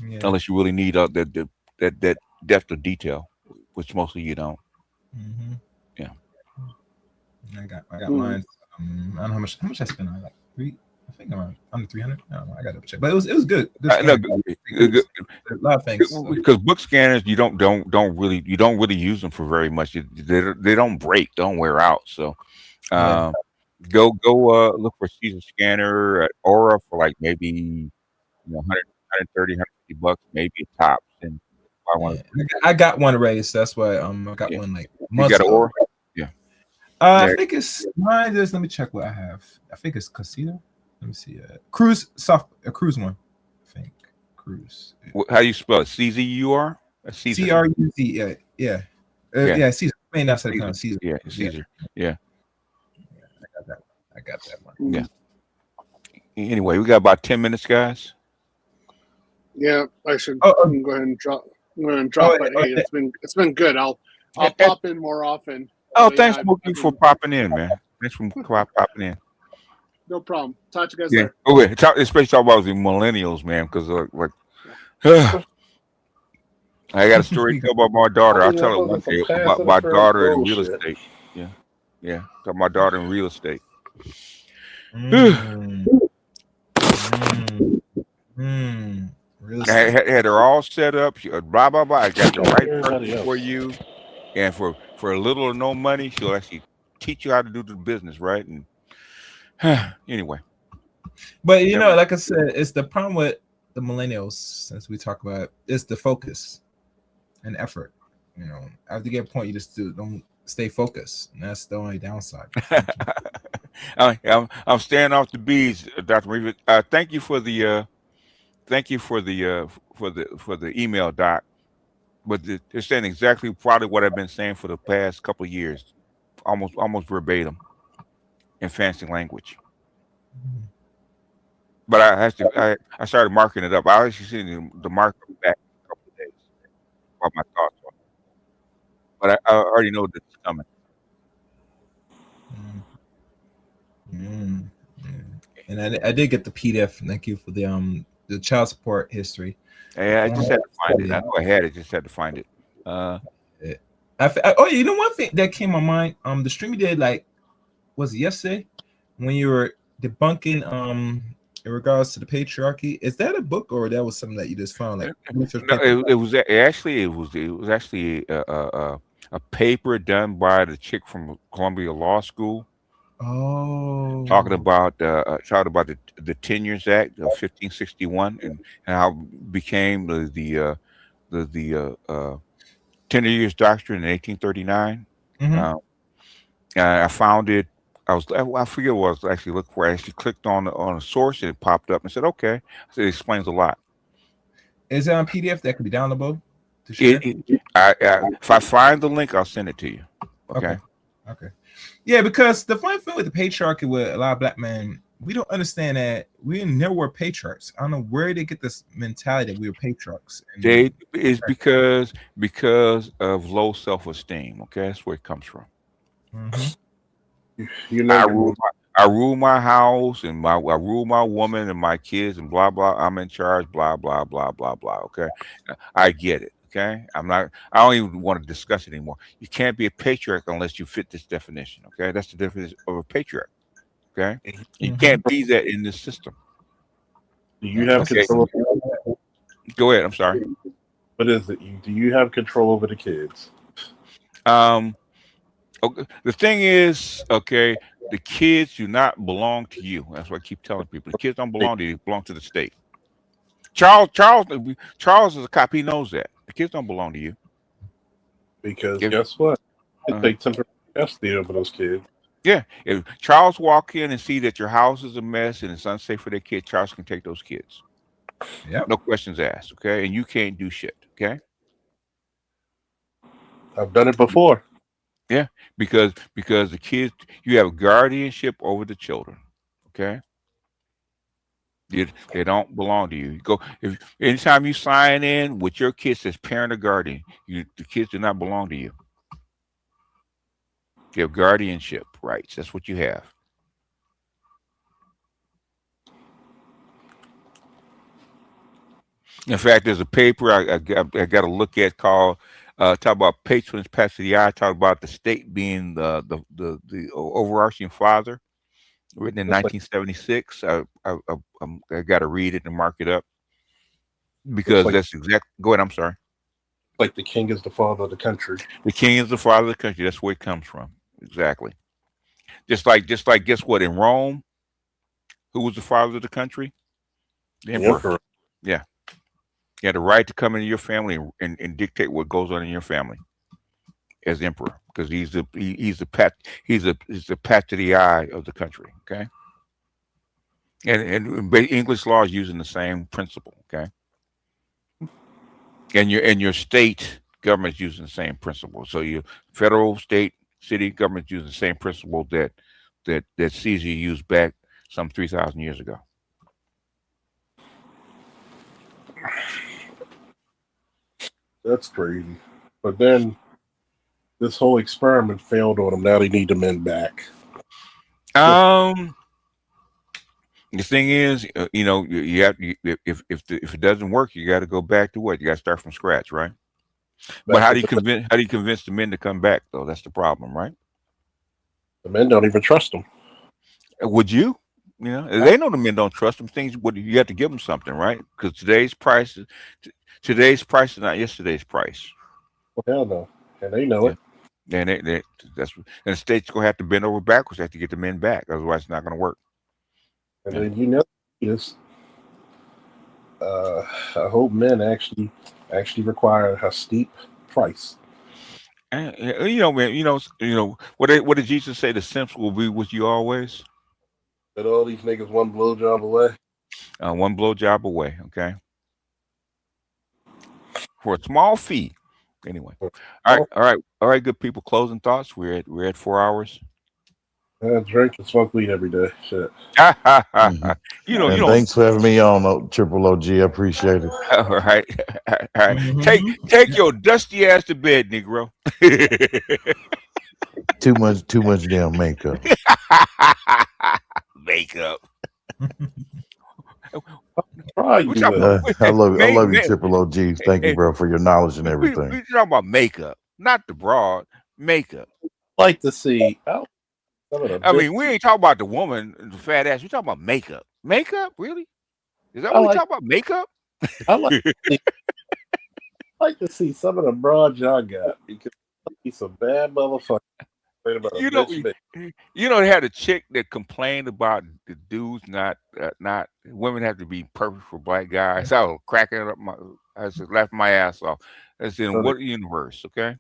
Yeah. Unless you really need that depth of detail, which mostly you don't. Yeah. I got mine. I don't know how much I spent on it, like I think I'm under 300. I don't know. I got to check, but it was good. Good No, scanner. A lot of things. because book scanners you don't really use them for very much. They don't break, don't wear out. So Yeah. go look for Caesar scanner at Aura for like maybe 100, 130, 150 bucks, maybe tops. And I want I got one raised. So that's why I got one like you months got an ago. Aura, yeah. I think it's mine. Let me check what I have. I think it's Casino. Let me see. Cruise a cruise one. I think cruise. How you spell it? CZUR? CRUZ. Yeah. Yeah. Caesar. I mean, that's how it Caesar. Yeah, Caesar. Yeah. I got that one. Yeah. Anyway, we got about 10 minutes, guys. Yeah, I should go ahead and drop. I'm going to drop. But hey, it's been good. I'll pop in more often. Oh, thanks for popping in, man. Thanks for popping in. No problem. Talk to you guys later. Okay. Especially talk about the millennials, man, because like I got a story to tell about my daughter. I'll tell it one day about my daughter in real estate. Yeah. Talk my daughter in real estate. I had her all set up. Blah blah blah. I got the right person for you, and for little or no money, she'll actually teach you how to do the business, right? And anyway, but like I said, it's the problem with the millennials. Since we talk about it, it's the focus and effort. After you get a point, you just don't stay focused, and that's the only downside. I'm staying off the bees, Dr. Reeves. Thank you for the email, Doc. But they're saying exactly probably what I've been saying for the past couple of years, almost verbatim, in fancy language. But I started marking it up. I actually seen the mark back in a couple of days. About my thoughts on it. But I already know this is coming. And I did get the PDF. Thank you for the child support history. Yeah, I just had to find it. I know I had it. Just had to find it. One thing that came to mind. The stream you did was it yesterday when you were debunking in regards to the patriarchy. Is that a book or that was something that you just found? It was actually a paper done by the chick from Columbia Law School. Oh, talking about the Tenures Act of 1561 and how it became the 10 years doctrine in 1839. I found it. I forget what I was actually looking for. I actually clicked on a source and it popped up and said, "Okay." So it explains a lot. Is it on PDF that can be downloadable to share? If I find the link, I'll send it to you. Okay. Yeah, because the funny thing with the patriarchy with a lot of black men, we don't understand that we never were patriarchs. I don't know where they get this mentality that we were patriarchs. It's because of low self-esteem. Okay, that's where it comes from. I rule my house and I rule my woman and my kids and blah blah. I'm in charge. Blah blah blah blah blah. Okay, I get it. Okay, I don't even want to discuss it anymore. You can't be a patriarch unless you fit this definition. Okay, that's the definition of a patriarch. Okay, you can't be that in this system. Do you have control? Go ahead. I'm sorry. What is it? Do you have control over the kids? Okay. The thing is, okay, the kids do not belong to you. That's what I keep telling people. The kids don't belong to you; they belong to the state. Charles is a cop. He knows that. The kids don't belong to you. Because guess what? It takes temporary custody over those kids. Yeah. If Charles walk in and see that your house is a mess and it's unsafe for their kid, Charles can take those kids. Yeah. No questions asked. Okay. And you can't do shit. Okay. I've done it before. Yeah. Because the kids, you have guardianship over the children. Okay. They don't belong to you. You go anytime you sign in with your kids as parent or guardian, the kids do not belong to you. You have guardianship rights. That's what you have. In fact, there's a paper I got to look at called talk about patrons pass to the eye. Talk about the state being the overarching father. Written in 1976. I got to read it and mark it up because like, that's exactly. Go ahead. I'm sorry. Like the king is the father of the country. The king is the father of the country. That's where it comes from. Exactly. Just like, guess what? In Rome, who was the father of the country? The emperor. Yeah. You had the right to come into your family and dictate what goes on in your family as emperor, because he's the pat to the eye of the country. Okay. And English law is using the same principle. Okay. And your state government is using the same principle. So your federal, state, city government using the same principle that Caesar used back some 3,000 years ago. That's crazy. But then this whole experiment failed on them. Now they need the men back. The thing is, you have if it doesn't work, you got to go back to what? You got to start from scratch, right? But how do you convince the men to come back though? That's the problem, right? The men don't even trust them. Would you? They know the men don't trust them. Things, you have to give them something, right? Because today's price is not yesterday's price. Well, hell no, and they know it. And and the state's gonna have to bend over backwards to get the men back. Otherwise, it's not gonna work. And then this. I hope men actually require a steep price. Man. What did Jesus say? The simps will be with you always. That all these niggas one blowjob away. One blowjob away. Okay. For a small fee. Anyway. All right. Good people. Closing thoughts. We're at 4 hours. Drink and smoke weed every day. Shit. Thanks for having me on, Triple OG. I appreciate it. All right. Take your dusty ass to bed, Negro. Too much damn makeup. Makeup. I love you, Triple OG. Thank you, bro, for your knowledge and everything. We talking about makeup, not the broad. Makeup. Like to see. I mean, we ain't talking about the woman, the fat ass. We talking about makeup. Makeup, really? Is that what we talking about? Makeup? I like to see some of the broad y'all got, because he's a bad motherfucker. They had a chick that complained about the dudes not women have to be perfect for black guys. I was cracking up I was laughing my ass off. That's in what universe? Okay.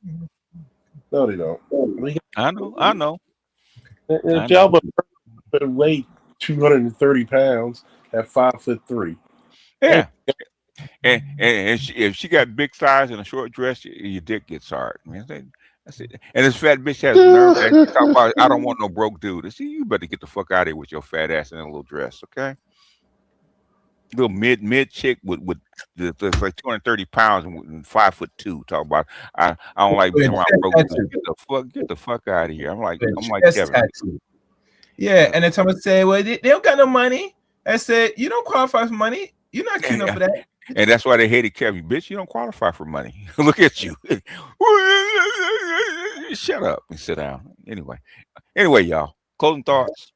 No, they don't. I know. If y'all would weigh 230 pounds at 5'3". Yeah. And if she got big thighs and a short dress, your dick gets hard. Man, that's it. And this fat bitch has nerve to talk about, I don't want no broke dude. I see, you better get the fuck out of here with your fat ass in a little dress, okay? Little mid chick with like 230 pounds and 5'2". Talk about I don't like being around broke dudes. Get the fuck out of here. I'm like Kevin. Yeah, and then Thomas said, well, they don't got no money. I said, you don't qualify for money. You're not cute enough for that. And that's why they hated Kevin. Bitch, you don't qualify for money. Look at you. Shut up and sit down. Anyway, y'all. Closing thoughts.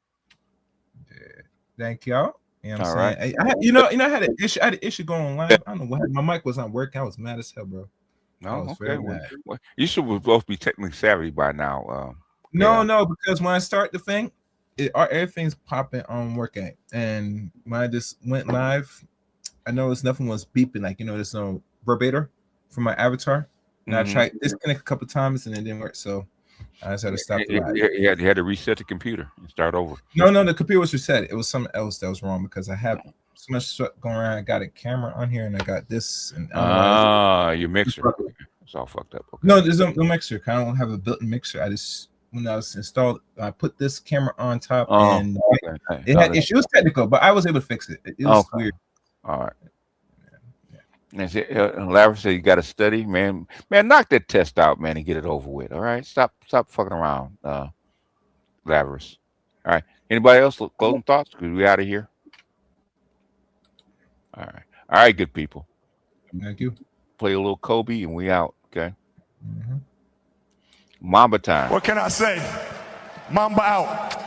Thank y'all. You know what I'm All saying? right. I had an issue going live. I don't know what happened. My mic was not working. I was mad as hell, bro. No, okay. Well, you should both be technically savvy by now. No, because when I start the thing, everything's popping on working. And when I just went live, I noticed nothing was beeping. Like, there's no verbatim from my avatar. And I tried disconnect a couple times and it didn't work. So I just had to stop the live. You had to reset the computer and start over. No, the computer was reset. It was something else that was wrong because I have so much stuff going around. I got a camera on here and I got this. And your mixer. It's all fucked up. Okay. No, there's no mixer. I don't have a built-in mixer. When I was installed, I put this camera on top and it had issues technical, but I was able to fix it. It was weird. All right. And Larry said you got to study, man. Man, knock that test out, man, and get it over with. All right, stop fucking around, Laverice. All right. Anybody else? Closing thoughts? Cause we out of here. All right, good people. Thank you. Play a little Kobe and we out. Okay. Mamba time. What can I say? Mamba out.